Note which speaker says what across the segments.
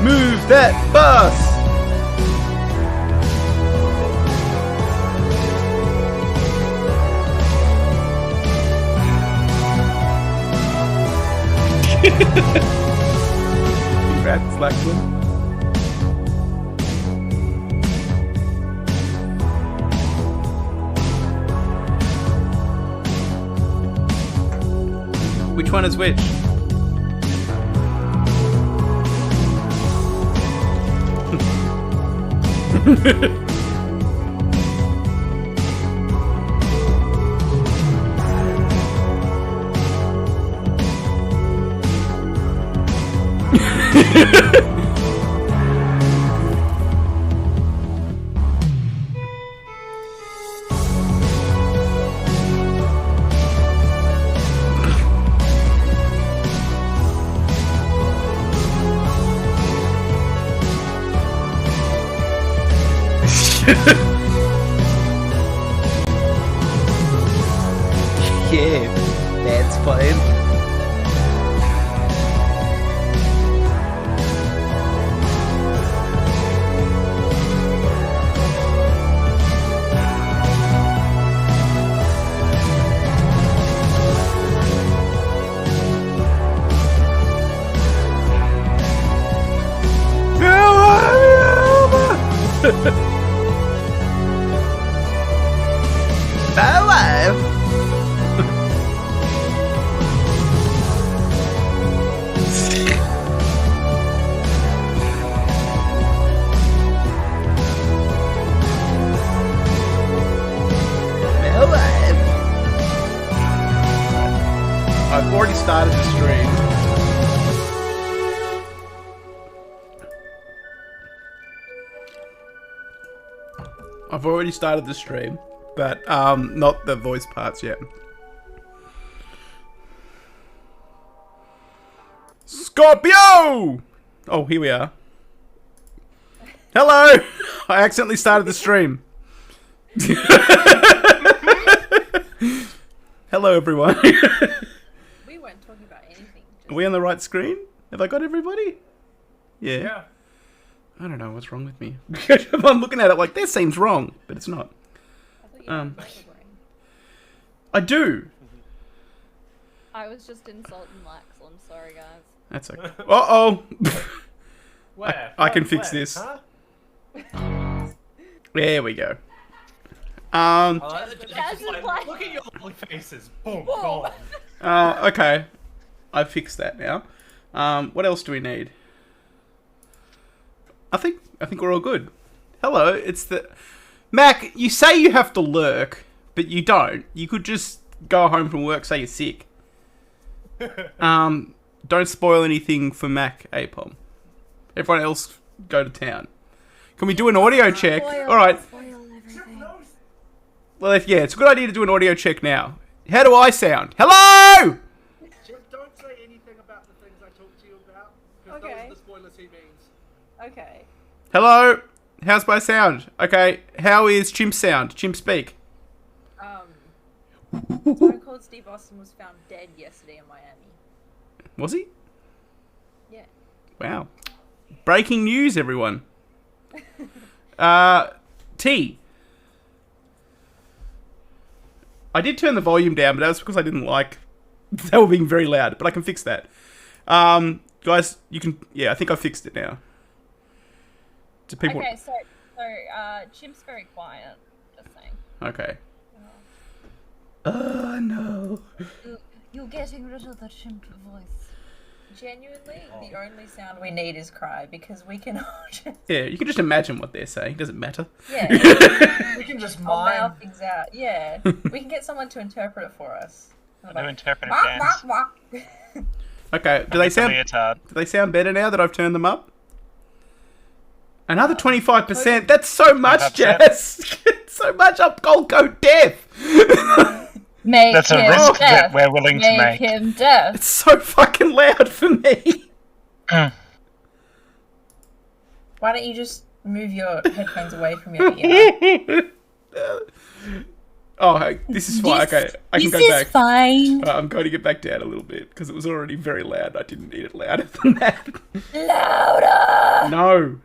Speaker 1: Move that bus! Congrats, Lachlan. Which one is which? Yeah, that's fine. Alive. Alive. I've already started the stream. I've already started the stream, but not the voice parts yet. Scorpio! Oh, here we are. Hello! I accidentally started the stream. Hello, everyone.
Speaker 2: We weren't talking about anything.
Speaker 1: Are we on the right screen? Have I got everybody?
Speaker 3: Yeah.
Speaker 1: I don't know what's wrong with me. I'm looking at it like, this seems wrong, but it's not.
Speaker 2: I thought you had a brain.
Speaker 1: I do.
Speaker 2: I was just insulting Lax. I'm sorry, guys.
Speaker 1: That's okay. Uh-oh.
Speaker 3: Where?
Speaker 1: I can fix this.
Speaker 3: Huh?
Speaker 1: There we go.
Speaker 3: Just like, look at your ugly faces. Boom, gone.
Speaker 1: Okay. I fixed that now. What else do we need? I think we're all good. Hello, it's the... Mac, you say you have to lurk, but you don't. You could just go home from work, say you're sick. Don't spoil anything for Mac, APOM. Everyone else, go to town. Can we do an audio check? Alright. Well, yeah, it's a good idea to do an audio check now. How do I sound? Hello!
Speaker 4: Just don't say anything about the things I talk to you about, because
Speaker 2: Okay.
Speaker 4: those are the spoilers he means.
Speaker 2: Okay.
Speaker 1: Hello? How's my sound? Okay, how is Chimp sound? Chimp speak.
Speaker 2: Someone called Steve Austin was found dead yesterday in Miami.
Speaker 1: Was he?
Speaker 2: Yeah.
Speaker 1: Wow. Breaking news, everyone. T. I did turn the volume down, but that was because I didn't like... They were being very loud, but I can fix that. Guys, you can... Yeah, I think I fixed it now. Do people...
Speaker 2: Okay, so Chimp's very quiet. Just saying.
Speaker 1: Okay. Oh, no.
Speaker 2: You're getting rid of the chimp voice. Genuinely, the only sound we need is cry, because we can all just...
Speaker 1: Yeah, you can just imagine what they're saying. Doesn't matter.
Speaker 2: Yeah.
Speaker 4: We can just
Speaker 2: I'll
Speaker 4: mime.
Speaker 2: mouth things out. Yeah. We can get someone to interpret it for us.
Speaker 5: No interpretive
Speaker 2: Wah,
Speaker 5: dance.
Speaker 2: wah, wah.
Speaker 1: Okay, do they sound better now that I've turned them up? Another 25%. That's so much,
Speaker 5: 25%.
Speaker 1: Jess. So much. I'll go deaf.
Speaker 2: Make
Speaker 5: That's a
Speaker 2: him
Speaker 5: risk
Speaker 2: deaf.
Speaker 5: that we're willing to make.
Speaker 2: him deaf.
Speaker 1: It's so fucking loud for me.
Speaker 2: Why don't you just move your headphones away from your ear?
Speaker 1: Oh, hey, this is fine. Okay, I can go back.
Speaker 2: Fine.
Speaker 1: I'm going to get back down a little bit because it was already very loud. I didn't need it louder than that.
Speaker 2: Louder.
Speaker 1: No.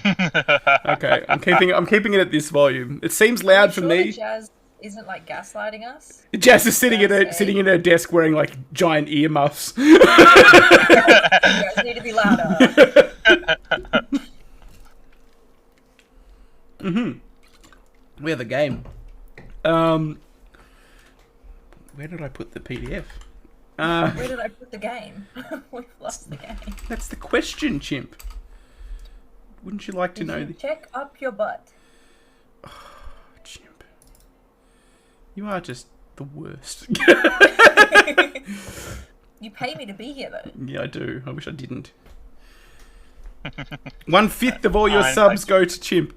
Speaker 1: Okay, I'm keeping it at this volume. It seems loud for
Speaker 2: Surely
Speaker 1: me.
Speaker 2: Jazz isn't like gaslighting us.
Speaker 1: Jazz is sitting
Speaker 2: Jazz
Speaker 1: sitting in her desk wearing like giant earmuffs.
Speaker 2: You guys need to be louder.
Speaker 1: We have a game. Where did I put the PDF?
Speaker 2: Where did I put the game? We've lost the game.
Speaker 1: That's the question, chimp. Wouldn't you like to know?
Speaker 2: Check up your butt.
Speaker 1: Chimp. You are just the worst.
Speaker 2: You pay me to be here, though.
Speaker 1: Yeah, I do. I wish I didn't. 1/5 of all your
Speaker 5: Fine,
Speaker 1: subs go to chimp.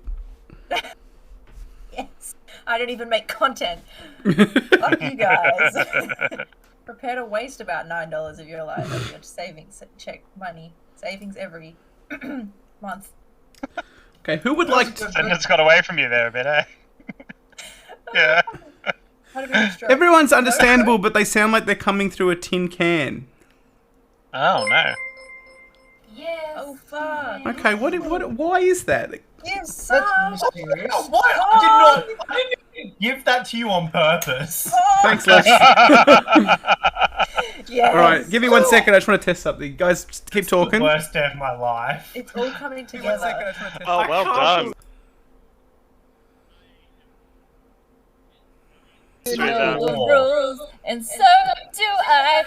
Speaker 2: Yes. I don't even make content. Fuck you guys. Prepare to waste about $9 of your life of your savings. Check money. Savings every month.
Speaker 1: Okay, who would like to...
Speaker 5: Sentence got away from you there a bit, eh? Yeah.
Speaker 2: How do we destroy?
Speaker 1: Everyone's understandable, but they sound like they're coming through a tin can.
Speaker 5: Oh, no.
Speaker 2: Yes. Oh, fuck.
Speaker 1: Okay, why is that?
Speaker 2: Yes,
Speaker 4: That's mysterious.
Speaker 3: What? I didn't even give that to you on purpose.
Speaker 1: Thanks, Lex.
Speaker 2: Yes.
Speaker 1: Alright, give me 1 second, I just want to test something. Guys, just keep talking.
Speaker 3: Worst day of my life.
Speaker 2: It's all coming
Speaker 1: Give me 1 second,
Speaker 2: together.
Speaker 1: I just want to test
Speaker 5: Oh, well done.
Speaker 2: You
Speaker 5: Straight
Speaker 2: know
Speaker 5: up.
Speaker 2: the rules, and so do I.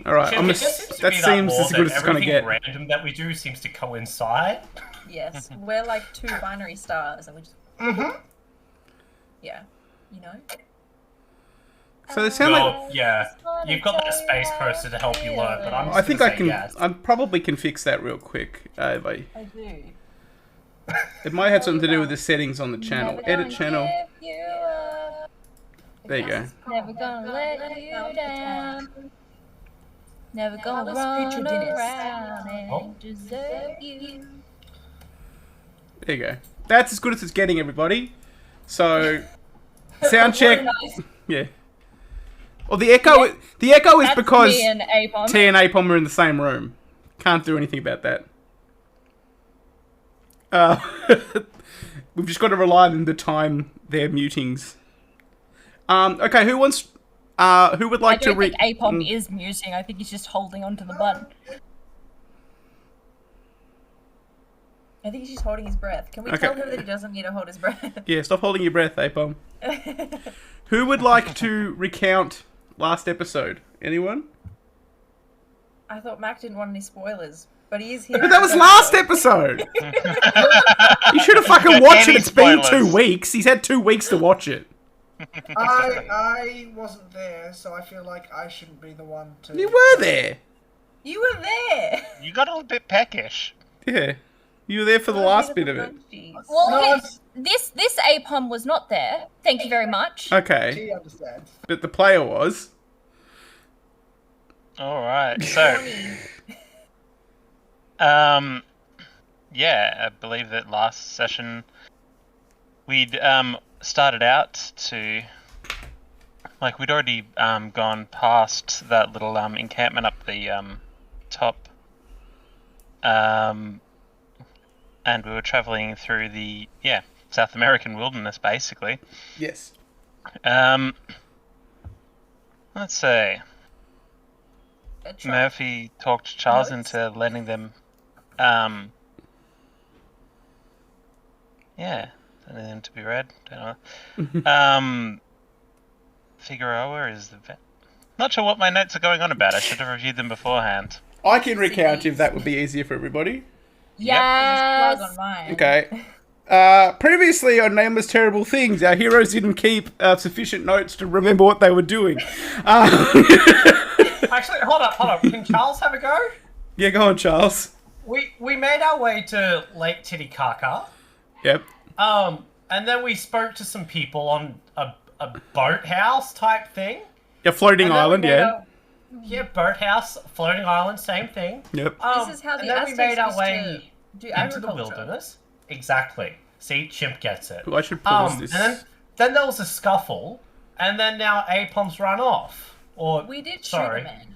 Speaker 1: Alright,
Speaker 3: Chip,
Speaker 1: I'm
Speaker 3: it just seems to
Speaker 1: that
Speaker 3: be
Speaker 1: seems
Speaker 3: law
Speaker 1: as good as
Speaker 3: that
Speaker 1: it's gonna
Speaker 3: everything
Speaker 1: get.
Speaker 3: random that we do seems to coincide.
Speaker 2: Yes, we're like two binary stars, and we just. Yeah, you know.
Speaker 1: So they sound like...
Speaker 3: Well, yeah, you've got that space coaster to help you learn, but I'm just
Speaker 1: I think
Speaker 3: gonna
Speaker 1: I
Speaker 3: say
Speaker 1: can...
Speaker 3: yes.
Speaker 1: I probably can fix that real quick. If
Speaker 2: I do.
Speaker 1: it might have something to do with the settings on the channel. Edit channel. There you go.
Speaker 2: Never gonna let you down. Never gonna let's run feature Dennis. around and
Speaker 3: Oh.
Speaker 2: desert you.
Speaker 1: There you go. That's as good as it's getting, everybody. So, sound check. Yeah. Well, the echo is
Speaker 6: That's
Speaker 1: because
Speaker 6: me and Apom.
Speaker 1: T and Apom are in the same room. Can't do anything about that. We've just got to rely on them to time their mutings. Okay, who wants? Who would
Speaker 6: I
Speaker 1: like to
Speaker 6: don't
Speaker 1: read?
Speaker 6: think Apom is muting. I think he's just holding onto the button.
Speaker 2: I think he's holding his breath. Can we
Speaker 1: Okay.
Speaker 2: tell him that he doesn't need to hold his breath?
Speaker 1: Yeah, stop holding your breath, Apom. Who would like to recount last episode? Anyone?
Speaker 2: I thought Mac didn't want any spoilers, but he is here.
Speaker 1: But that was last episode. You should have fucking watched it.
Speaker 5: Any
Speaker 1: It's been
Speaker 5: spoilers?
Speaker 1: 2 weeks. He's had 2 weeks to watch it.
Speaker 4: I wasn't there, so I feel like I shouldn't be the one to.
Speaker 1: You were there.
Speaker 2: You were there.
Speaker 5: You got a little bit peckish.
Speaker 1: Yeah. You were there for the last bit of it.
Speaker 6: Well,
Speaker 4: No,
Speaker 6: this Apom was not there. Thank you very much.
Speaker 1: Okay.
Speaker 4: She understands.
Speaker 1: But the player was.
Speaker 5: Alright, so... yeah, I believe that last session we'd started out to... Like, we'd already gone past that little encampment up the top. And we were travelling through the, South American wilderness, basically.
Speaker 1: Yes.
Speaker 5: Let's see. Murphy talked Charles into letting them, letting them to be read. Don't know. Figueroa is the vet. Not sure what my notes are going on about. I should have reviewed them beforehand.
Speaker 1: I can recount if that would be easier for everybody.
Speaker 6: Yes.
Speaker 2: On mine.
Speaker 1: Okay. Previously on Nameless Terrible Things, our heroes didn't keep sufficient notes to remember what they were doing.
Speaker 3: Actually, hold up. Can Charles have a go?
Speaker 1: Yeah, go on, Charles.
Speaker 3: We made our way to Lake Titicaca.
Speaker 1: Yep.
Speaker 3: And then we spoke to some people on a boathouse type thing.
Speaker 1: Yeah, floating
Speaker 3: And then we
Speaker 1: island,
Speaker 3: made
Speaker 1: yeah.
Speaker 3: Yeah, boathouse, floating island, same thing.
Speaker 1: Yep.
Speaker 2: This is how
Speaker 3: and
Speaker 2: the
Speaker 3: then we
Speaker 2: Aztecs
Speaker 3: made our
Speaker 2: used
Speaker 3: way
Speaker 2: to do
Speaker 3: into the
Speaker 2: agriculture.
Speaker 3: wilderness. Exactly. See, Chimp gets it.
Speaker 1: Ooh, I should pause this.
Speaker 3: And then there was a scuffle, and then now Apom's run off. Or
Speaker 2: We did shoot
Speaker 3: sorry.
Speaker 2: a man.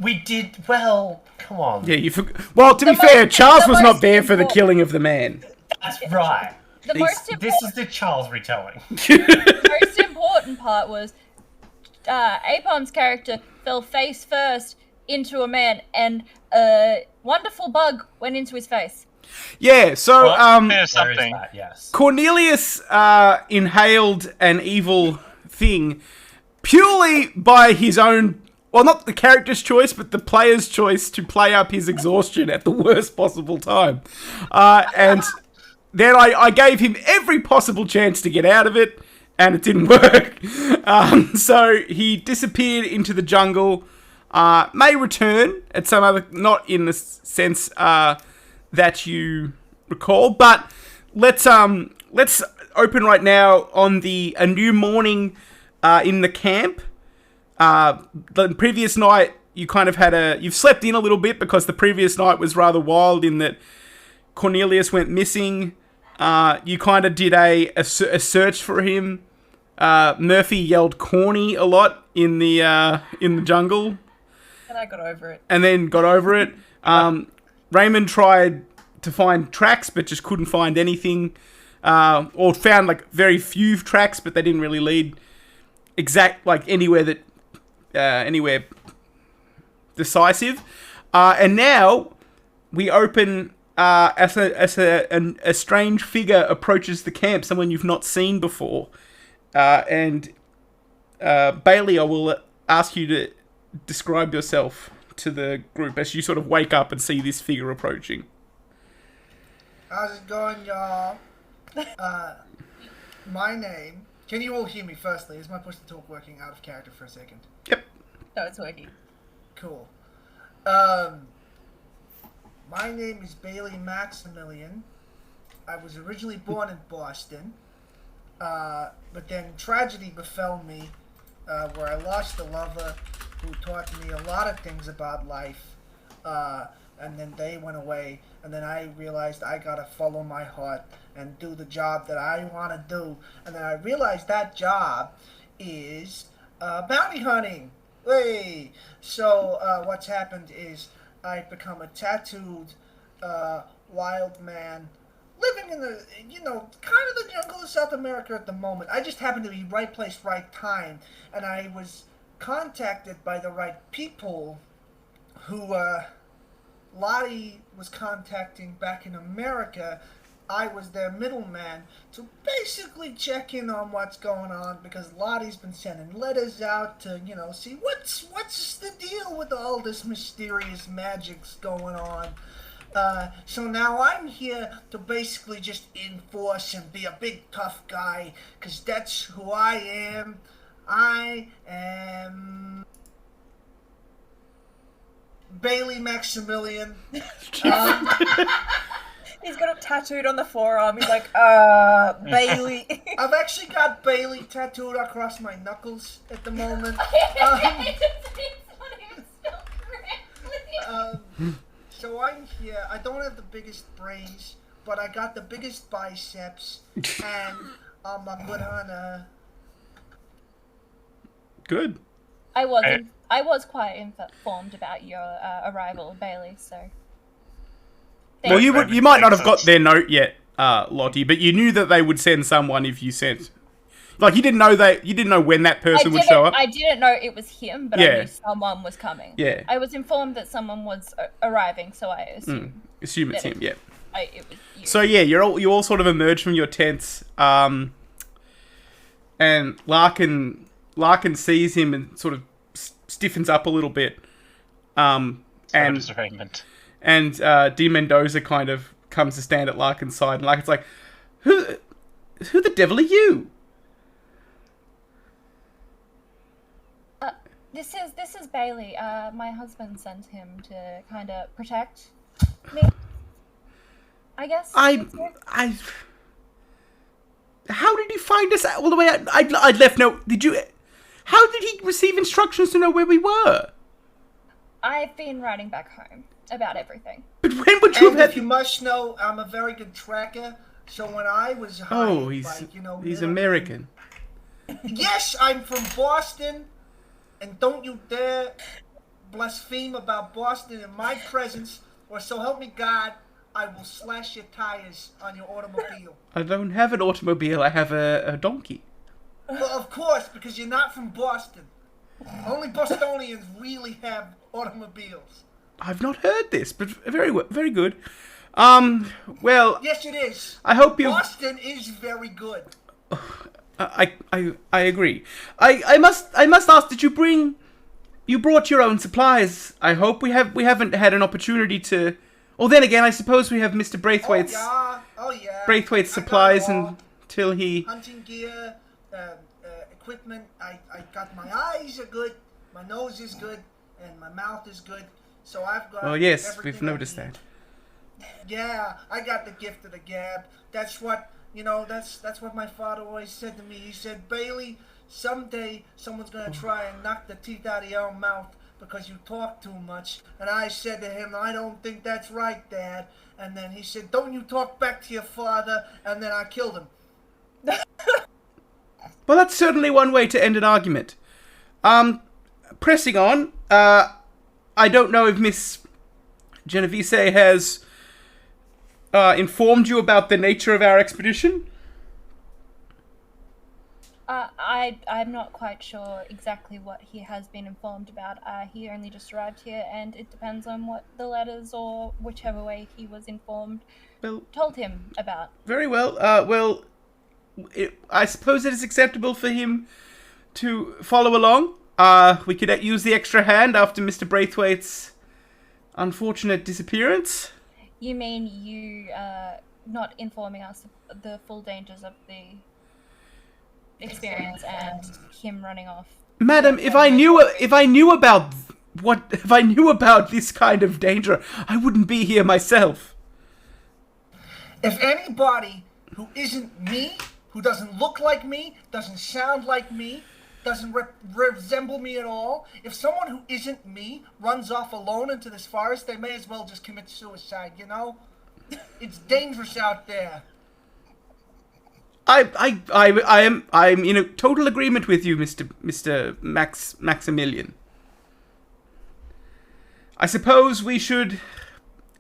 Speaker 3: We did well. Come on.
Speaker 1: Yeah, you forgot. Well, to be fair, Charles was not there for the killing of the man.
Speaker 3: That's right.
Speaker 6: The most
Speaker 3: This is the Charles retelling.
Speaker 6: most important part was Apom's character fell face first into a man, and a wonderful bug went into his face.
Speaker 1: Yeah, so
Speaker 5: There's
Speaker 3: There is
Speaker 5: something.
Speaker 3: that, yes.
Speaker 1: Cornelius inhaled an evil thing purely by his own, well, not the character's choice, but the player's choice to play up his exhaustion at the worst possible time. And then I gave him every possible chance to get out of it, and it didn't work. So he disappeared into the jungle, may return at some other, not in the sense that you recall, but let's open right now on a new morning in the camp. The previous night you kind of you've slept in a little bit because the previous night was rather wild in that Cornelius went missing. You kind of did a search for him. Murphy yelled "corny" a lot in the jungle,
Speaker 2: And I got over it.
Speaker 1: and then got over it. Raymond tried to find tracks, but just couldn't find anything, or found like very few tracks, but they didn't really lead anywhere decisive. And now we open as a strange figure approaches the camp, someone you've not seen before. And Bailey, I will ask you to describe yourself to the group as you sort of wake up and see this figure approaching.
Speaker 4: How's it going, y'all? My name. Can you all hear me? Firstly, is my push to talk working out of character for a second?
Speaker 1: Yep.
Speaker 2: No, it's working.
Speaker 4: Cool. My name is Bailey Maximilian. I was originally born in Boston, but then tragedy befell me, where I lost a lover who taught me a lot of things about life, and then they went away, and then I realized I gotta follow my heart and do the job that I want to do, and then I realized that job is bounty hunting. Hey! So what's happened is I've become a tattooed wild man living in the, kind of the jungle of South America at the moment. I just happened to be right place, right time, and I was contacted by the right people who Lottie was contacting back in America. I was their middleman to basically check in on what's going on, because Lottie's been sending letters out to, see what's the deal with all this mysterious magic's going on. So now I'm here to basically just enforce and be a big tough guy, because that's who I am. I am Bailey Maximilian.
Speaker 2: He's got it tattooed on the forearm. He's like, Bailey.
Speaker 4: I've actually got Bailey tattooed across my knuckles at the moment. So I'm here. I don't have the biggest brains, but I got the biggest biceps, and I'm a good hunter.
Speaker 1: Good.
Speaker 6: I was quite informed about your arrival, Bailey. So.
Speaker 1: Well, you might not have got their note yet, Lottie, but you knew that they would send someone if you sent. Like you didn't know when that person would show up.
Speaker 6: I didn't know it was him, but I knew someone was coming.
Speaker 1: Yeah.
Speaker 6: I was informed that someone was arriving, so I assumed.
Speaker 1: Assume it's him. Yeah.
Speaker 6: It was you.
Speaker 1: So yeah, you all sort of emerge from your tents, and Larkin sees him and sort of stiffens up a little bit.
Speaker 5: So does Raymond.
Speaker 1: And D. Mendoza kind of comes to stand at Larkin's side, and Larkin's like, "Who the devil are you?"
Speaker 6: This is Bailey. My husband sent him to kind of protect me. I guess.
Speaker 1: How did he find us all the way out? I left no. How did he receive instructions to know where we were?
Speaker 6: I've been writing back home about everything.
Speaker 1: But when would you
Speaker 4: And
Speaker 1: have?
Speaker 4: if you must know, I'm a very good tracker. So when I was hired,
Speaker 1: Oh, he's American.
Speaker 4: Yes, I'm from Boston, and don't you dare blaspheme about Boston in my presence, or so help me God, I will slash your tires on your automobile.
Speaker 1: I don't have an automobile. I have a donkey.
Speaker 4: Well, of course, because you're not from Boston. Only Bostonians really have automobiles.
Speaker 1: I've not heard this, but very good. Well,
Speaker 4: Yes, it is.
Speaker 1: I hope you.
Speaker 4: Boston is very good.
Speaker 1: I agree. I must ask. Did you bring? You brought your own supplies. I hope we haven't had an opportunity to. Well, then again, I suppose we have Mr. Braithwaite's
Speaker 4: Oh yeah.
Speaker 1: Braithwaite's
Speaker 4: I got
Speaker 1: supplies
Speaker 4: it all.
Speaker 1: until he.
Speaker 4: Hunting gear, equipment. I got my eyes are good, my nose is good, and my mouth is good. So I've got.
Speaker 1: Oh yes,
Speaker 4: everything
Speaker 1: we've
Speaker 4: I
Speaker 1: noticed
Speaker 4: need.
Speaker 1: that.
Speaker 4: Yeah, I got the gift of the gab. That's what That's what my father always said to me. He said, Bailey, someday someone's gonna try and knock the teeth out of your mouth because you talk too much. And I said to him, I don't think that's right, Dad. And then he said, don't you talk back to your father. And then I killed him.
Speaker 1: Well, that's certainly one way to end an argument. Pressing on, I don't know if Miss Genovese has informed you about the nature of our expedition.
Speaker 6: I'm not quite sure exactly what he has been informed about. He only just arrived here, and it depends on what the letters or whichever way he was informed told him about.
Speaker 1: Very well. I suppose it is acceptable for him to follow along. We could use the extra hand after Mr. Braithwaite's unfortunate disappearance.
Speaker 6: You mean you not informing us of the full dangers of the experience and him running off?
Speaker 1: Madam, if I knew about this kind of danger, I wouldn't be here myself.
Speaker 4: If anybody who isn't me, who doesn't look like me, doesn't sound like me, doesn't resemble me at all, if someone who isn't me runs off alone into this forest, they may as well just commit suicide, you know? It's dangerous out there.
Speaker 1: I'm in total agreement with you, Mr. Maximilian. I suppose we should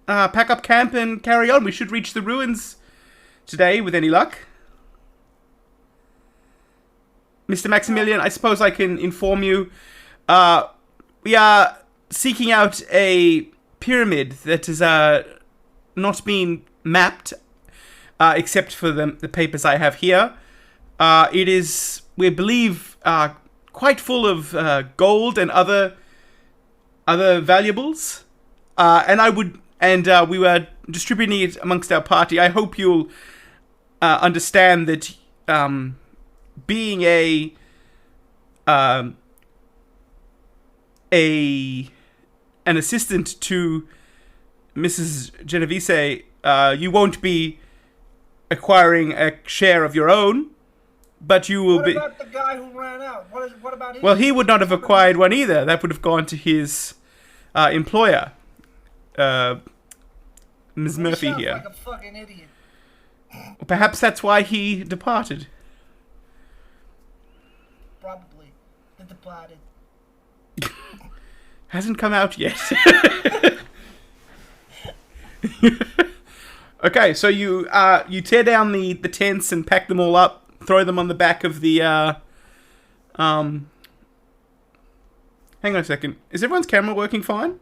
Speaker 1: pack up camp and carry on. We should reach the ruins today with any luck. Mr. Maximilian, I suppose I can inform you. We are seeking out a pyramid that has not been mapped, except for the papers I have here. It is, we believe, quite full of gold and other valuables. We were distributing it amongst our party. I hope you'll understand that being an assistant to Mrs. Genovese, you won't be acquiring a share of your own, but you will be.
Speaker 4: What about the guy who ran out? What about him?
Speaker 1: Well, he would not have acquired one either. That would have gone to his employer, Ms. Murphy
Speaker 4: sounds
Speaker 1: here.
Speaker 4: like a fucking idiot.
Speaker 1: Perhaps that's why he departed.
Speaker 4: Probably. The Departed.
Speaker 1: Hasn't come out yet. Okay, so you tear down the tents and pack them all up, throw them on the back of the hang on a second. Is everyone's camera working fine?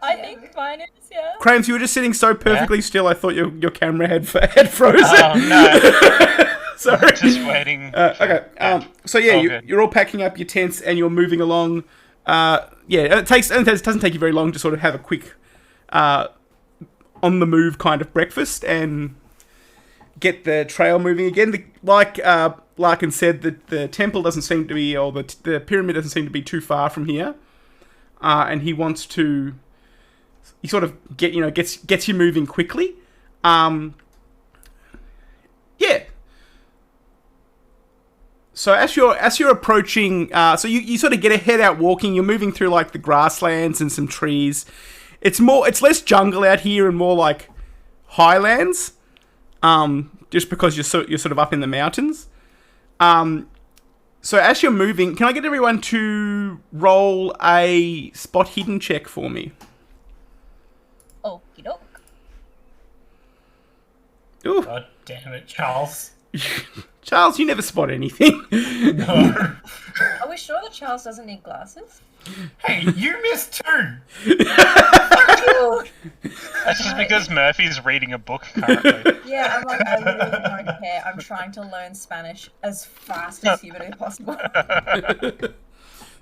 Speaker 6: I think mine is, yeah.
Speaker 1: Crames, you were just sitting so perfectly still, I thought your camera had frozen.
Speaker 5: Oh no!
Speaker 1: Sorry.
Speaker 5: Just waiting.
Speaker 1: Okay. So yeah, you're all packing up your tents and you're moving along. It doesn't take you very long to sort of have a quick on the move kind of breakfast and get the trail moving again. Like Larkin said, the temple doesn't seem to be, or the pyramid doesn't seem to be too far from here, and he wants to. He sort of gets you moving quickly. Yeah. So as you're approaching, so you sort of get out walking. You're moving through like the grasslands and some trees. It's less jungle out here and more like highlands. Just because you're sort of up in the mountains. So as you're moving, can I get everyone to roll a spot hidden check for me?
Speaker 6: Okie doke.
Speaker 1: Ooh.
Speaker 3: God damn it, Charles.
Speaker 1: Charles, you never spot anything.
Speaker 3: No.
Speaker 2: Are we sure that Charles doesn't need glasses?
Speaker 3: Hey, you missed 2.
Speaker 5: That's just because Murphy's reading a book currently.
Speaker 2: Yeah, I'm like, I really don't care. I'm trying to learn Spanish as fast as humanly possible.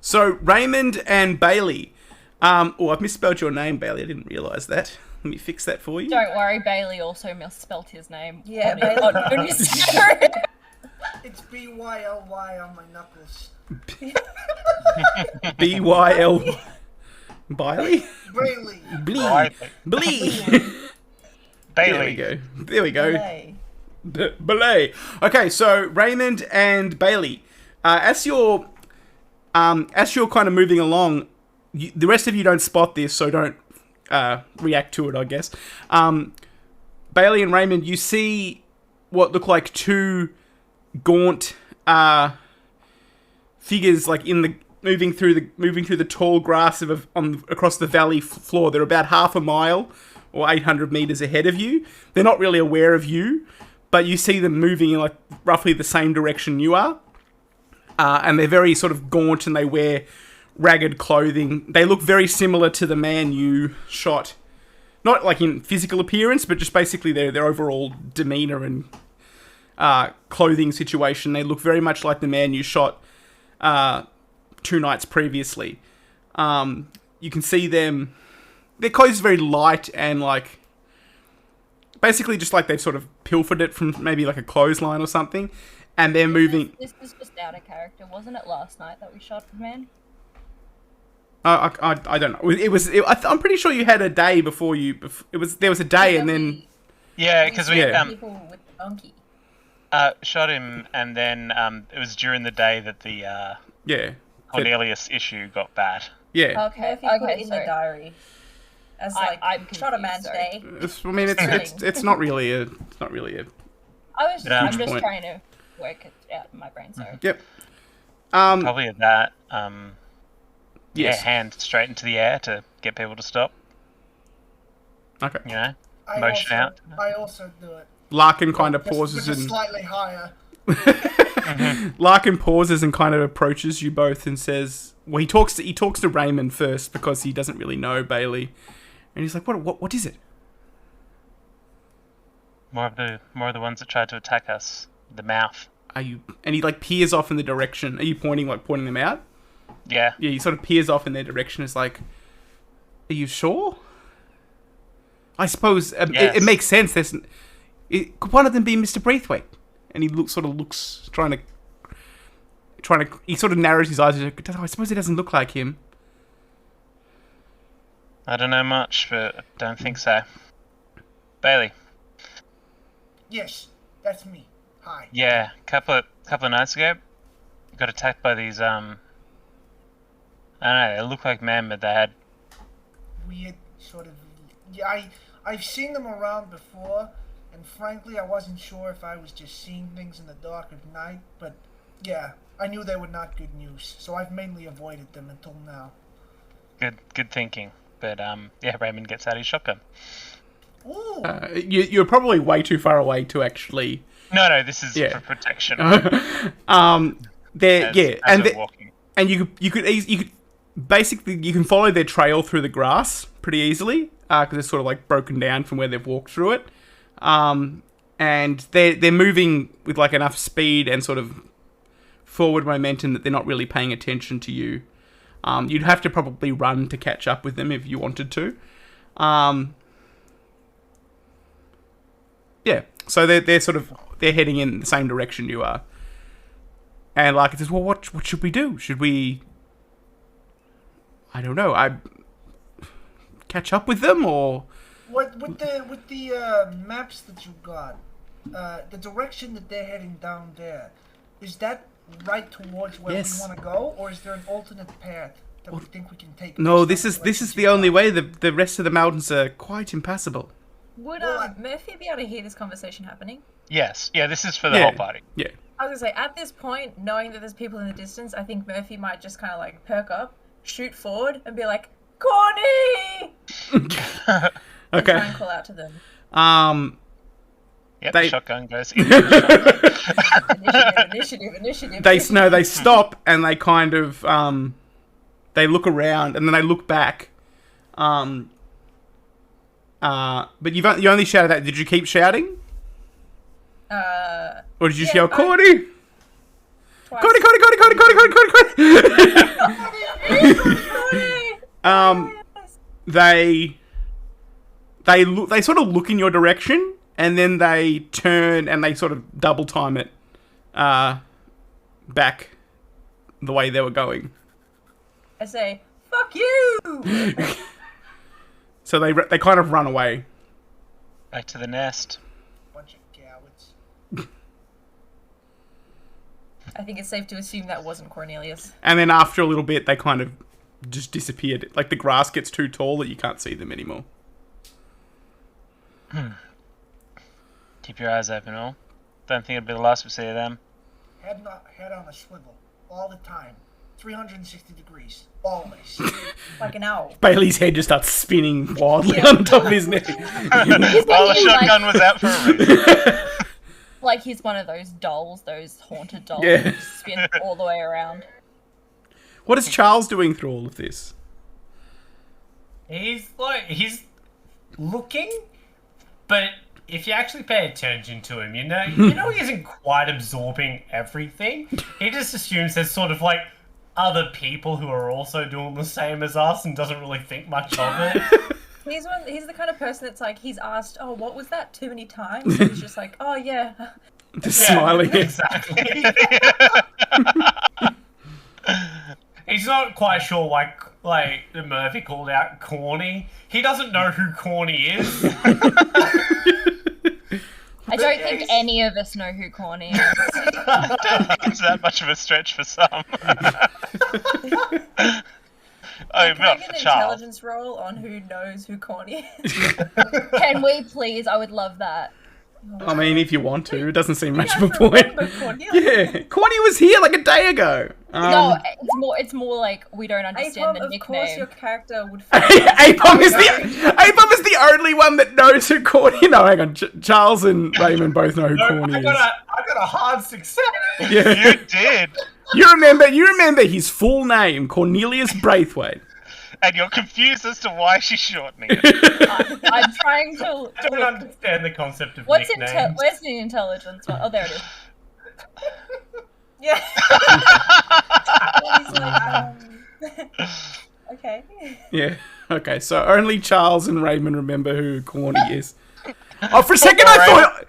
Speaker 1: So Raymond and Bailey. I've misspelled your name, Bailey. I didn't realise that. Let me fix that for you.
Speaker 6: Don't worry, Bailey also misspelt his name.
Speaker 2: Yeah,
Speaker 6: on his
Speaker 4: It's B-Y-L-Y on my knuckles.
Speaker 1: B-Y-L... Bailey?
Speaker 4: Bailey.
Speaker 1: Blee. Blee.
Speaker 5: Bailey.
Speaker 1: There we go.
Speaker 2: Belay.
Speaker 1: Belay. Okay, so Raymond and Bailey, as you're kind of moving along, the rest of you don't spot this, so don't react to it, I guess. Bailey and Raymond, you see what look like 2 gaunt figures, like moving through the tall grass across the valley floor. They're about half a mile or 800 meters ahead of you. They're not really aware of you, but you see them moving in like roughly the same direction you are. And they're very sort of gaunt, and they wear ragged clothing. They look very similar to the man you shot. Not like in physical appearance, but just basically their overall demeanor and clothing situation. They look very much like the man you shot 2 nights previously. You can see them. Their clothes is very light and like basically just like they've sort of pilfered it from maybe like a clothesline or something, and they're moving.
Speaker 6: This is just out of character, wasn't it? Last night that we shot the man.
Speaker 1: I don't know. I'm pretty sure you had a day before you. There was a day and then.
Speaker 5: Yeah, because we
Speaker 2: People with the donkey.
Speaker 5: shot him, and then it was during the day that the Cornelius issue got bad.
Speaker 1: Yeah.
Speaker 2: Okay, if you put it in the diary. As like,
Speaker 6: I'm
Speaker 2: shot a man
Speaker 6: confused,
Speaker 2: today.
Speaker 1: I mean, it's not really a.
Speaker 6: I'm just
Speaker 1: point.
Speaker 6: trying to work it out in my brain. Sorry.
Speaker 1: Yep.
Speaker 5: Probably that.
Speaker 1: Yes.
Speaker 5: Hand straight into the air to get people to stop.
Speaker 1: Okay.
Speaker 5: You know, motion out.
Speaker 4: I also do it.
Speaker 1: Larkin kind of pauses
Speaker 4: Just
Speaker 1: and
Speaker 4: slightly higher.
Speaker 1: Larkin pauses and kind of approaches you both and says, "Well, he talks to Raymond first because he doesn't really know Bailey, and he's like, what is it?
Speaker 5: More of the ones that tried to attack us. The mouth.
Speaker 1: Are you?" And he like peers off in the direction. Are you pointing them out?
Speaker 5: Yeah.
Speaker 1: Yeah, he sort of peers off in their direction. Is like, "Are you sure?" I suppose
Speaker 5: Yes.
Speaker 1: it makes sense. Could one of them be Mr. Braithwaite? And he looks trying to. He sort of narrows his eyes. I suppose it doesn't look like him.
Speaker 5: I don't know much, but I don't think so. Bailey.
Speaker 4: Yes, that's me. Hi.
Speaker 5: Yeah, couple of nights ago, got attacked by these I don't know. They look like men, but they had
Speaker 4: Weird sort of. Yeah, I've seen them around before, and frankly, I wasn't sure if I was just seeing things in the dark of night. But yeah, I knew they were not good news, so I've mainly avoided them until now.
Speaker 5: good thinking. But yeah, Raymond gets out his shotgun.
Speaker 4: Ooh.
Speaker 1: You're probably way too far away to actually.
Speaker 5: No, this is
Speaker 1: Yeah.
Speaker 5: for protection. Walking.
Speaker 1: And you could basically you can follow their trail through the grass pretty easily because it's sort of like broken down from where they've walked through it, and they're moving with like enough speed and sort of forward momentum that they're not really paying attention to you. You'd have to probably run to catch up with them if you wanted to. Yeah, so they're heading in the same direction you are. And Larkin says, "Well, what should we do? Should we? I don't know. I catch up with them or
Speaker 4: What with the maps that you got? The direction that they're heading down there, is that right towards where
Speaker 1: Yes.
Speaker 4: we want to go, or is there an alternate path that we think we can take?
Speaker 1: no?
Speaker 4: based
Speaker 1: This
Speaker 4: on
Speaker 1: is
Speaker 4: directions
Speaker 1: the
Speaker 4: you
Speaker 1: only
Speaker 4: got?
Speaker 1: way. The rest of the mountains are quite
Speaker 2: Would
Speaker 4: Well,
Speaker 2: Murphy be able to hear this conversation happening?
Speaker 5: Yes. Yeah, this is for the
Speaker 1: Yeah.
Speaker 5: whole party.
Speaker 1: Yeah.
Speaker 2: I was gonna say, at this point, knowing that there's people in the distance, I think Murphy might just kind of like perk up, shoot forward, and be like, "Corny!" and try
Speaker 1: Okay.
Speaker 2: and call out to them.
Speaker 5: Yep,
Speaker 1: They-
Speaker 5: the shotgun goes in. The
Speaker 2: Initiative.
Speaker 1: They stop and they kind of they look around and then they look back. But you only shouted that. Did you keep shouting? Or did you
Speaker 2: Yeah,
Speaker 1: yell, Cordy?
Speaker 2: Twice.
Speaker 1: Cordy! They sort of look in your direction and then they turn and they sort of double time it back the way they were going.
Speaker 2: I say, "Fuck you!"
Speaker 1: So they kind of run away.
Speaker 5: Back to the nest.
Speaker 4: Bunch of cowards.
Speaker 2: I think it's safe to assume that wasn't Cornelius.
Speaker 1: And then after a little bit, they kind of just disappeared. Like the grass gets too tall that you can't see them anymore.
Speaker 5: Keep your eyes open, all. Don't think it'll be the last we see of them.
Speaker 4: Head on a swivel. All the time. 360 degrees. Always.
Speaker 2: Like an owl.
Speaker 1: Bailey's head just starts spinning wildly on top of his neck.
Speaker 5: Well, the shotgun was out for a reason.
Speaker 6: Like he's one of those dolls, those haunted dolls
Speaker 1: Yeah.
Speaker 6: that just spin all the way around.
Speaker 1: What is Charles doing through all of this?
Speaker 3: He's looking, but if you actually pay attention to him, you know he isn't quite absorbing everything. He just assumes there's sort of like other people who are also doing the same as us and doesn't really think much of it.
Speaker 2: He's the kind of person that's like, he's asked, "Oh, what was that?" too many times. And he's just like, "Oh yeah."
Speaker 1: Just smiling.
Speaker 3: Exactly. He's not quite sure like the Murphy called out Corny. He doesn't know who Corny is.
Speaker 6: I don't think any of us know who Corny is.
Speaker 5: I don't think it's that much of a stretch for some. Oh,
Speaker 2: Can I
Speaker 5: not
Speaker 2: get
Speaker 5: for
Speaker 2: an
Speaker 5: Charles.
Speaker 2: intelligence roll on who knows who Corny is?
Speaker 6: Can we please? I would love that.
Speaker 1: I mean, if you want to. It doesn't seem much of a
Speaker 2: I
Speaker 1: point.
Speaker 2: remember Cornelius.
Speaker 1: Yeah. Corny was here like a day ago.
Speaker 6: No, it's more like we don't understand
Speaker 2: Apom,
Speaker 6: the
Speaker 2: of course
Speaker 6: nickname.
Speaker 2: your character would
Speaker 1: Apom is the only one that knows who Corny. No, hang on. Charles and Raymond both know who Corny
Speaker 3: I
Speaker 1: is.
Speaker 3: got a hard success.
Speaker 1: Yeah.
Speaker 5: You did.
Speaker 1: You remember his full name, Cornelius Braithwaite.
Speaker 5: And you're confused as to why she's shortening it.
Speaker 6: I'm trying to.
Speaker 3: I don't understand the concept of
Speaker 6: Where's
Speaker 3: nicknames.
Speaker 6: the intelligence one? Oh, there it is.
Speaker 2: Yeah. He's like, okay.
Speaker 1: Yeah. Okay, so only Charles and Raymond remember who Corny is. Oh, for a second I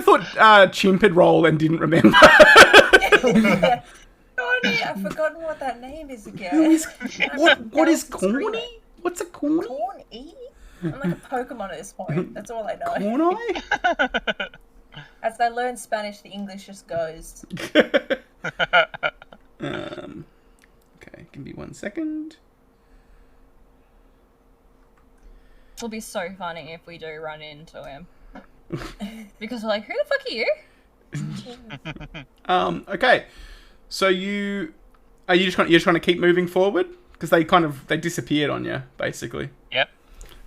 Speaker 1: thought Chimp had rolled and didn't remember.
Speaker 2: Corny, I've forgotten what that name is again.
Speaker 1: What is Corny? What's a Corny?
Speaker 2: Corny? I'm like a Pokemon at this point. That's all I know.
Speaker 1: Corny?
Speaker 2: As I learn Spanish, the English just goes.
Speaker 1: Okay, give me 1 second.
Speaker 6: It'll be so funny if we do run into him. Because we're like, who the fuck are you?
Speaker 1: Okay. So you're just trying to keep moving forward because they disappeared on you basically.
Speaker 5: Yep.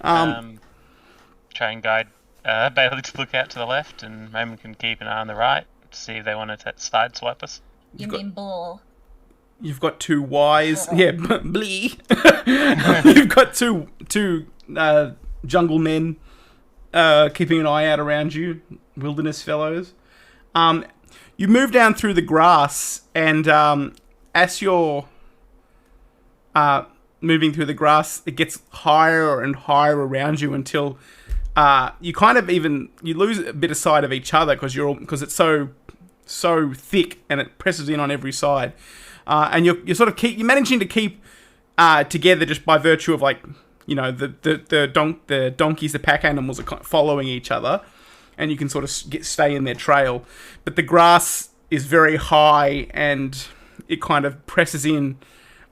Speaker 5: Try and guide Bailey to look out to the left, and Raymond can keep an eye on the right to see if they want to sideswipe us.
Speaker 6: You mean bull?
Speaker 1: You've got two wise, blee. You've got two jungle men keeping an eye out around you, wilderness fellows. You move down through the grass, and as you're moving through the grass, it gets higher and higher around you until you kind of you lose a bit of sight of each other because it's so thick and it presses in on every side. And you're managing to keep together just by virtue of the donkeys, the pack animals are kind of following each other, and you can sort of stay in their trail. But the grass is very high and it kind of presses in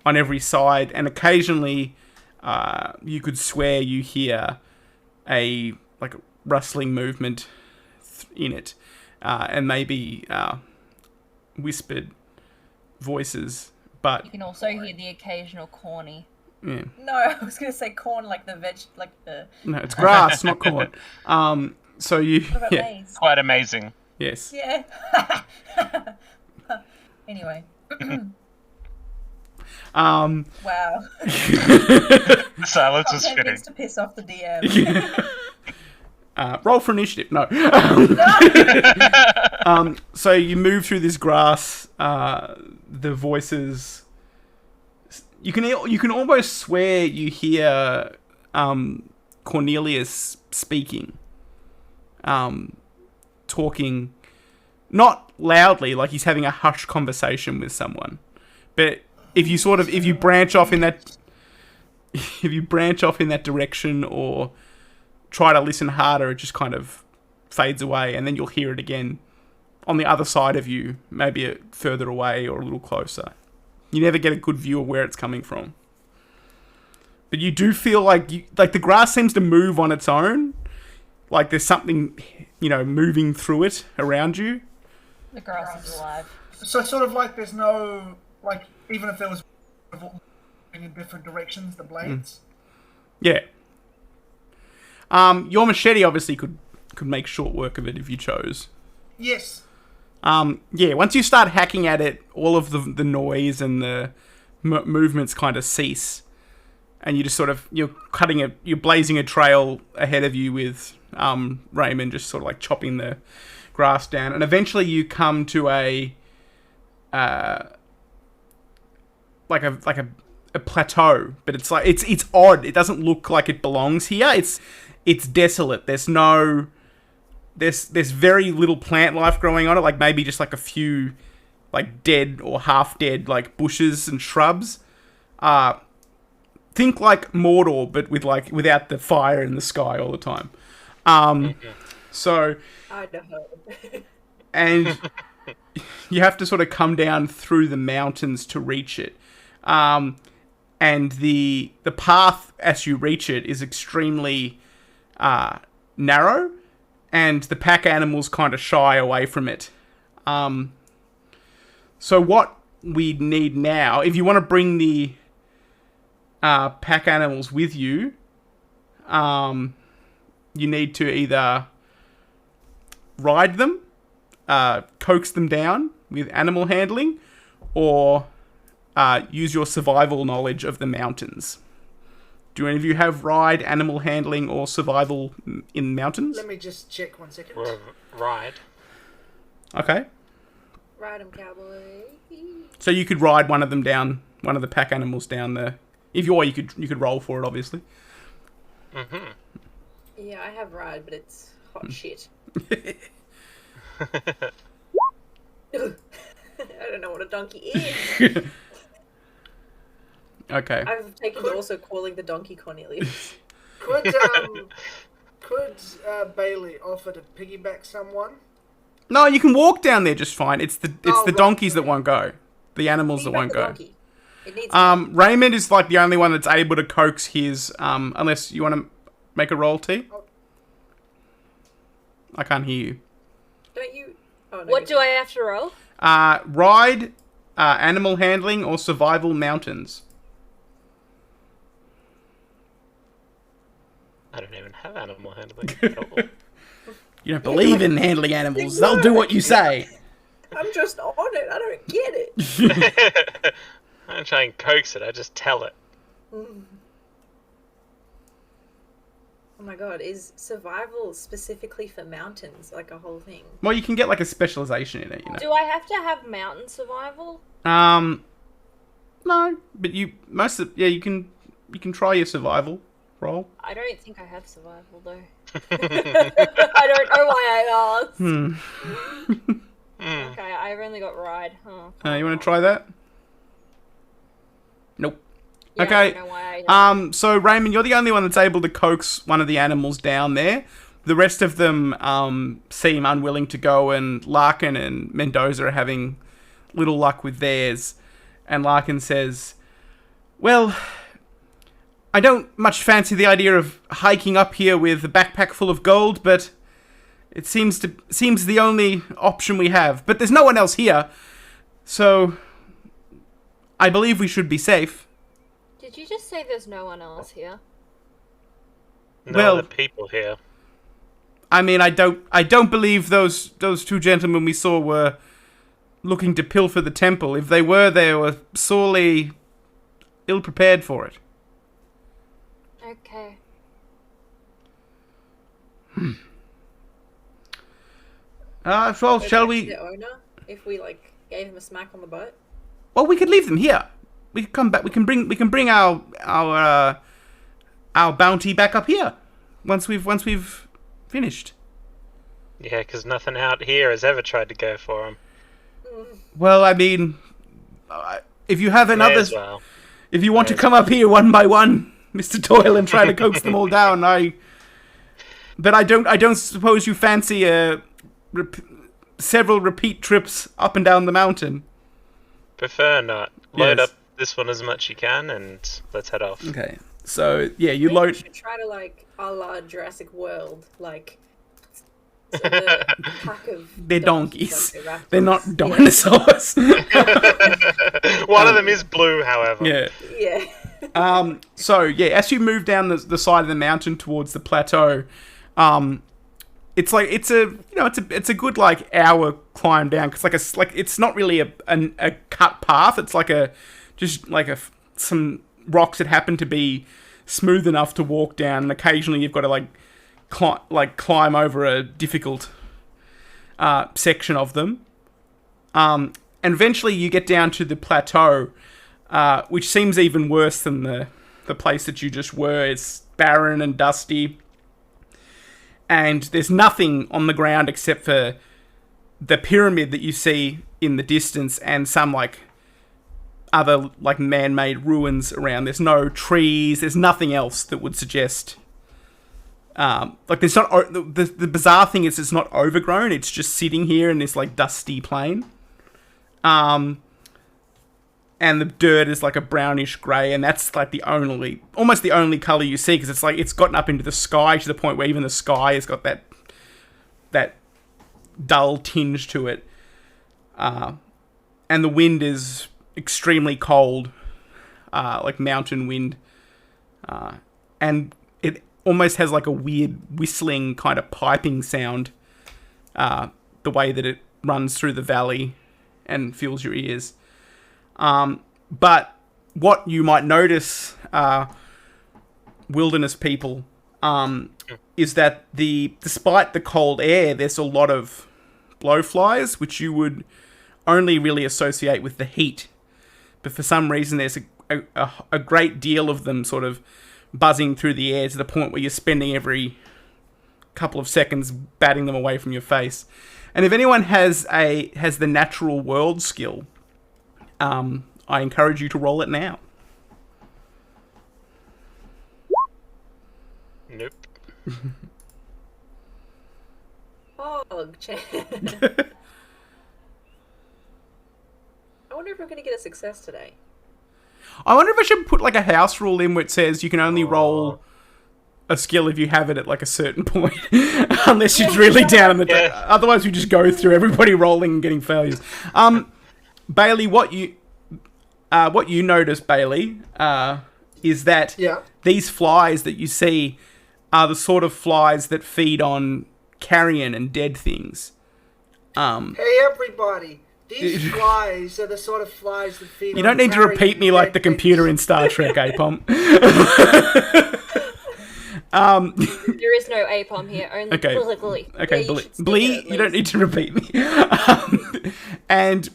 Speaker 1: on every side, and occasionally you could swear you hear a rustling movement in it, and maybe whispered voices, but
Speaker 6: You can also hear the occasional corny.
Speaker 1: yeah.
Speaker 2: No, I was gonna say corn, like the veg, like the.
Speaker 1: No, it's grass, not corn. So you,
Speaker 2: What about
Speaker 1: yeah,
Speaker 2: maize?
Speaker 5: Quite amazing.
Speaker 1: yes.
Speaker 2: Yeah. Anyway.
Speaker 1: Um,
Speaker 2: Wow.
Speaker 5: The silence was
Speaker 2: Content
Speaker 5: fitting.
Speaker 2: needs to piss off the DM.
Speaker 1: roll for initiative. No. So you move through this grass. The voices. You can almost swear you hear Cornelius speaking, talking, not loudly, like he's having a hushed conversation with someone, but if you branch off in that direction or try to listen harder, it just kind of fades away, and then you'll hear it again on the other side of you, maybe further away or a little closer. You never get a good view of where it's coming from. But you do feel like the grass seems to move on its own. Like there's something, moving through it around you.
Speaker 6: The grass is alive.
Speaker 4: So it's sort of like there's no, like, even if there was in different directions, the blades.
Speaker 1: Yeah. Your machete obviously could make short work of it if you chose.
Speaker 4: Yes.
Speaker 1: Yeah, once you start hacking at it, all of the noise and the movements kind of cease. And you just you're blazing a trail ahead of you with Raymond just sort of like chopping the grass down. And eventually you come to a plateau, but it's like, it's odd. It doesn't look like it belongs here. It's desolate. There's very little plant life growing on it, like maybe just like a few like dead or half dead like bushes and shrubs. Think like Mordor, but without the fire in the sky all the time. So
Speaker 2: I know.
Speaker 1: and you have to sort of come down through the mountains to reach it. And the path as you reach it is extremely narrow, and the pack animals kind of shy away from it. So what we need now, if you want to bring the pack animals with you, you need to either ride them, coax them down with animal handling, or use your survival knowledge of the mountains. Do any of you have ride, animal handling, or survival in mountains?
Speaker 4: Let me just check 1 second.
Speaker 5: Ride.
Speaker 1: Okay.
Speaker 2: Ride 'em, cowboy.
Speaker 1: So you could ride one of them down, one of the pack animals down there. You could roll for it, obviously.
Speaker 5: Mm-hmm.
Speaker 2: Yeah, I have ride, but it's hot shit. I don't know what a donkey is.
Speaker 1: Okay.
Speaker 2: I've taken to also calling the donkey Cornelius.
Speaker 4: Could Bailey offer to piggyback someone?
Speaker 1: No, you can walk down there just fine. It's the
Speaker 4: right.
Speaker 1: donkeys that won't go. The animals that won't
Speaker 2: the
Speaker 1: go.
Speaker 2: donkey. It needs
Speaker 1: Raymond is like the only one that's able to coax his. Unless you want to make a roll, T. I can't hear you.
Speaker 2: Don't you? Oh, no,
Speaker 7: What
Speaker 2: you
Speaker 7: do I have to roll?
Speaker 1: Ride, animal handling, or survival mountains.
Speaker 5: I don't even have animal handling at all.
Speaker 1: You don't believe in handling animals. They'll do what you say.
Speaker 2: I'm just on it. I don't get it.
Speaker 5: I don't try and coax it, I just tell it.
Speaker 2: Oh my god, is survival specifically for mountains like a whole thing?
Speaker 1: Well, you can get like a specialization in it,
Speaker 7: Do I have to have mountain survival?
Speaker 1: No, but you can try your survival roll.
Speaker 7: I don't think I have survival though. I don't know why I asked. Okay, I've only got ride. Oh,
Speaker 1: You want to try that? Nope.
Speaker 7: yeah,
Speaker 1: Okay.
Speaker 7: I don't know why I
Speaker 1: So Raymond, you're the only one that's able to coax one of the animals down there. The rest of them seem unwilling to go, and Larkin and Mendoza are having little luck with theirs. And Larkin says, "Well, I don't much fancy the idea of hiking up here with a backpack full of gold, but it seems the only option we have. But there's no one else here. So, I believe we should be safe.
Speaker 7: Did you just say there's no one else here?
Speaker 5: No
Speaker 1: Well-
Speaker 5: other people here.
Speaker 1: I mean, I don't believe those two gentlemen we saw were looking to pilfer the temple. If they were sorely ill-prepared for it.
Speaker 7: Okay.
Speaker 1: Well, shall we...
Speaker 7: The owner, if we like gave him a smack on the butt.
Speaker 1: Well, we could leave them here. We could come back. We can bring our bounty back up here once we've finished.
Speaker 5: Yeah, because nothing out here has ever tried to go for him.
Speaker 1: Well, I mean, if you have
Speaker 5: May
Speaker 1: another,
Speaker 5: as well.
Speaker 1: if you want
Speaker 5: May
Speaker 1: to
Speaker 5: as
Speaker 1: come up here one by one, Mr. Doyle, and try to coax them all down, but I don't suppose you fancy several repeat trips up and down the mountain.
Speaker 5: Prefer not. Load
Speaker 1: Yes.
Speaker 5: up this one as much you can, and let's head off.
Speaker 1: Okay. So yeah, you
Speaker 7: I think we
Speaker 1: load.
Speaker 7: should try to like a la Jurassic World, like. So the pack of
Speaker 1: They're donkeys.
Speaker 7: like, raptors.
Speaker 1: They're not dinosaurs.
Speaker 5: One of them is blue, however.
Speaker 1: Yeah.
Speaker 7: Yeah.
Speaker 1: So yeah, as you move down the side of the mountain towards the plateau, it's a good like hour climb down because it's not really a cut path. It's like some rocks that happen to be smooth enough to walk down, and occasionally you've got to climb over a difficult section of them. And eventually you get down to the plateau, which seems even worse than the place that you just were. It's barren and dusty. And there's nothing on the ground except for the pyramid that you see in the distance and some other man-made ruins around. There's no trees. There's nothing else that would suggest... there's not... The bizarre thing is it's not overgrown. It's just sitting here in this, dusty plain. And the dirt is a brownish grey, and that's almost the only colour you see, because it's gotten up into the sky to the point where even the sky has got that dull tinge to it. And the wind is extremely cold, like mountain wind. And it almost has a weird whistling kind of piping sound, the way that it runs through the valley and fills your ears. But what you might notice, wilderness people, is that despite the cold air, there's a lot of blowflies, which you would only really associate with the heat. But for some reason, there's a great deal of them sort of buzzing through the air to the point where you're spending every couple of seconds batting them away from your face. And if anyone has the natural world skill, I encourage you to roll it now.
Speaker 5: Nope.
Speaker 7: Fog chan. I wonder if we're going to get a success today.
Speaker 1: I wonder if I should put a house rule in where it says you can only roll a skill if you have it at a certain point, unless you're really down in the.
Speaker 5: Yeah.
Speaker 1: Otherwise, we just go through everybody rolling and getting failures. Bailey, what you notice, Bailey, is that these flies that you see are the sort of flies that feed on carrion and dead things.
Speaker 4: Hey, everybody. These flies are the sort of flies that feed on
Speaker 1: You don't need to
Speaker 4: carrion
Speaker 1: repeat me
Speaker 4: and
Speaker 1: like the
Speaker 4: dead
Speaker 1: computer
Speaker 4: things.
Speaker 1: in Star Trek, Apom.
Speaker 7: There is no APOM here, only
Speaker 1: Okay.
Speaker 7: Blee.
Speaker 1: Okay,
Speaker 7: Yeah,
Speaker 1: Blee, you don't need to repeat me. And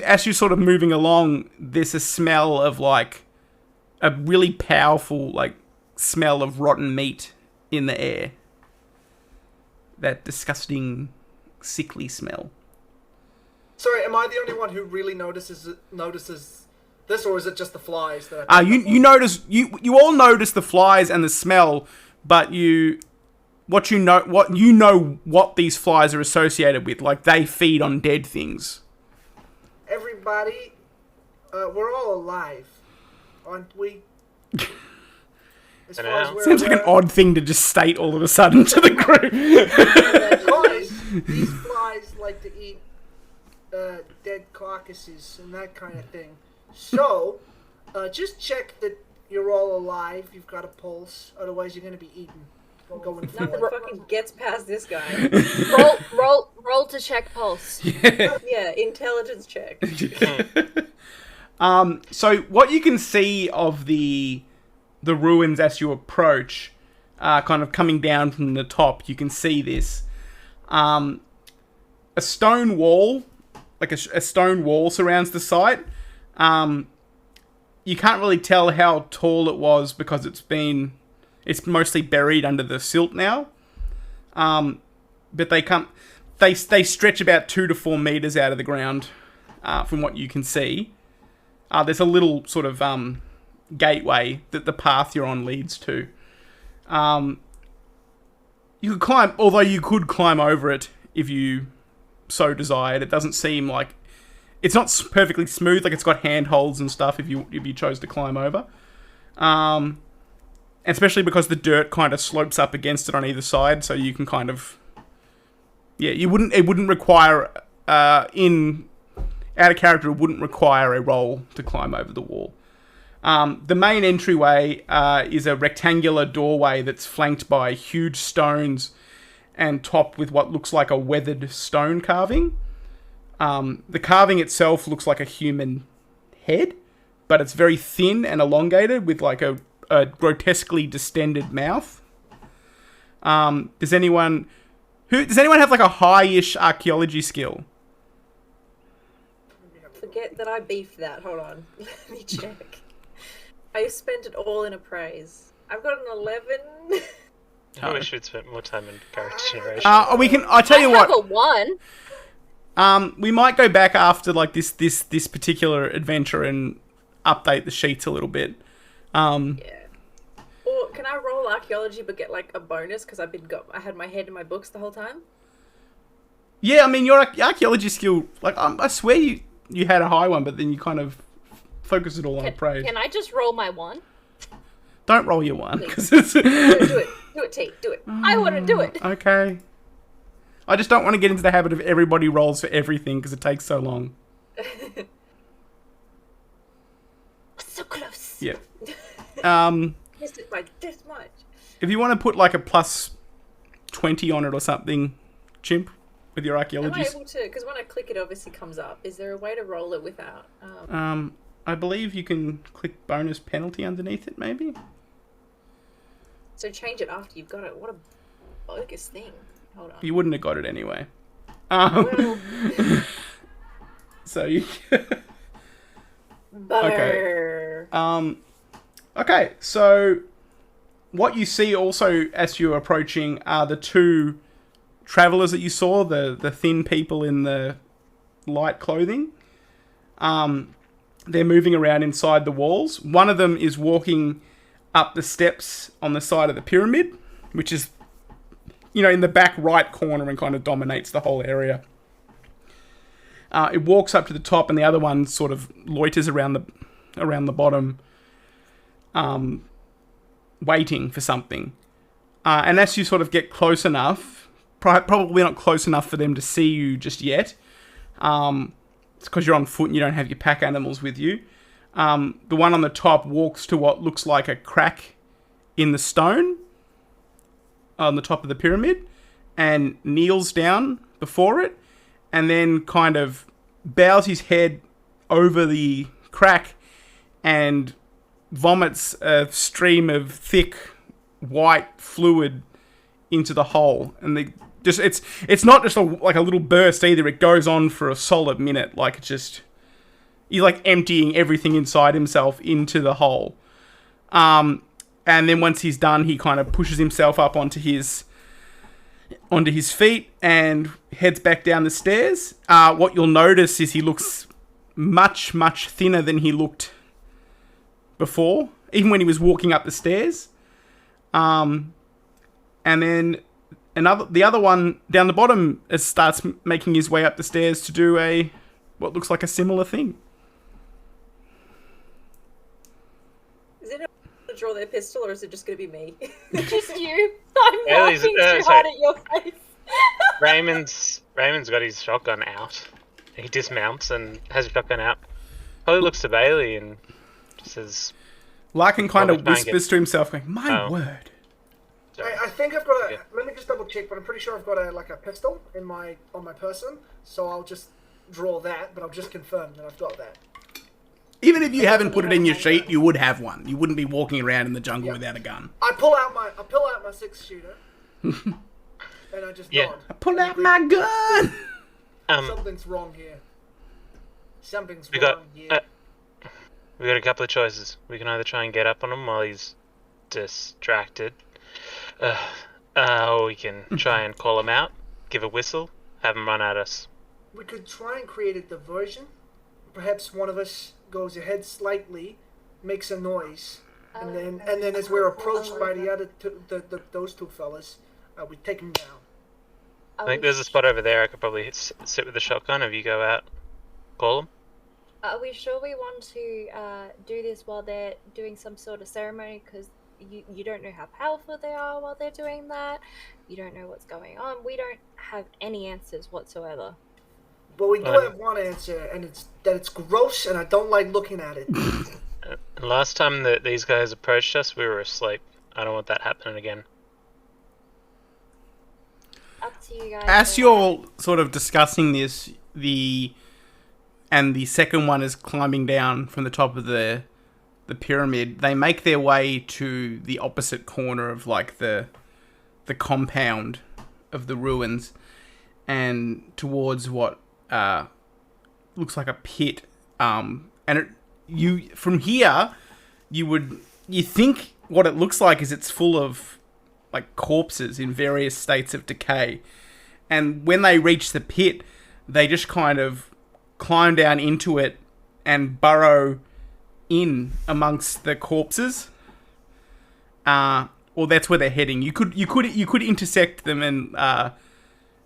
Speaker 1: as you're sort of moving along, there's a smell of a really powerful smell of rotten meat in the air. That disgusting, sickly smell.
Speaker 4: Sorry, am I the only one who really notices this, or is it just the flies that I
Speaker 1: You notice you all notice the flies and the smell, but what these flies are associated with, they feed on dead things.
Speaker 4: Everybody, we're all alive, aren't we? As far as we're
Speaker 1: Seems like an
Speaker 4: aware.
Speaker 1: odd thing to just state all of a sudden to the group.
Speaker 4: Guys, these flies like to eat dead carcasses and that kind of thing. So, just check that you're all alive. You've got a pulse. Otherwise, you're going to be eaten. Going
Speaker 7: Nothing
Speaker 4: forward.
Speaker 7: fucking gets past this guy. roll to check pulse. Yeah, intelligence check.
Speaker 1: So what you can see of the ruins as you approach, kind of coming down from the top, you can see this. A stone wall, like a stone wall surrounds the site. You can't really tell how tall it was because it's mostly buried under the silt now. But they stretch about 2 to 4 meters out of the ground, from what you can see. There's a little sort of gateway that the path you're on leads to. You could climb, although you could climb over it if you so desired. It doesn't seem like it's not perfectly smooth. Like it's got handholds and stuff if you chose to climb over. Especially because the dirt kind of slopes up against it on either side, so you can kind of... Yeah, it wouldn't require... out of character, it wouldn't require a roll to climb over the wall. The main entryway is a rectangular doorway that's flanked by huge stones and topped with what looks like a weathered stone carving. The carving itself looks like a human head, but it's very thin and elongated with like a grotesquely distended mouth. Does anyone have like a high-ish archaeology skill?
Speaker 7: Forget that I beefed that. Hold on. Let me check. I spent it all in appraise. I've got an 11.
Speaker 5: I wish we'd spent more time in character generation.
Speaker 1: I tell you what.
Speaker 7: I have a 1.
Speaker 1: We might go back after like this particular adventure and update the sheets a little bit.
Speaker 7: Yeah. Or can I roll archaeology but get like a bonus because I had my head in my books the whole time?
Speaker 1: Yeah, I mean your archaeology skill, like I swear you had a high one, but then you kind of focus it all on praise.
Speaker 7: Can I just roll my 1?
Speaker 1: Don't roll your 1 because it's...
Speaker 7: Do it, T. Do it. I want to do it.
Speaker 1: Okay. I just don't want to get into the habit of everybody rolls for everything because it takes so long.
Speaker 7: So close.
Speaker 1: Yeah.
Speaker 7: Missed it by this much.
Speaker 1: If you want to put like a plus 20 on it or something, Chimp, with your archaeology.
Speaker 7: Am I able to? Because when I click it, obviously comes up. Is there a way to roll it without?
Speaker 1: I believe you can click bonus penalty underneath it, maybe.
Speaker 7: So change it after you've got it. What a bogus thing. Hold on.
Speaker 1: You wouldn't have got it anyway.
Speaker 7: Well,
Speaker 1: So you.
Speaker 7: butter.
Speaker 1: Okay, so what you see also as you're approaching are the 2 travelers that you saw, the thin people in the light clothing. They're moving around inside the walls. One of them is walking up the steps on the side of the pyramid, which is, in the back right corner and kind of dominates the whole area. It walks up to the top, and the other one sort of loiters around the bottom, waiting for something. And as you sort of get close enough, probably not close enough for them to see you just yet, it's because you're on foot and you don't have your pack animals with you. The one on the top walks to what looks like a crack in the stone on the top of the pyramid and kneels down before it and then kind of bows his head over the crack and vomits a stream of thick white fluid into the hole. And it's not just like a little burst either. It goes on for a solid minute. Like he's like emptying everything inside himself into the hole. And then once he's done, he kind of pushes himself up onto his feet and heads back down the stairs. What you'll notice is he looks much, much thinner than he looked before, even when he was walking up the stairs. And then the other one down the bottom starts making his way up the stairs to do what looks like a similar thing.
Speaker 7: Is it to draw their pistol, or is it just going to be me?
Speaker 6: Just you. I'm
Speaker 5: Bailey's-
Speaker 6: laughing too
Speaker 5: sorry.
Speaker 6: hard at your face.
Speaker 5: Raymond's got his shotgun out.
Speaker 8: he dismounts and has a shotgun out. Probably looks to Bailey and says,
Speaker 1: Larkin kind of
Speaker 8: Probably try and
Speaker 1: whispers to himself, going, "My
Speaker 8: Oh.
Speaker 1: word."
Speaker 4: I think I've got a.
Speaker 8: Yeah.
Speaker 4: Let me just double check, but I'm pretty sure I've got a pistol on my person, so I'll just draw that. But I'll just confirm that I've got that.
Speaker 1: Even if you haven't put it in your sheet, you would have one. You wouldn't be walking around in the jungle without a gun.
Speaker 4: I pull out my 6-shooter, and I just nod.
Speaker 1: I pull out my gun.
Speaker 4: Something's wrong here. Something's
Speaker 8: We
Speaker 4: wrong
Speaker 8: got
Speaker 4: here.
Speaker 8: we got a couple of choices. We can either try and get up on him while he's distracted, or we can try and call him out, give a whistle, have him run at us.
Speaker 4: We could try and create a diversion. Perhaps one of us goes ahead slightly, makes a noise, and then as we're approached by the other those two fellas, we take them down.
Speaker 8: I think there's a spot over there. I could probably sit with the shotgun if you go out, call him.
Speaker 7: Are we sure we want to do this while they're doing some sort of ceremony? Because you don't know how powerful they are while they're doing that. You don't know what's going on. We don't have any answers whatsoever.
Speaker 4: But we do have one answer, and it's that it's gross, and I don't like looking at it.
Speaker 8: Last time that these guys approached us, we were asleep. I don't want that happening again.
Speaker 7: Up to you guys.
Speaker 1: As you're sort of discussing this, the second one is climbing down from the top of the pyramid. They make their way to the opposite corner of like the compound of the ruins, and towards what looks like a pit. And from here, you think what it looks like is it's full of like corpses in various states of decay. And when they reach the pit, they just kind of climb down into it and burrow in amongst the corpses. Or that's where they're heading. You could intersect them and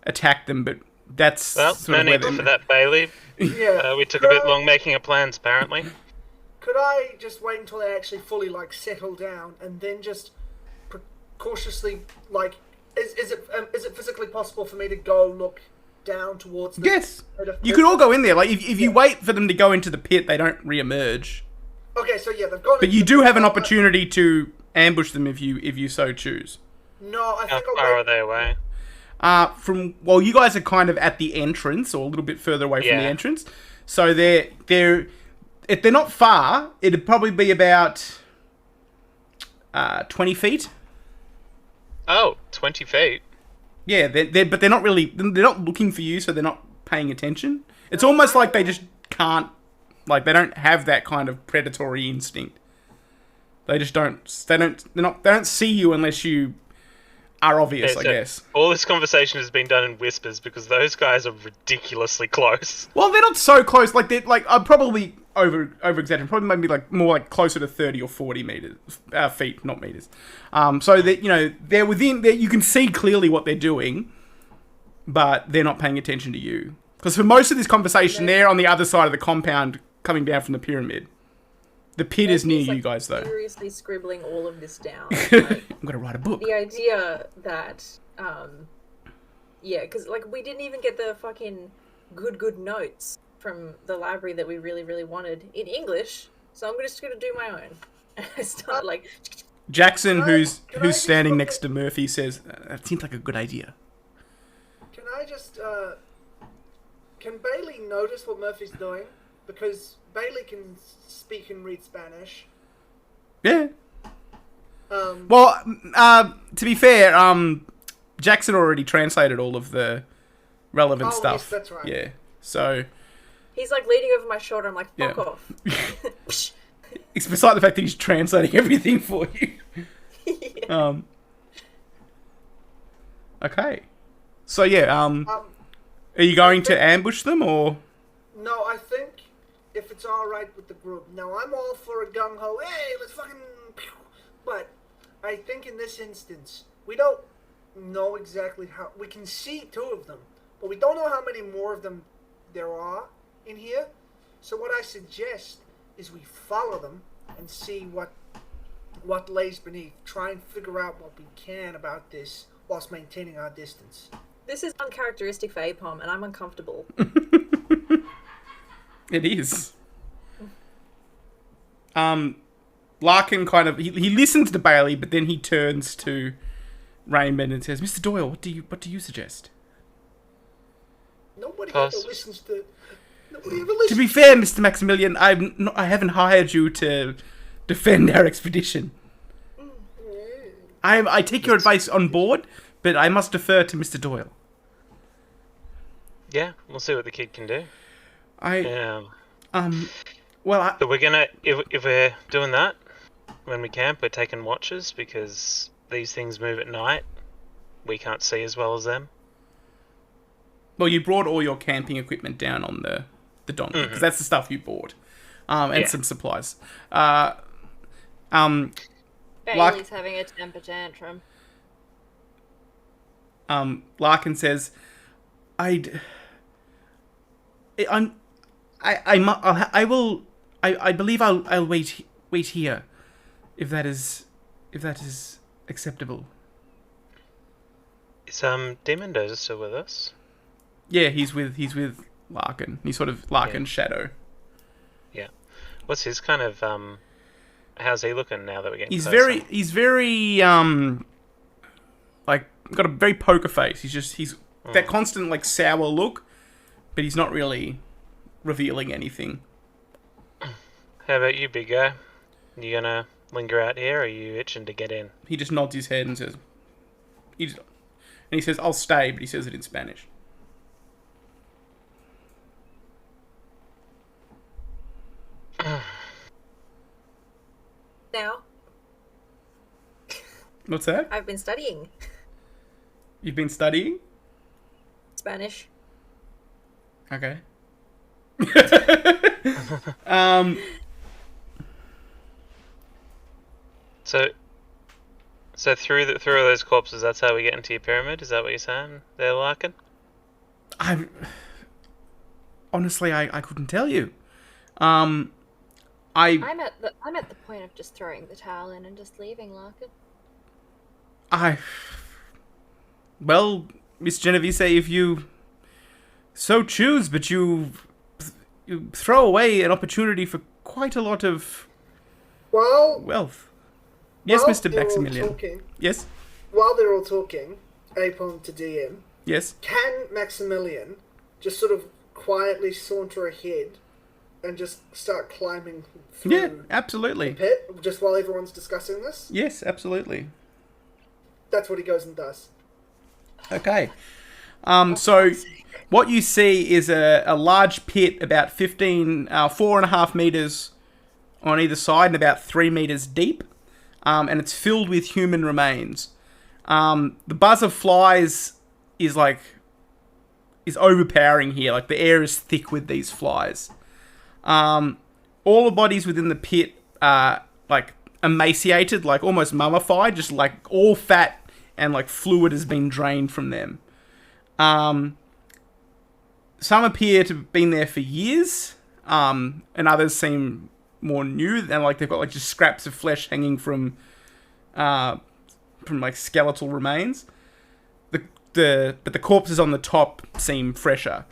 Speaker 1: attack them, but that's
Speaker 8: Well,
Speaker 1: sort
Speaker 8: no
Speaker 1: of where
Speaker 8: need for that, Bailey.
Speaker 4: Yeah.
Speaker 8: We took a bit long making our plans, apparently.
Speaker 4: Could I just wait until they actually fully like settle down, and then just cautiously like, is it physically possible for me to go look down towards the
Speaker 1: Yes, you could all go in there. Like if you wait for them to go into the pit, they don't re-emerge.
Speaker 4: Okay, so yeah, they've gone.
Speaker 1: But you do have an opportunity to ambush them if you so choose.
Speaker 4: No, I
Speaker 8: How
Speaker 4: think I'll
Speaker 8: far are
Speaker 4: wait.
Speaker 8: they away?
Speaker 1: You guys are kind of at the entrance, or a little bit further away from the
Speaker 8: Yeah.
Speaker 1: entrance. So if they're not far, it'd probably be about 20 feet.
Speaker 8: Oh, 20 feet.
Speaker 1: Yeah, but they're not looking for you, so they're not paying attention. It's almost like they just can't, like they don't have that kind of predatory instinct. They just don't see you unless you are obvious,
Speaker 8: Yeah,
Speaker 1: I
Speaker 8: so
Speaker 1: guess.
Speaker 8: All this conversation has been done in whispers because those guys are ridiculously close.
Speaker 1: Well, they're not so close. Like they're like I'm probably over exaggerating. Probably maybe like more like closer to 30 or 40 meters, feet, not meters. So that they're within. You can see clearly what they're doing, but they're not paying attention to you. Because for most of this conversation, they're on the other side of the compound, coming down from the pyramid. The pit is near
Speaker 9: He's,
Speaker 1: you guys, though.
Speaker 9: Furiously scribbling all of this down.
Speaker 1: I'm gonna write a book.
Speaker 9: The idea that, because like we didn't even get the fucking good notes from the library that we really, really wanted in English, so I'm just gonna do my own. And I start like.
Speaker 1: Jackson, who's
Speaker 4: can I just
Speaker 1: standing
Speaker 4: look
Speaker 1: next
Speaker 4: at-
Speaker 1: to Murphy, says, "That seems like a good idea."
Speaker 4: Can I just can Bailey notice what Murphy's doing? Because Bailey can speak and read Spanish.
Speaker 1: Yeah.
Speaker 4: Um,
Speaker 1: To be fair, Jackson already translated all of the relevant
Speaker 4: Oh,
Speaker 1: stuff.
Speaker 4: yes, that's right.
Speaker 1: Yeah. So,
Speaker 9: He's like leaning over my shoulder. I'm like, fuck
Speaker 1: Yeah.
Speaker 9: off. Psh.
Speaker 1: it's beside the fact that he's translating everything for you.
Speaker 9: Yeah.
Speaker 1: Okay. So yeah, are you going to ambush them or?
Speaker 4: no, I think if it's all right with the group. Now I'm all for a gung ho. Hey, let's fucking. Pew. But I think in this instance, we don't know exactly how. We can see two of them, but we don't know how many more of them there are in here. So what I suggest is we follow them and see what lays beneath. Try and figure out what we can about this whilst maintaining our distance.
Speaker 9: This is uncharacteristic for APOM, and I'm uncomfortable.
Speaker 1: It is. Larkin kind of he listens to Bailey, but then he turns to Raymond and says, "Mr. Doyle, what do you suggest?"
Speaker 4: Nobody
Speaker 8: Pass.
Speaker 4: ever listens to. Nobody ever listens.
Speaker 1: To be fair, Mr. Maximilian, I haven't hired you to defend our expedition. I take your advice on board, but I must defer to Mr. Doyle.
Speaker 8: Yeah, we'll see what the kid can do.
Speaker 1: Well,
Speaker 8: So we're gonna, if we're doing that, when we camp, we're taking watches because these things move at night. We can't see as well as them.
Speaker 1: well, you brought all your camping equipment down on the donkey, because that's the stuff you bought, and some supplies.
Speaker 7: Bailey's having a temper tantrum.
Speaker 1: Larkin says, I believe I'll wait here, if that is acceptable.
Speaker 8: Is Demon Dozer still with us?
Speaker 1: Yeah, he's with Larkin. He's sort of Larkin's shadow.
Speaker 8: Yeah. What's his kind of how's he looking now that we're getting
Speaker 1: He's
Speaker 8: closer?
Speaker 1: very like got a very poker face. He's that constant like sour look, but he's not really revealing anything.
Speaker 8: How about you, big guy? You gonna linger out here, or are you itching to get in?
Speaker 1: He just nods his head and says, and he says, "I'll stay," but he says it in Spanish.
Speaker 9: Now,
Speaker 1: What's that?
Speaker 9: I've been studying
Speaker 1: You've been studying?
Speaker 9: Spanish.
Speaker 1: Okay.
Speaker 8: So through all those corpses, that's how we get into your pyramid. Is that what you're saying there, Larkin?
Speaker 1: Honestly, I couldn't tell you. I'm
Speaker 7: I'm at the point of just throwing the towel in and just leaving, Larkin.
Speaker 1: Well, Miss Genovese, if you so choose, but you throw away an opportunity for quite a lot of wealth. Yes,
Speaker 4: while
Speaker 1: Mr.
Speaker 4: they're all
Speaker 1: Maximilian.
Speaker 4: talking-
Speaker 1: Yes.
Speaker 4: While they're all talking, Apon to DM,
Speaker 1: Yes.
Speaker 4: can Maximilian just sort of quietly saunter ahead and just start climbing through
Speaker 1: Yeah,
Speaker 4: the
Speaker 1: absolutely.
Speaker 4: pit just while everyone's discussing this?
Speaker 1: Yes, absolutely.
Speaker 4: That's what he goes and does.
Speaker 1: Okay. So what you see is a large pit about 4.5 meters on either side and about 3 meters deep. And it's filled with human remains. The buzz of flies is overpowering here. Like, the air is thick with these flies. All the bodies within the pit are like emaciated, like almost mummified, just like all fat and like fluid has been drained from them. Some appear to have been there for years, and others seem more new, and like they've got like just scraps of flesh hanging from like skeletal remains. But the corpses on the top seem fresher.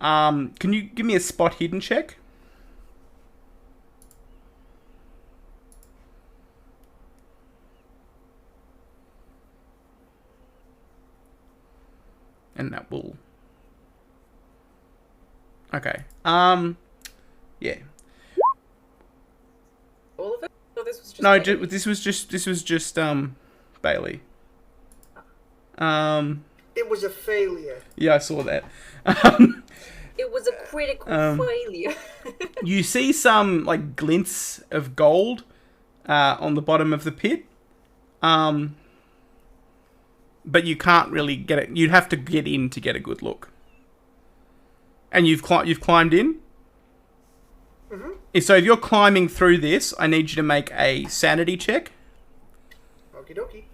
Speaker 1: Can you give me a spot hidden check? And that will... Okay. Yeah.
Speaker 9: All of it? Or this was just
Speaker 1: No,
Speaker 9: Bailey?
Speaker 1: this was just Bailey.
Speaker 4: It was a failure.
Speaker 1: Yeah, I saw that.
Speaker 9: It was a critical failure.
Speaker 1: You see some like glints of gold on the bottom of the pit, but you can't really get it. You'd have to get in to get a good look. And you've climbed in. So if you're climbing through this, I need you to make a sanity check.
Speaker 4: Okie dokie.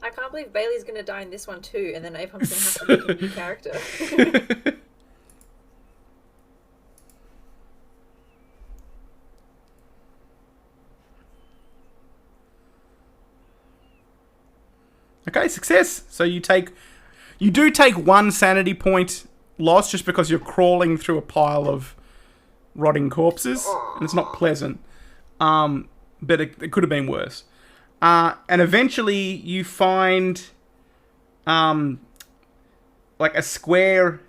Speaker 9: I can't believe Bailey's gonna die in this one too, and then Apon's gonna have to make a new character.
Speaker 1: Okay, success. So you do take one sanity point loss just because you're crawling through a pile of rotting corpses, and it's not pleasant. But it could have been worse. And eventually you find like a square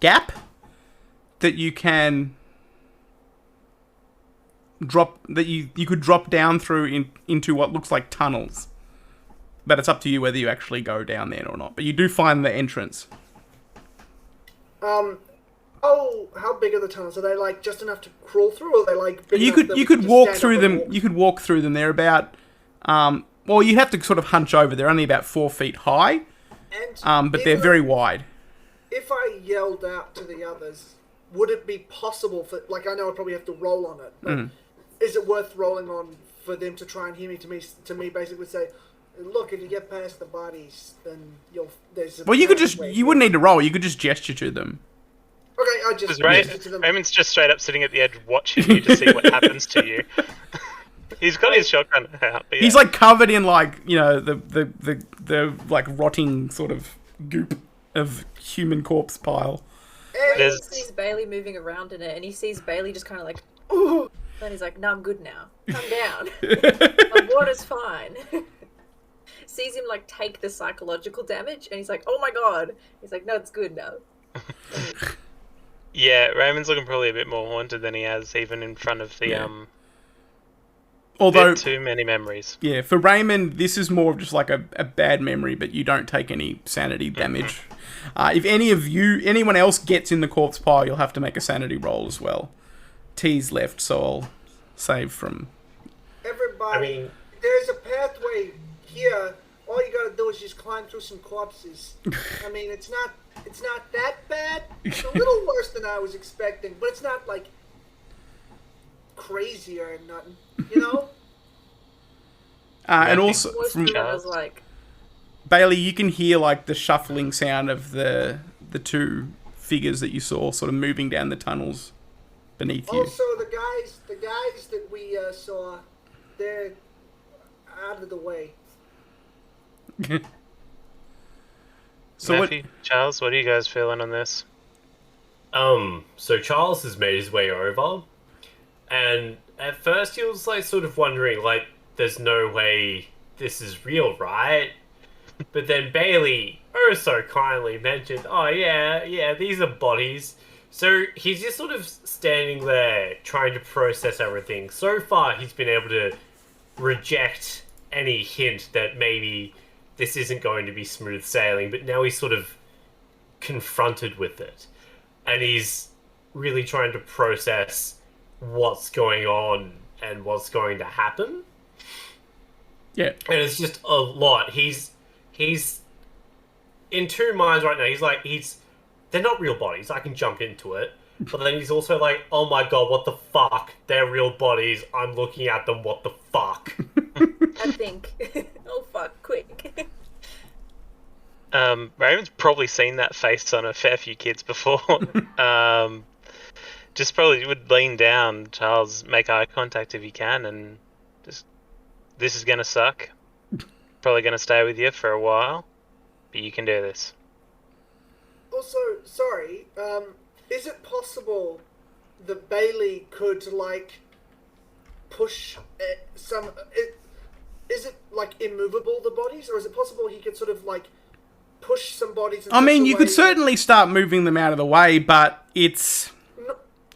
Speaker 1: gap that you can drop, that you could drop down through into what looks like tunnels. But it's up to you whether you actually go down there or not. But you do find the entrance.
Speaker 4: How big are the tunnels? Are they like just enough to crawl through, or are they like big
Speaker 1: You
Speaker 4: enough
Speaker 1: could
Speaker 4: that
Speaker 1: you
Speaker 4: we
Speaker 1: could
Speaker 4: just
Speaker 1: walk
Speaker 4: stand
Speaker 1: through
Speaker 4: up and
Speaker 1: them.
Speaker 4: walk?
Speaker 1: You could walk through them. They're about well, you have to sort of hunch over. They're only about 4 feet high,
Speaker 4: And
Speaker 1: but they're very wide.
Speaker 4: If I yelled out to the others, would it be possible for, like, I know I'd probably have to roll on it, but is it worth rolling on for them to try and hear me, to me basically say, look, if you get past the bodies, then there's a
Speaker 1: Well, you
Speaker 4: pathway
Speaker 1: wouldn't need to roll. You could just gesture to them.
Speaker 4: Okay, I just
Speaker 8: Because
Speaker 4: to them.
Speaker 8: Raymond's just straight up sitting at the edge watching you to see what happens to you. He's got his shotgun out. But yeah.
Speaker 1: He's like covered in like, you know, the like rotting sort of goop of human corpse pile.
Speaker 4: And
Speaker 9: He sees Bailey moving around in it, and he sees Bailey just kind of like, ooh. Then he's like, no, I'm good now. Calm down. My water's fine. Sees him like take the psychological damage, and he's like, oh my god. He's like, no, it's good now.
Speaker 8: Yeah, Raymond's looking probably a bit more haunted than he has, even in front of the
Speaker 1: Although,
Speaker 8: bit too many memories.
Speaker 1: yeah, for Raymond, this is more of just like a bad memory, but you don't take any sanity damage. If anyone else gets in the corpse pile, you'll have to make a sanity roll as well. T's left, so I'll save from...
Speaker 4: everybody, there's a pathway here. All you gotta do is just climb through some corpses. I mean, it's not that bad. It's a little worse than I was expecting, but it's not like crazy or nothing, you know?
Speaker 1: And also,
Speaker 9: What's
Speaker 1: from
Speaker 9: the one was like,
Speaker 1: Bailey, you can hear like the shuffling sound of the two figures that you saw sort of moving down the tunnels beneath you.
Speaker 4: Also, the guys that we saw, they're out of the way.
Speaker 1: So
Speaker 8: Matthew, Charles, what are you guys feeling on this?
Speaker 10: So Charles has made his way over, and at first he was like sort of wondering, like, there's no way this is real, right? But then Bailey, oh so kindly, mentioned, oh yeah, these are bodies. So he's just sort of standing there trying to process everything. So far he's been able to reject any hint that maybe this isn't going to be smooth sailing, but now he's sort of confronted with it. And he's really trying to process what's going on and what's going to happen.
Speaker 1: yeah,
Speaker 10: And it's just a lot. He's in two minds right now. He's like, they're not real bodies. I can jump into it. But then he's also like, oh my god, what the fuck? They're real bodies. I'm looking at them. What the fuck?
Speaker 9: I think, oh fuck, quick.
Speaker 8: Raymond's probably seen that face on a fair few kids before. Just probably would lean down, Charles, make eye contact if you can, and just, this is going to suck. Probably going to stay with you for a while, but you can do this.
Speaker 4: Also, sorry, is it possible that Bailey could, like, push is it, like, immovable, the bodies? Or is it possible he could sort of, like, push some bodies in
Speaker 1: I mean,
Speaker 4: such a
Speaker 1: you could
Speaker 4: way
Speaker 1: certainly start moving them out of the way, but it's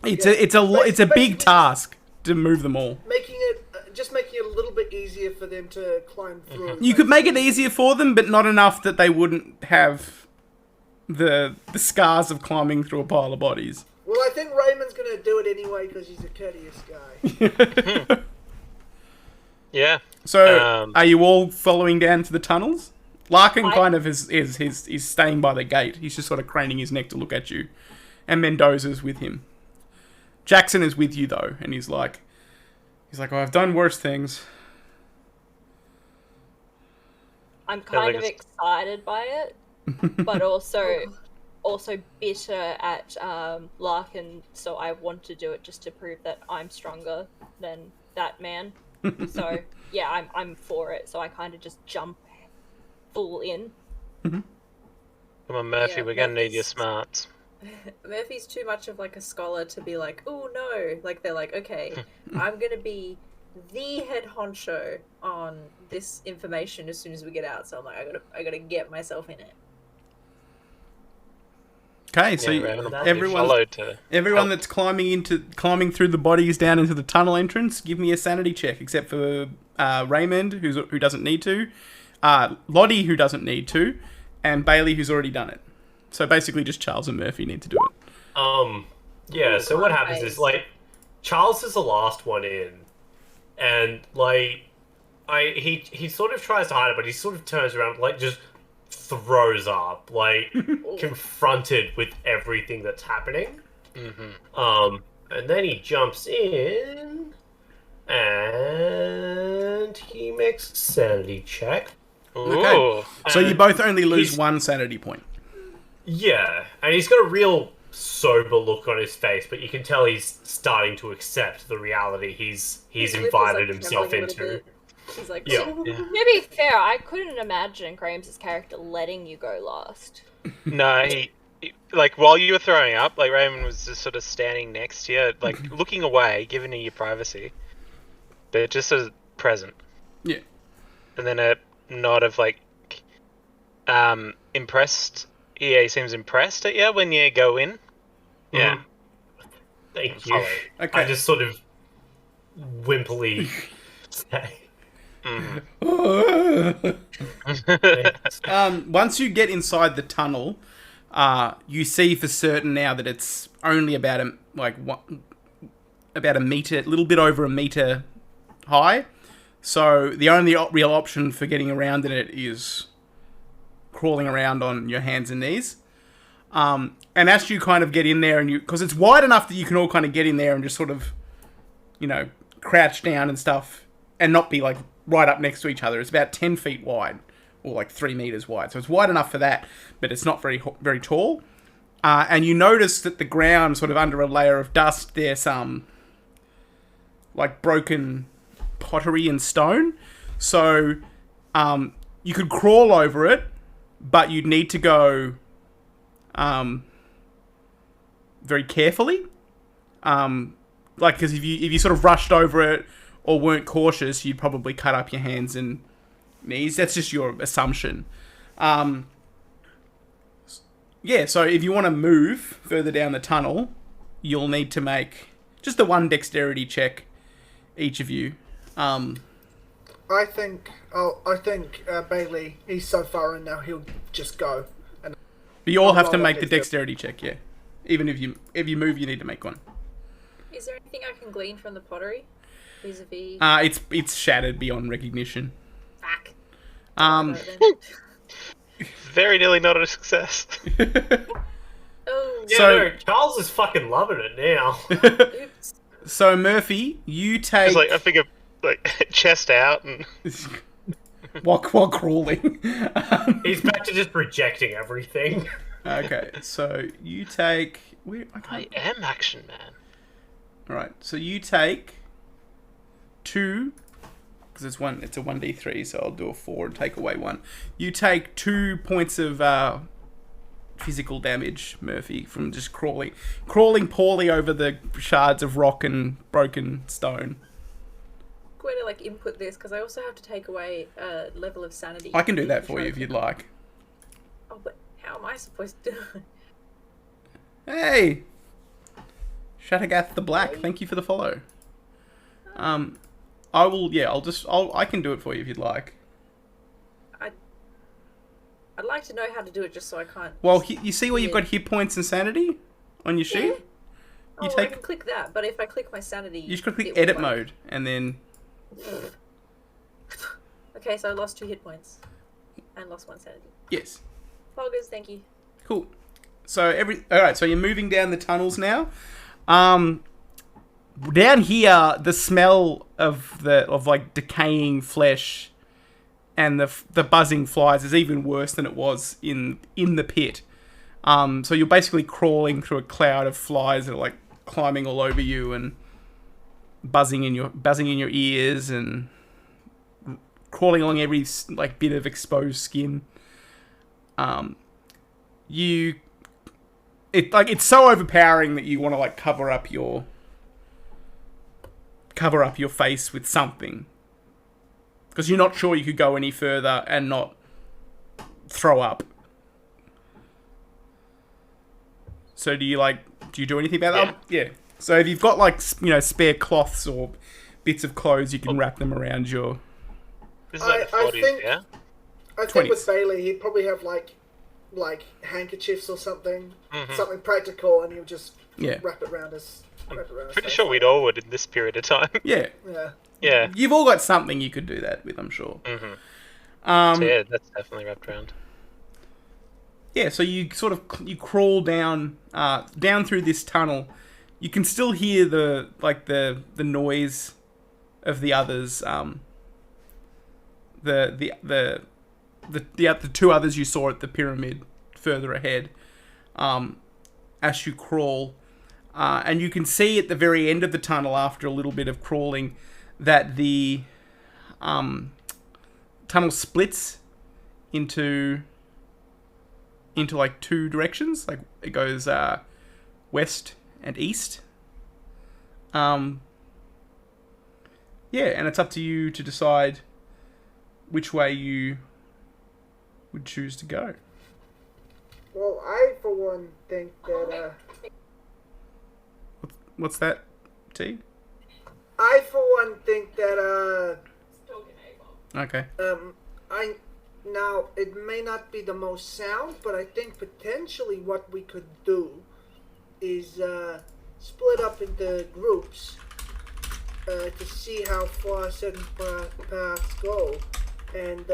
Speaker 1: a big task to move them all.
Speaker 4: making it a little bit easier for them to climb through.
Speaker 1: You could make it easier for them, but not enough that they wouldn't have the scars of climbing through a pile of bodies.
Speaker 4: Well, I think Raymond's going to do it anyway because he's a courteous guy.
Speaker 8: Yeah.
Speaker 1: So, are you all following down to the tunnels? Larkin kind of is staying by the gate. He's just sort of craning his neck to look at you. And Mendoza's with him. Jackson is with you, though, and he's like, oh, I've done worse things.
Speaker 7: I'm kind of excited by it, but also bitter at Larkin, so I want to do it just to prove that I'm stronger than that man. So yeah, I'm for it. So I kind of just jump full in.
Speaker 8: Come on, Murphy,
Speaker 9: Yeah,
Speaker 8: we're going to need
Speaker 9: Murphy's-
Speaker 8: your smarts.
Speaker 9: Murphy's too much of like a scholar to be like, oh no. Like they're like, okay, I'm gonna be the head honcho on this information as soon as we get out. So I'm like, I gotta get myself in it.
Speaker 1: Okay, so everyone that's climbing through the bodies down into the tunnel entrance, give me a sanity check, except for Raymond, who doesn't need to, Lottie, who doesn't need to, and Bailey, who's already done it. So basically, just Charles and Murphy need to do it.
Speaker 10: Yeah. So what happens is like Charles is the last one in, and like he sort of tries to hide it, but he sort of turns around, like just throws up, like confronted with everything that's happening. And then he jumps in, and he makes a sanity check.
Speaker 1: Okay. So you both only lose one sanity point.
Speaker 10: Yeah, and he's got a real sober look on his face, but you can tell he's starting to accept the reality he's invited himself into.
Speaker 9: He's like,
Speaker 10: yeah.
Speaker 7: To be fair, I couldn't imagine Graham's character letting you go last.
Speaker 8: No, he like while you were throwing up, like Raymond was just sort of standing next to you, like looking away, giving you your privacy, but just as present.
Speaker 1: Yeah.
Speaker 8: And then a nod of like, impressed. Yeah, he seems impressed at you when you go in. Yeah.
Speaker 10: Thank you.
Speaker 1: Okay.
Speaker 10: I just sort of wimpily say.
Speaker 1: Once you get inside the tunnel, you see for certain now that it's only about a meter, a little bit over a meter high. So the only real option for getting around in it is crawling around on your hands and knees. And as you kind of get in there, and because it's wide enough that you can all kind of get in there and just sort of, crouch down and stuff, and not be like right up next to each other. It's about 10 feet wide, or like 3 meters wide. So it's wide enough for that, but it's not very, very tall. And you notice that the ground, sort of under a layer of dust, there's some like broken pottery and stone. So you could crawl over it, but you'd need to go very carefully. Because if you sort of rushed over it or weren't cautious, you'd probably cut up your hands and knees. That's just your assumption. So if you want to move further down the tunnel, you'll need to make just the one dexterity check, each of you.
Speaker 4: I think Bailey, he's so far in now, he'll just go. And
Speaker 1: but you all have to make the dexterity check, yeah. Even if you move, you need to make one.
Speaker 9: Is there anything I can glean from the pottery? Vis-a-vis...
Speaker 1: It's shattered beyond recognition.
Speaker 9: Fuck.
Speaker 8: Very nearly not a success.
Speaker 9: Oh.
Speaker 10: Yeah,
Speaker 1: So-
Speaker 10: no, Charles is fucking loving it now.
Speaker 9: Oops.
Speaker 1: So Murphy, you take
Speaker 8: It's like I figure like chest out and
Speaker 1: while crawling.
Speaker 10: He's back to just rejecting everything.
Speaker 1: Okay, so you take.
Speaker 8: I am Action Man.
Speaker 1: Alright, so you take 2, because it's a 1d3, so I'll do a 4 and take away 1. You take 2 points of physical damage, Murphy, from just crawling poorly over the shards of rock and broken stone.
Speaker 9: Going to like input this because I also have to take away a level of sanity.
Speaker 1: I can do that for you if you'd like.
Speaker 9: Oh, but how am I supposed to do it?
Speaker 1: Hey! Shattergath the Black, thank you for the follow. I can do it for you if you'd like.
Speaker 9: I'd like to know how to do it just so I can't...
Speaker 1: Well, you see where you've got hit points and sanity on your sheet?
Speaker 9: I can click that, but if I click my sanity...
Speaker 1: You just gotta click edit mode, and then...
Speaker 9: Okay, so I lost 2 hit points. And lost 1 sanity.
Speaker 1: Yes.
Speaker 9: Poggers, thank you.
Speaker 1: Cool. So alright, so you're moving down the tunnels now. Down here, the smell of like decaying flesh and the buzzing flies is even worse than it was in the pit. So you're basically crawling through a cloud of flies that are like climbing all over you and buzzing in your ears and crawling along every like bit of exposed skin. You it's so overpowering that you want to like cover up your face with something, because you're not sure you could go any further and not throw up. So do you do anything about that? Yeah. So if you've got like spare cloths or bits of clothes, you can wrap them around your.
Speaker 8: This is like 40s, yeah?
Speaker 4: I think with Bailey, he'd probably have like handkerchiefs or something, something practical, and he'll just wrap it around his.
Speaker 8: Pretty sure we'd all would in this period of time.
Speaker 1: Yeah.
Speaker 8: Yeah.
Speaker 1: You've all got something you could do that with, I'm sure.
Speaker 8: So yeah, that's definitely wrapped around.
Speaker 1: Yeah, so you you crawl down through this tunnel. You can still hear the noise of the others. The two others you saw at the pyramid further ahead. As you crawl, and you can see at the very end of the tunnel, after a little bit of crawling, that the tunnel splits into like two directions. Like it goes west and east. And it's up to you to decide which way you would choose to go.
Speaker 4: Well, I for one think that
Speaker 1: what's that, T?
Speaker 4: I for one think that
Speaker 1: Okay.
Speaker 4: Now, it may not be the most sound, but I think potentially what we could do is split up into groups to see how far certain paths go. And,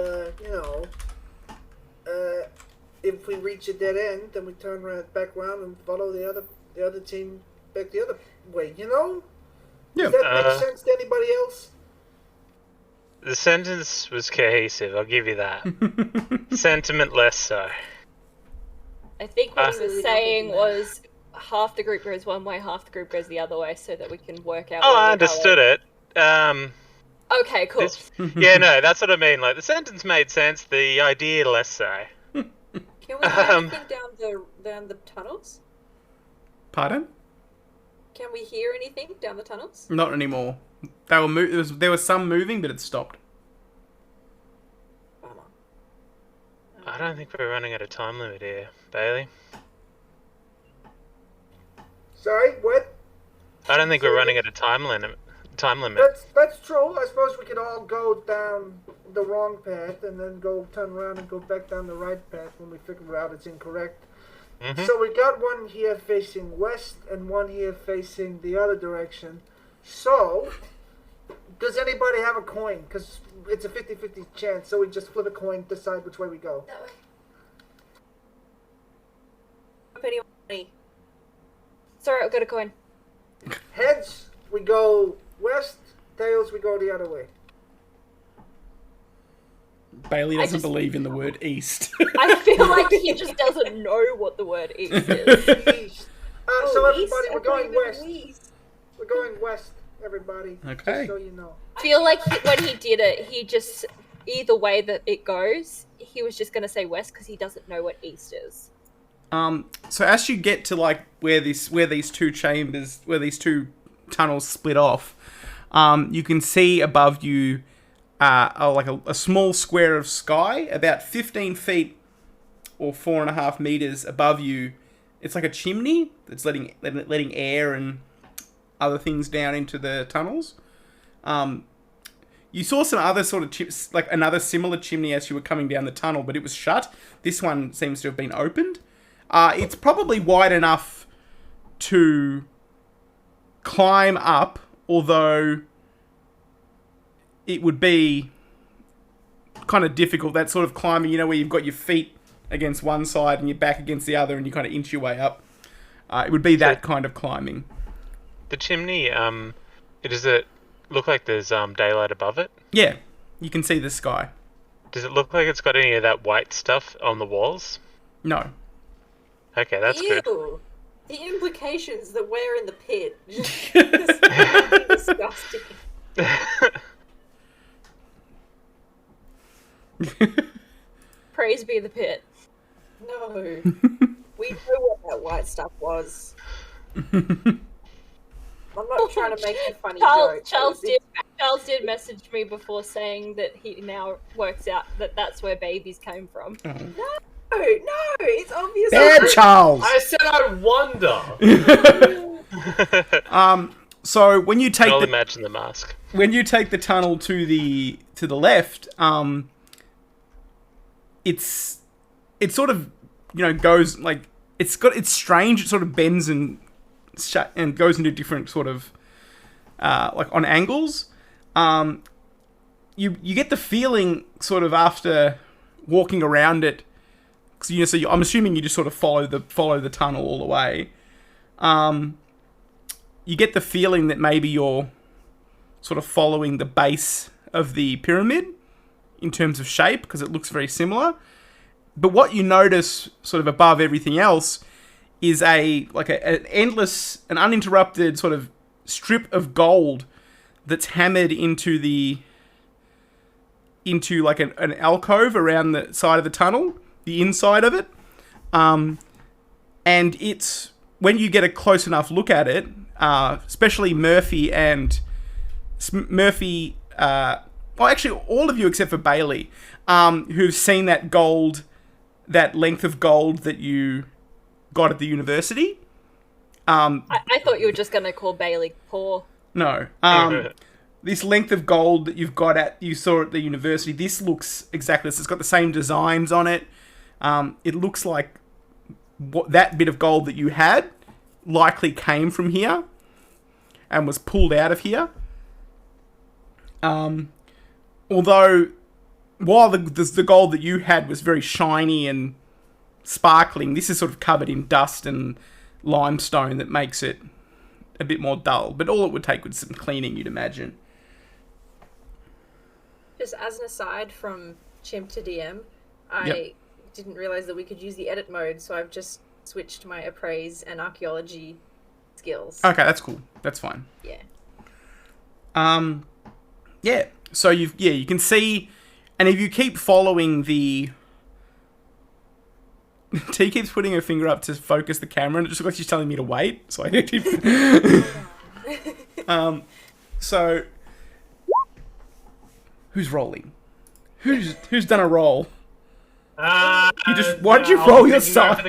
Speaker 4: if we reach a dead end, then we turn back around and follow the other team back the other way, Yeah. Does that make sense to anybody else?
Speaker 8: The sentence was cohesive, I'll give you that. Sentiment less so.
Speaker 7: I think what he was saying was half the group goes one way, half the group goes the other way, so that we can work out.
Speaker 8: Oh, I understood it.
Speaker 7: Okay, cool.
Speaker 8: No, that's what I mean. Like, the sentence made sense, the idea less so.
Speaker 9: Can we hear anything down the tunnels?
Speaker 1: Pardon?
Speaker 9: Can we hear anything down the tunnels?
Speaker 1: Not anymore. They were there was some moving, but it stopped.
Speaker 8: I don't think we're running out of time limit here, Bailey.
Speaker 4: Sorry, what?
Speaker 8: I don't think we're running out of time limit.
Speaker 4: That's true. I suppose we could all go down the wrong path and then turn around and go back down the right path when we figure out it's incorrect.
Speaker 8: Mm-hmm.
Speaker 4: So we got one here facing west and one here facing the other direction. So, does anybody have a coin? Because it's a 50-50 chance, so we just flip a coin, decide which way we go.
Speaker 9: That way. Penny money.
Speaker 7: Sorry, I've got a coin.
Speaker 4: Heads, we go west. Tails, we go the other way.
Speaker 1: Bailey doesn't believe in the word east.
Speaker 7: I feel like he just doesn't know what the word east is.
Speaker 4: East. So everybody, we're going west. We're going west, everybody.
Speaker 1: Okay.
Speaker 4: Just so you know.
Speaker 7: I feel like when he did it, he just, either way that it goes, he was just going to say west because he doesn't know what east is.
Speaker 1: So as you get to like where these two tunnels split off, you can see above you a small square of sky about 15 feet or 4.5 meters above you. It's like a chimney that's letting air and other things down into the tunnels. You saw some other sort of like another similar chimney as you were coming down the tunnel, but it was shut. This one seems to have been opened. It's probably wide enough to climb up, although it would be kind of difficult. That sort of climbing, where you've got your feet against one side and your back against the other and you kind of inch your way up. It would be that kind of climbing.
Speaker 8: The chimney, does it look like there's daylight above it?
Speaker 1: Yeah, you can see the sky.
Speaker 8: Does it look like it's got any of that white stuff on the walls?
Speaker 1: No.
Speaker 8: Okay, that's
Speaker 9: Ew.
Speaker 8: good.
Speaker 9: The implications that we're in the pit. Just disgusting.
Speaker 7: Praise be the pit.
Speaker 9: No. We know what that white stuff was. I'm not trying to make a funny joke.
Speaker 7: Charles did message me before saying that he now works out that that's where babies came from.
Speaker 9: No, it's obvious.
Speaker 1: Bad Charles.
Speaker 10: I said I wonder.
Speaker 1: So when you take
Speaker 8: I'll
Speaker 1: the
Speaker 8: imagine the mask.
Speaker 1: when you take the tunnel to the left, it sort of goes like it's strange. It sort of bends and goes into different sort of like on angles. You get the feeling sort of after walking around it. So I'm assuming you just sort of follow the tunnel all the way. You get the feeling that maybe you're sort of following the base of the pyramid in terms of shape, because it looks very similar. But what you notice sort of above everything else is an endless, an uninterrupted sort of strip of gold that's hammered into like an alcove around the side of the tunnel, the inside of it. And it's, when you get a close enough look at it, especially Murphy, actually all of you except for Bailey, who've seen that gold, that length of gold that you got at the university.
Speaker 7: I thought you were just going to call Bailey poor.
Speaker 1: No. This length of gold that you saw at the university, this looks exactly this. It's got the same designs on it. It looks like that bit of gold that you had likely came from here and was pulled out of here. Although, while the gold that you had was very shiny and sparkling, this is sort of covered in dust and limestone that makes it a bit more dull. But all it would take was some cleaning, you'd imagine.
Speaker 9: Just as an aside from Chimp to DM, I didn't realize that we could use the edit mode, so I've just switched my appraise and archaeology skills.
Speaker 1: Okay, that's cool. That's fine.
Speaker 9: Yeah.
Speaker 1: Yeah. So you can see, and if you keep following the T keeps putting her finger up to focus the camera, and it just looks like she's telling me to wait. So I keep. So who's rolling? Who's done a roll? Why'd you roll your side?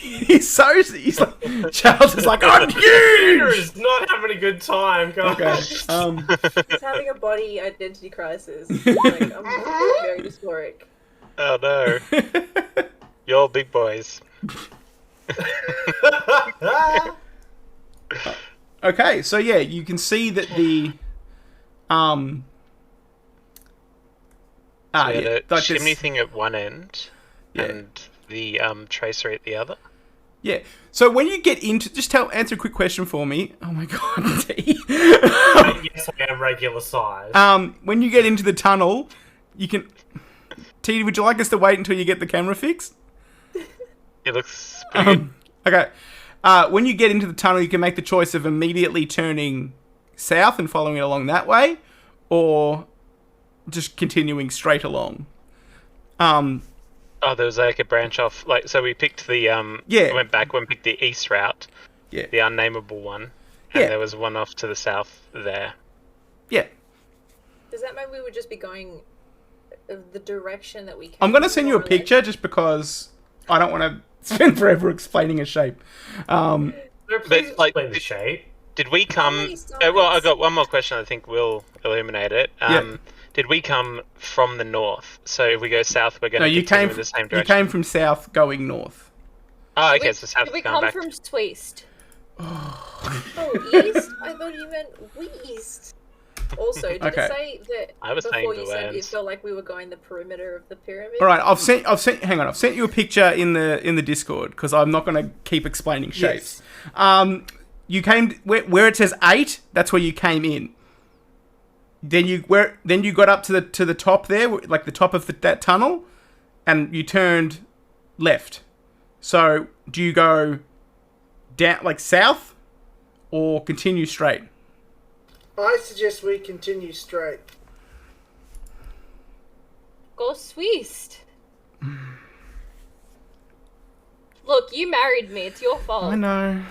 Speaker 1: He's like, Charles is like, I'm
Speaker 10: Peter
Speaker 1: huge!
Speaker 10: is not having a good time, guys.
Speaker 1: Okay.
Speaker 9: He's having a body identity crisis. Like, I'm very dysphoric.
Speaker 8: Oh no. You're big boys.
Speaker 1: Okay, so yeah, you can see that the
Speaker 8: the chimney thing at one end, and the tracer at the other.
Speaker 1: Yeah. So when you get into, answer a quick question for me. Oh my god, T.
Speaker 10: Yes, I am regular size.
Speaker 1: When you get into the tunnel, you can. T, would you like us to wait until you get the camera fixed?
Speaker 8: It looks pretty good.
Speaker 1: Okay. When you get into the tunnel, you can make the choice of immediately turning south and following it along that way, or just continuing straight along.
Speaker 8: There was like a branch off. So we picked the went back and picked the east route.
Speaker 1: Yeah.
Speaker 8: The unnameable one. And there was one off to the south there.
Speaker 1: Yeah.
Speaker 9: Does that mean we would just be going the direction that we came?
Speaker 1: I'm gonna send you a picture just because I don't want to spend forever explaining a shape.
Speaker 10: Please explain the shape.
Speaker 8: Did we come? Well, I got one more question. I think will illuminate it. Did we come from the north? So if we go south, we're going to continue in the same direction.
Speaker 1: You came from south going north.
Speaker 8: Oh, okay. So south.
Speaker 7: Did we
Speaker 8: going
Speaker 7: come
Speaker 8: back.
Speaker 7: from Sweest?
Speaker 9: Oh, east? I thought you meant west. Also, did it say that
Speaker 8: I was
Speaker 9: before
Speaker 8: saying
Speaker 9: you said it felt like we were going the perimeter of the pyramid?
Speaker 1: All right, I've sent you a picture in the Discord because I'm not going to keep explaining shapes. Yes. You came where it says 8. That's where you came in. Then you got up to the top there, like the top of that tunnel, and you turned left. So do you go down like south, or continue straight?
Speaker 4: I suggest we continue straight.
Speaker 7: Go Sweest. Look, you married me. It's your fault.
Speaker 1: I know.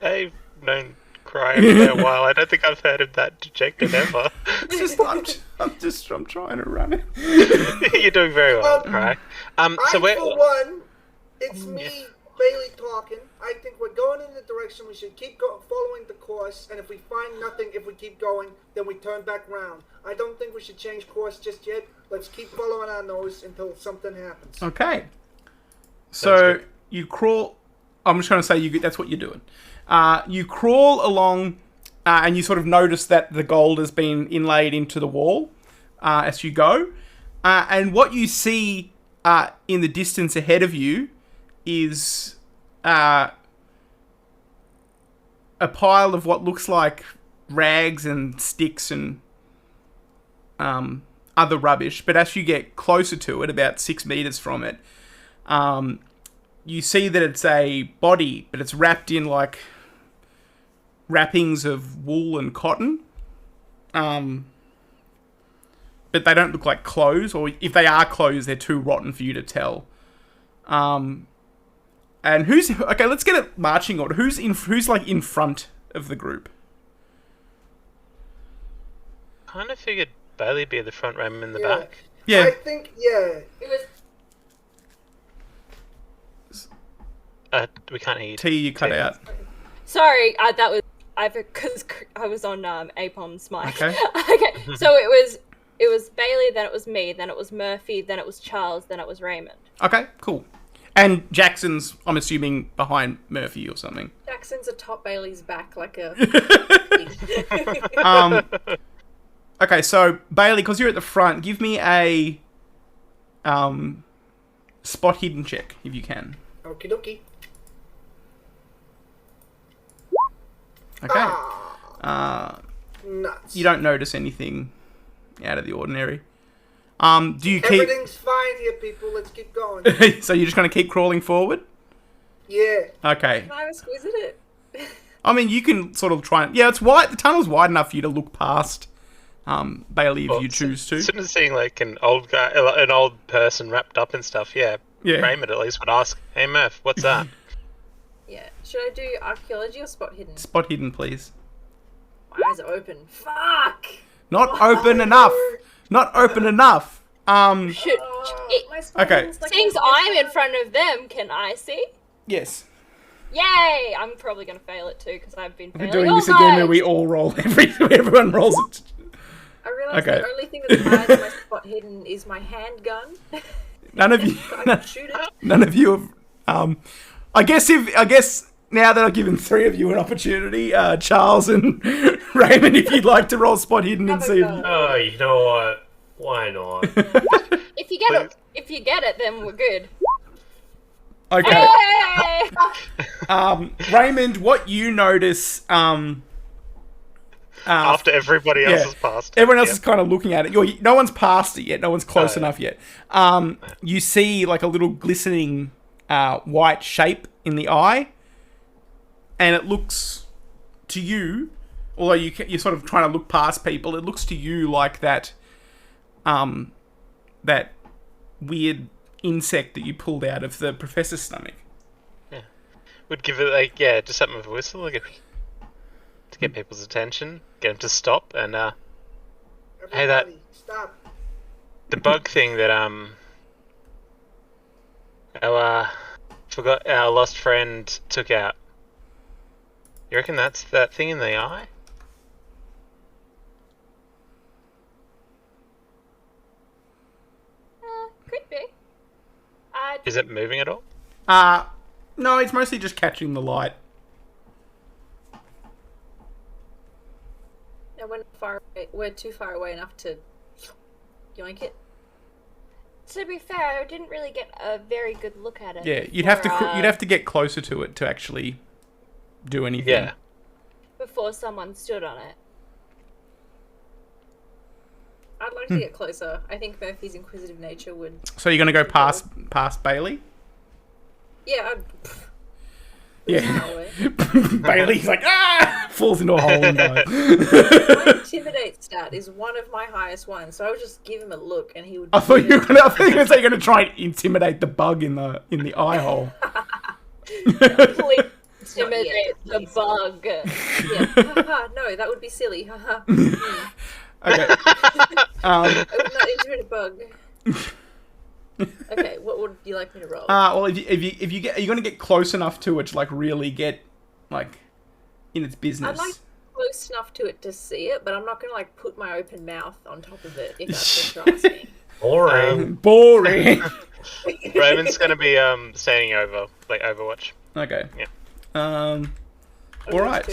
Speaker 8: I've known Cry for a while. I don't think I've heard him that dejected ever.
Speaker 1: I'm trying to run it.
Speaker 8: You're doing very well, Cry. So we're...
Speaker 4: For one, it's me, Bailey, talking. I think we're going in the direction we should keep following the course, and if we find nothing, if we keep going, then we turn back round. I don't think we should change course just yet. Let's keep following our nose until something happens.
Speaker 1: Okay. So you crawl. I'm just going to say that's what you're doing. You crawl along, and you sort of notice that the gold has been inlaid into the wall as you go. And what you see in the distance ahead of you is a pile of what looks like rags and sticks and other rubbish. But as you get closer to it, about 6 meters from it, you see that it's a body, but it's wrapped in like wrappings of wool and cotton. But they don't look like clothes, or if they are clothes, they're too rotten for you to tell. And okay, let's get it marching order. Who's like in front of the group?
Speaker 8: Kind of figured Bailey be the front, Raymond in the back.
Speaker 1: Yeah.
Speaker 4: I think,
Speaker 9: It was
Speaker 8: We can't hear you.
Speaker 1: T, you cut out.
Speaker 7: Sorry, that was because I was on APOM's mic.
Speaker 1: Okay.
Speaker 7: Okay, so it was Bailey, then it was me, then it was Murphy, then it was Charles, then it was Raymond.
Speaker 1: Okay, cool. And Jackson's, I'm assuming, behind Murphy or something.
Speaker 9: Jackson's atop Bailey's back like a.
Speaker 1: Okay, so Bailey, because you're at the front, give me a spot hidden check if you can.
Speaker 4: okie dokie.
Speaker 1: Okay.
Speaker 4: Nuts.
Speaker 1: You don't notice anything out of the ordinary. Do you keep?
Speaker 4: Everything's fine here, people. Let's keep going.
Speaker 1: So you're just going to keep crawling forward?
Speaker 4: Yeah.
Speaker 1: Okay.
Speaker 9: Can I squeeze it?
Speaker 1: I mean, you can sort of try and... Yeah, it's wide. The tunnel's wide enough for you to look past Bailey if you choose to.
Speaker 8: Instead of seeing like an old guy, an old person wrapped up in stuff, yeah. Raymond at least would ask, "Hey Murph, what's that?"
Speaker 9: Yeah. Should I do archaeology or spot hidden?
Speaker 1: Spot hidden, please.
Speaker 9: My eyes are open. Fuck!
Speaker 1: Not open enough. Not open enough.
Speaker 7: Should
Speaker 9: My spot
Speaker 1: Okay.
Speaker 9: hidden's like
Speaker 7: since
Speaker 9: a-
Speaker 7: I'm in front of them, can I see?
Speaker 1: Yes.
Speaker 7: Yay! I'm probably gonna fail it too because I've been
Speaker 1: We're
Speaker 7: failing.
Speaker 1: doing
Speaker 7: all
Speaker 1: this again where
Speaker 7: night.
Speaker 1: we all roll. Everyone rolls it.
Speaker 9: I realised
Speaker 1: Okay.
Speaker 9: the only thing that's higher than my spot hidden is my handgun.
Speaker 1: None of you...
Speaker 9: I can shoot it.
Speaker 1: None of you have... I guess now that I've given 3 of you an opportunity, Charles and Raymond, if you'd like to roll spot hidden and see...
Speaker 10: Oh, you know what? Why not?
Speaker 7: If you get it, then we're good.
Speaker 1: Okay.
Speaker 7: Hey!
Speaker 1: Raymond, what you notice...
Speaker 8: After everybody else has passed.
Speaker 1: Everyone else is kind of looking at it. No one's passed it yet. No one's close enough yet. You see like a little glistening white shape in the eye, and it looks to you, although you're sort of trying to look past people, it looks to you like that that weird insect that you pulled out of the professor's stomach.
Speaker 8: Yeah. Would give it like, yeah, just something with a whistle, like to get people's attention, get them to stop, and hey, that
Speaker 4: Everybody, stop.
Speaker 8: the bug thing that our lost friend took out. You reckon that's that thing in the eye?
Speaker 7: Could be.
Speaker 8: Is it moving at all?
Speaker 1: No, it's mostly just catching the light.
Speaker 9: No, we're too far away enough to yoink it.
Speaker 7: To be fair, I didn't really get a very good look at it.
Speaker 1: Yeah, you'd
Speaker 7: before,
Speaker 1: have to get closer to it to actually do anything.
Speaker 8: Yeah.
Speaker 7: before someone stood on it.
Speaker 9: I'd like to get closer. I think Murphy's inquisitive nature would.
Speaker 1: So you're gonna go past Bailey?
Speaker 9: Yeah,
Speaker 1: Yeah. Bailey's like, ah! falls into a hole and dies.
Speaker 9: My intimidate stat is one of my highest ones, so I would just give him a look and he would.
Speaker 1: I thought you were gonna say you're gonna try and intimidate the bug in the eye hole.
Speaker 7: Please intimidate the bug.
Speaker 9: Yeah. Haha, no, that would be silly. Haha.
Speaker 1: Okay.
Speaker 9: I would not intimidate a bug. Okay, what would you like me to roll?
Speaker 1: Well, if you get, you're gonna get close enough to it to like really get like in its business.
Speaker 9: I'd like close enough to it to see it, but I'm not gonna like put my open mouth on top of it if that's what you're asking.
Speaker 10: Boring.
Speaker 1: Boring.
Speaker 8: Raymond's gonna be standing over, like Overwatch.
Speaker 1: Okay.
Speaker 8: Yeah.
Speaker 1: All right.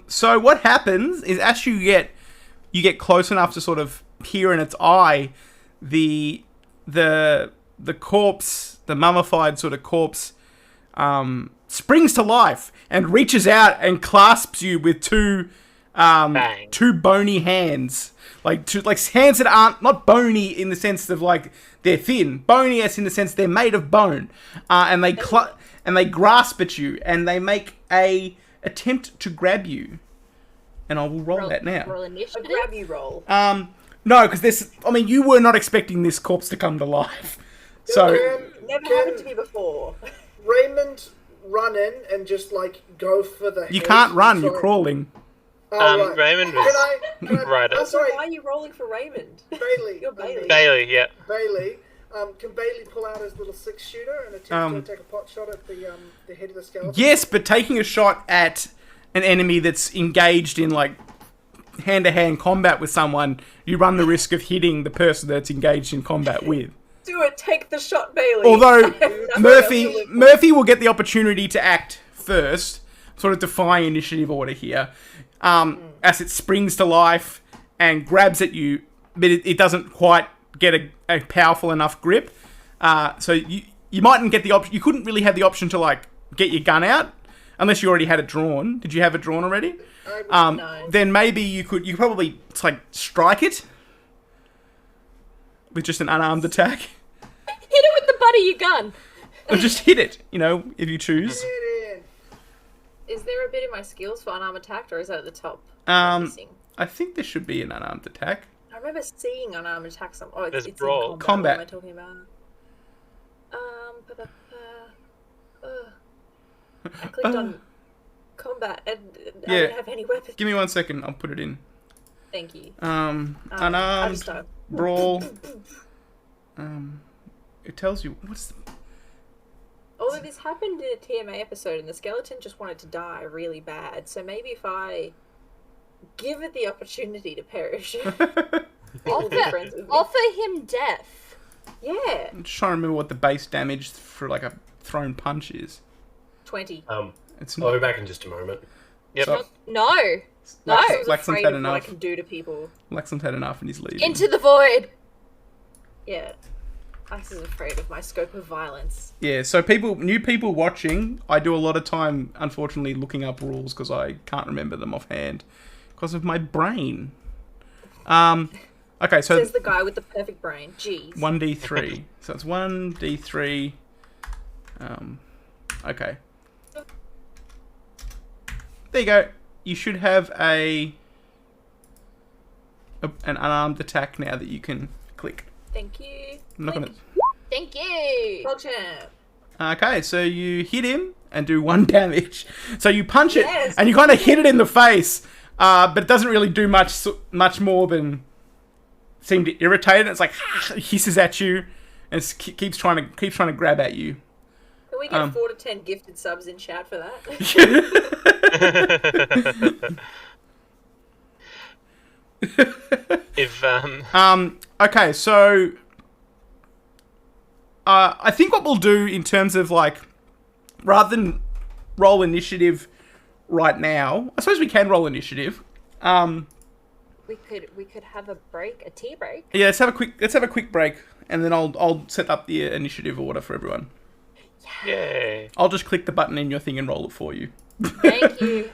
Speaker 1: So what happens is as you get close enough to sort of peer in its eye, the corpse, the mummified sort of corpse, springs to life and reaches out and clasps you with two bony hands, like hands that aren't not bony in the sense of like they're thin, bony as in the sense they're made of bone, and they grasp at you and they make a attempt to grab you, and I will roll that now.
Speaker 7: Roll
Speaker 9: A
Speaker 7: initiative.
Speaker 9: grab you roll.
Speaker 1: No, because this. I mean, you were not expecting this corpse to come to life, so
Speaker 9: Never
Speaker 4: Can-
Speaker 9: happened to me before.
Speaker 4: Raymond run in and just like go for the.
Speaker 1: you
Speaker 4: head?
Speaker 1: can't run.
Speaker 4: Sorry.
Speaker 1: You're crawling.
Speaker 4: Oh, right.
Speaker 8: Raymond
Speaker 4: Can
Speaker 8: was
Speaker 4: I?
Speaker 8: right
Speaker 4: I'm
Speaker 8: up.
Speaker 4: sorry,
Speaker 9: Why are you rolling for Raymond?
Speaker 4: Bailey.
Speaker 9: You're Bailey.
Speaker 8: Bailey, yeah.
Speaker 4: Bailey. Can Bailey pull out his little 6-shooter and attempt to take a pot shot at the head of the skeleton?
Speaker 1: Yes, but taking a shot at an enemy that's engaged in like hand-to-hand combat with someone, you run the risk of hitting the person that's engaged in combat with.
Speaker 9: Do it. Take the shot, Bailey.
Speaker 1: Although
Speaker 9: That's
Speaker 1: Murphy will get the opportunity to act first, sort of defying initiative order here, as it springs to life and grabs at you, but it doesn't quite get a powerful enough grip. So you mightn't get the option. You couldn't really have the option to like get your gun out unless you already had it drawn. Did you have it drawn already?
Speaker 9: No.
Speaker 1: Then maybe you could probably like strike it with just an unarmed attack.
Speaker 7: Hit it with the butt of your gun.
Speaker 1: Or just hit it, if you choose.
Speaker 4: Get in.
Speaker 9: Is there a bit in my skills for unarmed attack, or is that at the top? Missing?
Speaker 1: I think there should be an unarmed attack.
Speaker 9: I remember seeing unarmed attack. Oh,
Speaker 8: There's
Speaker 9: it's
Speaker 8: brawl.
Speaker 9: in
Speaker 1: Combat.
Speaker 9: What am I talking about? I clicked on combat and I
Speaker 1: Yeah.
Speaker 9: don't have any weapons.
Speaker 1: Give me 1 second, I'll put it in.
Speaker 9: Thank you.
Speaker 1: Unarmed, brawl. It tells you, what's...
Speaker 9: Although this happened in a TMA episode and the skeleton just wanted to die really bad, so maybe if I give it the opportunity to perish, it will be friends with me.
Speaker 7: Offer him death.
Speaker 9: Yeah.
Speaker 1: I'm just trying to remember what the base damage for like a thrown punch is.
Speaker 9: 20.
Speaker 1: It's
Speaker 10: I'll be
Speaker 1: not...
Speaker 10: back in just a moment.
Speaker 8: Yep.
Speaker 1: So,
Speaker 7: No. No.
Speaker 9: I was
Speaker 1: Lexham's
Speaker 9: afraid
Speaker 1: had
Speaker 9: of what I
Speaker 1: enough.
Speaker 9: can do to people.
Speaker 1: Lexham's had enough and he's leaving.
Speaker 7: Into the void.
Speaker 9: Yeah. Ice is afraid of my scope of violence.
Speaker 1: Yeah, so new people watching, I do a lot of time, unfortunately, looking up rules because I can't remember them offhand because of my brain. Okay, so
Speaker 9: Says the guy with the perfect brain. Jeez.
Speaker 1: 1d3. So it's 1d3. Okay. There you go. You should have an unarmed attack now that you can click.
Speaker 9: Thank you.
Speaker 1: I'm not gonna...
Speaker 7: Thank you.
Speaker 9: PogChamp.
Speaker 1: Okay, so you hit him and do 1 damage. So you punch
Speaker 9: Yes.
Speaker 1: it and you kind of hit it in the face, but it doesn't really do much more than seem to irritate it. It's like hisses at you and keeps trying to grab at you.
Speaker 9: Can we get 4 to 10 gifted subs in chat for that?
Speaker 8: If
Speaker 1: Okay, so I think what we'll do in terms of like, rather than roll initiative right now, I suppose we can roll initiative.
Speaker 7: We could have a break, a tea break.
Speaker 1: Yeah, let's have a quick break, and then I'll set up the initiative order for everyone.
Speaker 8: yay.
Speaker 1: I'll just click the button in your thing and roll it for you.
Speaker 7: Thank you.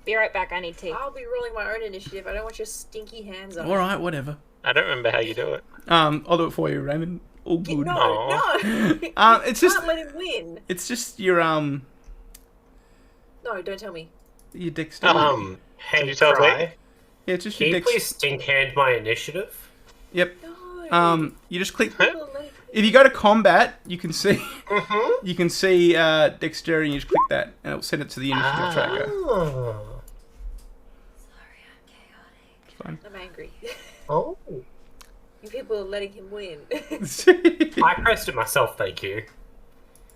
Speaker 7: Be right back. I need tea.
Speaker 9: I'll be rolling my own initiative. I don't want your stinky hands on it.
Speaker 1: All right, whatever.
Speaker 8: I don't remember how you do it.
Speaker 1: I'll do it for you, Raymond. All good.
Speaker 9: No,
Speaker 8: Aw.
Speaker 9: no.
Speaker 1: It's just
Speaker 9: Can't let him win.
Speaker 1: it's just your
Speaker 9: No, don't tell me.
Speaker 1: Your dexterity.
Speaker 10: Hey,
Speaker 8: you tell me?
Speaker 10: Cry,
Speaker 1: Yeah, it's just
Speaker 10: can
Speaker 1: your
Speaker 10: you please stink hand my initiative?
Speaker 1: Yep.
Speaker 9: No.
Speaker 1: You just click.
Speaker 9: People let
Speaker 1: If you go to combat, you can see
Speaker 10: Mm-hmm.
Speaker 1: you can see dexterity, and you just click that, and it'll send it to the initiative tracker.
Speaker 10: Oh.
Speaker 9: Sorry, I'm chaotic.
Speaker 1: It's fine.
Speaker 9: I'm angry.
Speaker 10: Oh.
Speaker 9: You people are letting him win.
Speaker 10: I pressed it myself, thank you.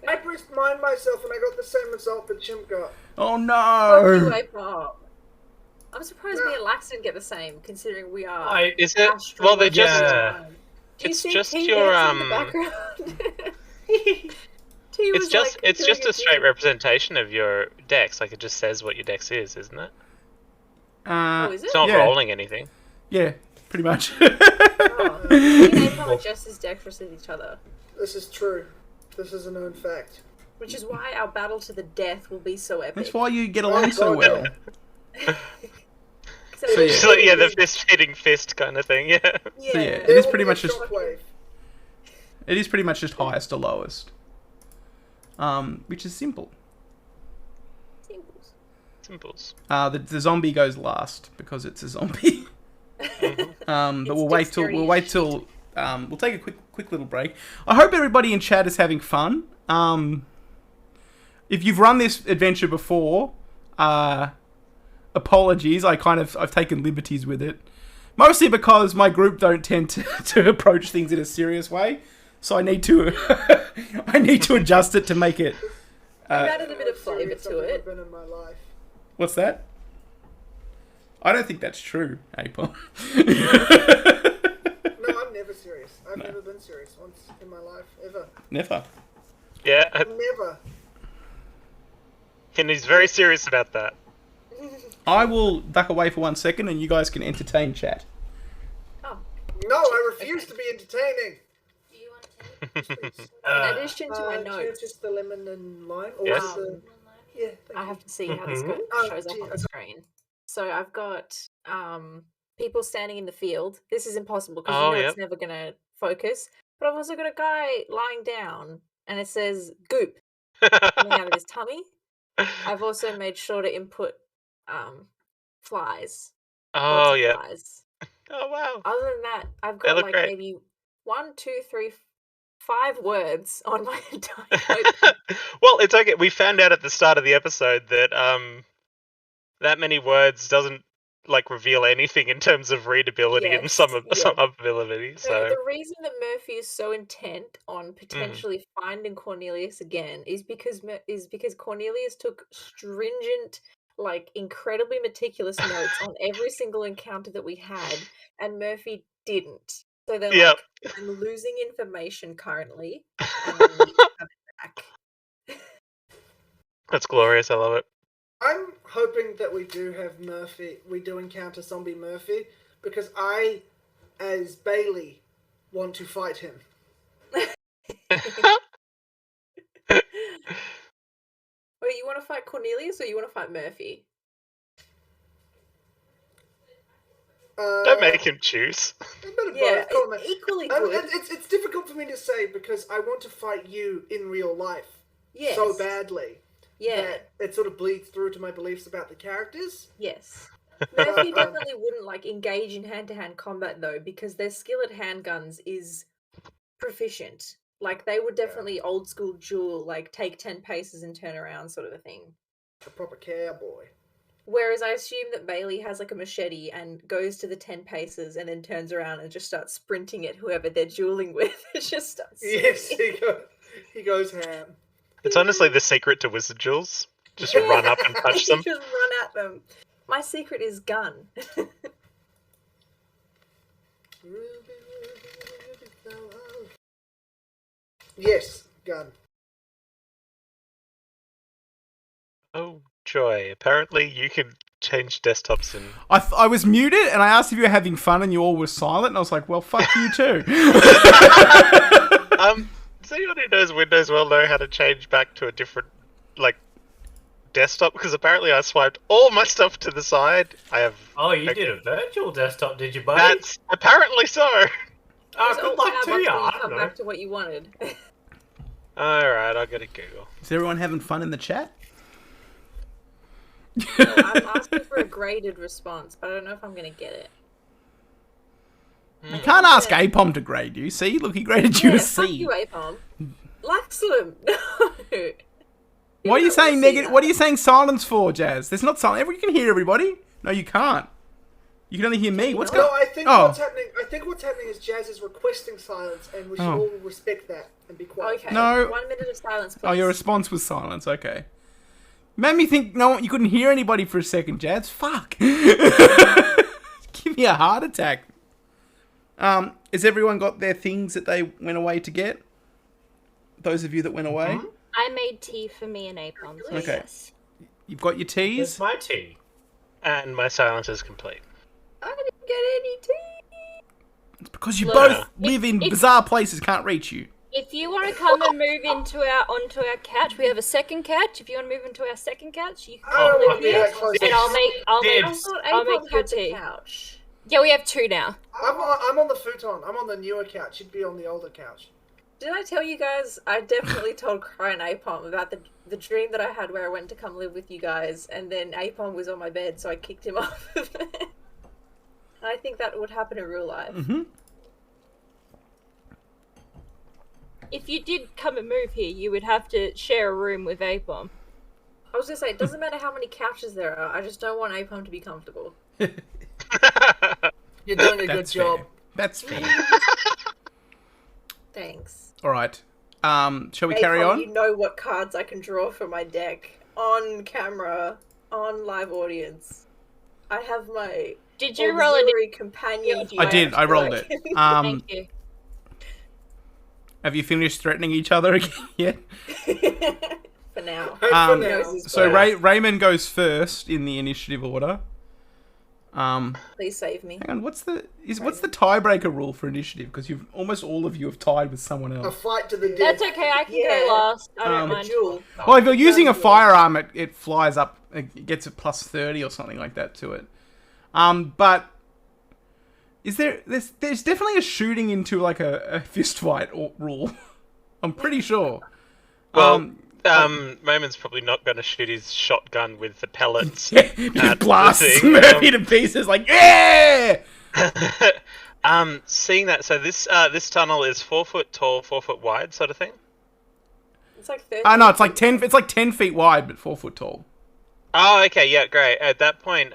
Speaker 4: I pressed mine myself and I got the same result that Chimp got.
Speaker 1: Oh
Speaker 9: Fuck you,
Speaker 1: no!
Speaker 9: Apop. I'm surprised me and Lax didn't get the same, considering we are.
Speaker 8: Is it? Well, they're just.
Speaker 10: Yeah.
Speaker 9: Do you
Speaker 8: It's
Speaker 9: see
Speaker 8: just
Speaker 9: T
Speaker 8: your,
Speaker 9: dancing in the background? T
Speaker 8: It's
Speaker 9: was,
Speaker 8: just
Speaker 9: like,
Speaker 8: it's
Speaker 9: doing
Speaker 8: just a straight
Speaker 9: thing.
Speaker 8: representation of your dex. Like it just says what your dex is, isn't it?
Speaker 9: Oh, is it?
Speaker 8: It's not
Speaker 1: Yeah.
Speaker 8: rolling anything.
Speaker 1: Yeah, pretty much.
Speaker 9: Oh. Me and Apop are just as dexterous as each other.
Speaker 4: This is true. This is a known fact.
Speaker 9: Which is why our battle to the death will be so epic.
Speaker 1: That's why you get along so well.
Speaker 9: So
Speaker 1: So, yeah.
Speaker 8: It's like, yeah, the fist hitting fist kind of thing. Yeah.
Speaker 9: Yeah.
Speaker 1: So yeah, it
Speaker 4: There
Speaker 1: is
Speaker 4: will
Speaker 1: pretty
Speaker 4: be a
Speaker 1: much just
Speaker 4: shockwave.
Speaker 1: it is pretty much just highest to lowest. Which is simple.
Speaker 9: Simples.
Speaker 8: Simples.
Speaker 1: The zombie goes last because it's a zombie. But we'll wait till we'll take a quick little break. I hope everybody in chat is having fun. If you've run this adventure before, apologies. I've taken liberties with it, mostly because my group don't tend to approach things in a serious way. So I need to adjust it to make it.
Speaker 9: I've added a bit of flavour
Speaker 4: Serious
Speaker 9: to
Speaker 4: I've ever
Speaker 9: it.
Speaker 4: been in my life.
Speaker 1: What's that? I don't think that's true, April.
Speaker 4: No, I'm never serious. I've never been serious once in my life, ever.
Speaker 1: Never.
Speaker 8: Yeah,
Speaker 4: Never.
Speaker 8: and he's very serious about that.
Speaker 1: I will duck away for 1 second, and you guys can entertain chat.
Speaker 9: Oh.
Speaker 4: No, I refuse to be entertaining.
Speaker 9: Do you want to
Speaker 4: Please.
Speaker 9: In addition to my notes,
Speaker 4: Just the lemon and lime. Or
Speaker 8: Yes.
Speaker 4: the... Yeah, thank
Speaker 9: I
Speaker 4: you.
Speaker 9: have to see how this
Speaker 10: Mhm.
Speaker 9: shows up on the screen. So I've got people standing in the field. This is impossible because
Speaker 8: Oh,
Speaker 9: you know
Speaker 8: yep.
Speaker 9: it's never going to focus. But I've also got a guy lying down, and it says goop coming out of his tummy. I've also made sure to input flies. Lots
Speaker 8: Oh
Speaker 9: of
Speaker 8: yeah.
Speaker 9: flies.
Speaker 8: Oh wow.
Speaker 9: Other than that, I've
Speaker 8: They
Speaker 9: got
Speaker 8: look
Speaker 9: like
Speaker 8: great.
Speaker 9: maybe 1, 2, 3, 5 words on my entire notepad.
Speaker 8: Well, it's okay. We found out at the start of the episode that that many words doesn't like reveal anything in terms of readability and
Speaker 9: Yes,
Speaker 8: some
Speaker 9: yeah.
Speaker 8: ability. So
Speaker 9: The reason that Murphy is so intent on potentially finding Cornelius again is because Cornelius took stringent, like incredibly meticulous notes on every single encounter that we had, and Murphy didn't. So they're
Speaker 8: Yep.
Speaker 9: like, I'm losing information currently, and I need to have it back.
Speaker 8: that's glorious. I love it.
Speaker 4: I'm hoping that we do encounter Zombie Murphy, because I, as Bailey, want to fight him.
Speaker 9: Wait, you want to fight Cornelius or you want to fight Murphy?
Speaker 8: Don't make him choose.
Speaker 4: A bit of
Speaker 9: Yeah,
Speaker 4: both. Come on, man.
Speaker 9: equally good.
Speaker 4: It's difficult for me to say because I want to fight you in real life
Speaker 9: Yes.
Speaker 4: so badly
Speaker 9: Yeah.
Speaker 4: that it sort of bleeds through to my beliefs about the characters.
Speaker 9: Yes. Murphy definitely wouldn't like engage in hand-to-hand combat though, because their skill at handguns is proficient. Like they would definitely old school duel, like take 10 paces and turn around sort of a thing.
Speaker 4: A proper cowboy.
Speaker 9: Whereas I assume that Bailey has like a machete and goes to the 10 paces and then turns around and just starts sprinting at whoever they're dueling with. It just starts.
Speaker 4: Yes,
Speaker 9: swinging.
Speaker 4: he goes ham.
Speaker 8: It's honestly the secret to wizard duels. Just run up and touch them.
Speaker 9: Just run at them. My secret is gun.
Speaker 4: Yes, gun.
Speaker 8: Oh joy! Apparently you can change desktops and.
Speaker 1: I was muted, and I asked if you were having fun, and you all were silent, and I was like, well, fuck you too.
Speaker 8: Does anyone who knows Windows well know how to change back to a different, like, desktop? Because apparently I swiped all my stuff to the side. I have.
Speaker 10: Oh, you did a virtual desktop, did you, buddy?
Speaker 8: That's apparently so.
Speaker 10: Oh,
Speaker 9: Just
Speaker 10: good
Speaker 9: alt
Speaker 10: luck
Speaker 9: tab
Speaker 10: to
Speaker 9: until
Speaker 10: you. I
Speaker 9: come
Speaker 10: don't know.
Speaker 9: back to what you wanted.
Speaker 8: Alright, I'll go to Google.
Speaker 1: Is everyone having fun in the chat?
Speaker 9: I'm asking for a graded response, but I don't know if I'm going to get it.
Speaker 1: You can't ask APOM to grade you. See, look, he graded you
Speaker 9: Yeah,
Speaker 1: a
Speaker 9: fuck
Speaker 1: C.
Speaker 9: you, APOM. Laxlam. No.
Speaker 1: What are you saying
Speaker 9: see
Speaker 1: negative?
Speaker 9: that.
Speaker 1: What are you saying silence for, Jazz? There's not silence. You can hear everybody. No, you can't. You can only hear me. What's
Speaker 4: No,
Speaker 1: going?
Speaker 4: I think
Speaker 1: Oh.
Speaker 4: what's happening. I think what's happening is Jazz is requesting silence, and we should
Speaker 1: Oh.
Speaker 4: all respect that and be quiet.
Speaker 9: Okay.
Speaker 1: No.
Speaker 9: 1 minute of silence, please.
Speaker 1: Oh, your response was silence. Okay. Made me think. No, you couldn't hear anybody for a second, Jazz. Fuck. Give me a heart attack. Has everyone got their things that they went away to get? Those of you that went away.
Speaker 7: I made tea for me and Apom. So
Speaker 1: Okay.
Speaker 7: yes.
Speaker 1: You've got your
Speaker 10: It's
Speaker 1: teas.
Speaker 10: my tea.
Speaker 8: And my silence is complete.
Speaker 9: I didn't get any tea.
Speaker 1: It's because you
Speaker 7: Look,
Speaker 1: both live in
Speaker 7: if-
Speaker 1: bizarre places, can't reach you.
Speaker 7: If you want to come and move onto our couch, we have a second couch. If you want to move into our second couch, you can
Speaker 4: I
Speaker 7: come
Speaker 4: don't
Speaker 7: live
Speaker 4: want to be
Speaker 7: here,
Speaker 4: that close.
Speaker 7: and I'll make
Speaker 9: I thought
Speaker 7: I'll make
Speaker 9: APOM
Speaker 7: your
Speaker 9: had the
Speaker 7: tea.
Speaker 9: couch.
Speaker 7: Yeah, we have two now.
Speaker 4: I'm on the futon. I'm on the newer couch. You'd be on the older couch.
Speaker 9: Did I tell you guys? I definitely told Cry and APOM about the dream that I had where I went to come live with you guys, and then APOM was on my bed, so I kicked him off of it. I think that would happen in real life.
Speaker 1: Mm-hmm.
Speaker 7: If you did come and move here, you would have to share a room with Apom.
Speaker 9: I was gonna say, it doesn't matter how many couches there are, I just don't want APOM to be comfortable.
Speaker 4: You're doing a good
Speaker 1: That's
Speaker 4: job.
Speaker 1: fair. That's fair.
Speaker 9: Thanks.
Speaker 1: All right. Shall we
Speaker 9: APOM,
Speaker 1: carry on?
Speaker 9: You know what cards I can draw from my deck on camera, on live audience. I have my
Speaker 7: Did you roll it?
Speaker 9: auxiliary companion here.
Speaker 1: I did. I rolled it.
Speaker 7: Thank you.
Speaker 1: Have you finished threatening each other again yet?
Speaker 9: For now.
Speaker 4: For now.
Speaker 1: So Raymond goes first in the initiative order.
Speaker 9: Please save me.
Speaker 1: Hang on. What's the tiebreaker rule for initiative? Because almost all of you have tied with someone
Speaker 4: A
Speaker 1: else.
Speaker 4: fight to the death.
Speaker 7: That's okay. I can
Speaker 9: Yeah.
Speaker 7: go last. I don't
Speaker 1: Um,
Speaker 7: mind.
Speaker 9: Jewel.
Speaker 1: Well, if you're using a firearm, it flies up. It gets a plus 30 or something like that to it. But is there's definitely a shooting into like a fist fight rule. I'm pretty sure.
Speaker 8: Well, Moment's probably not going to shoot his shotgun with the pellets.
Speaker 1: Yeah, he just
Speaker 8: at the
Speaker 1: blasts
Speaker 8: thing.
Speaker 1: Murphy to pieces like, yeah!
Speaker 8: Seeing that, so this tunnel is 4 foot tall, 4 foot wide, sort of thing.
Speaker 9: It's like 30.
Speaker 1: No, it's like 10 feet wide, but 4 foot tall.
Speaker 8: Oh, okay, yeah, great. At that point,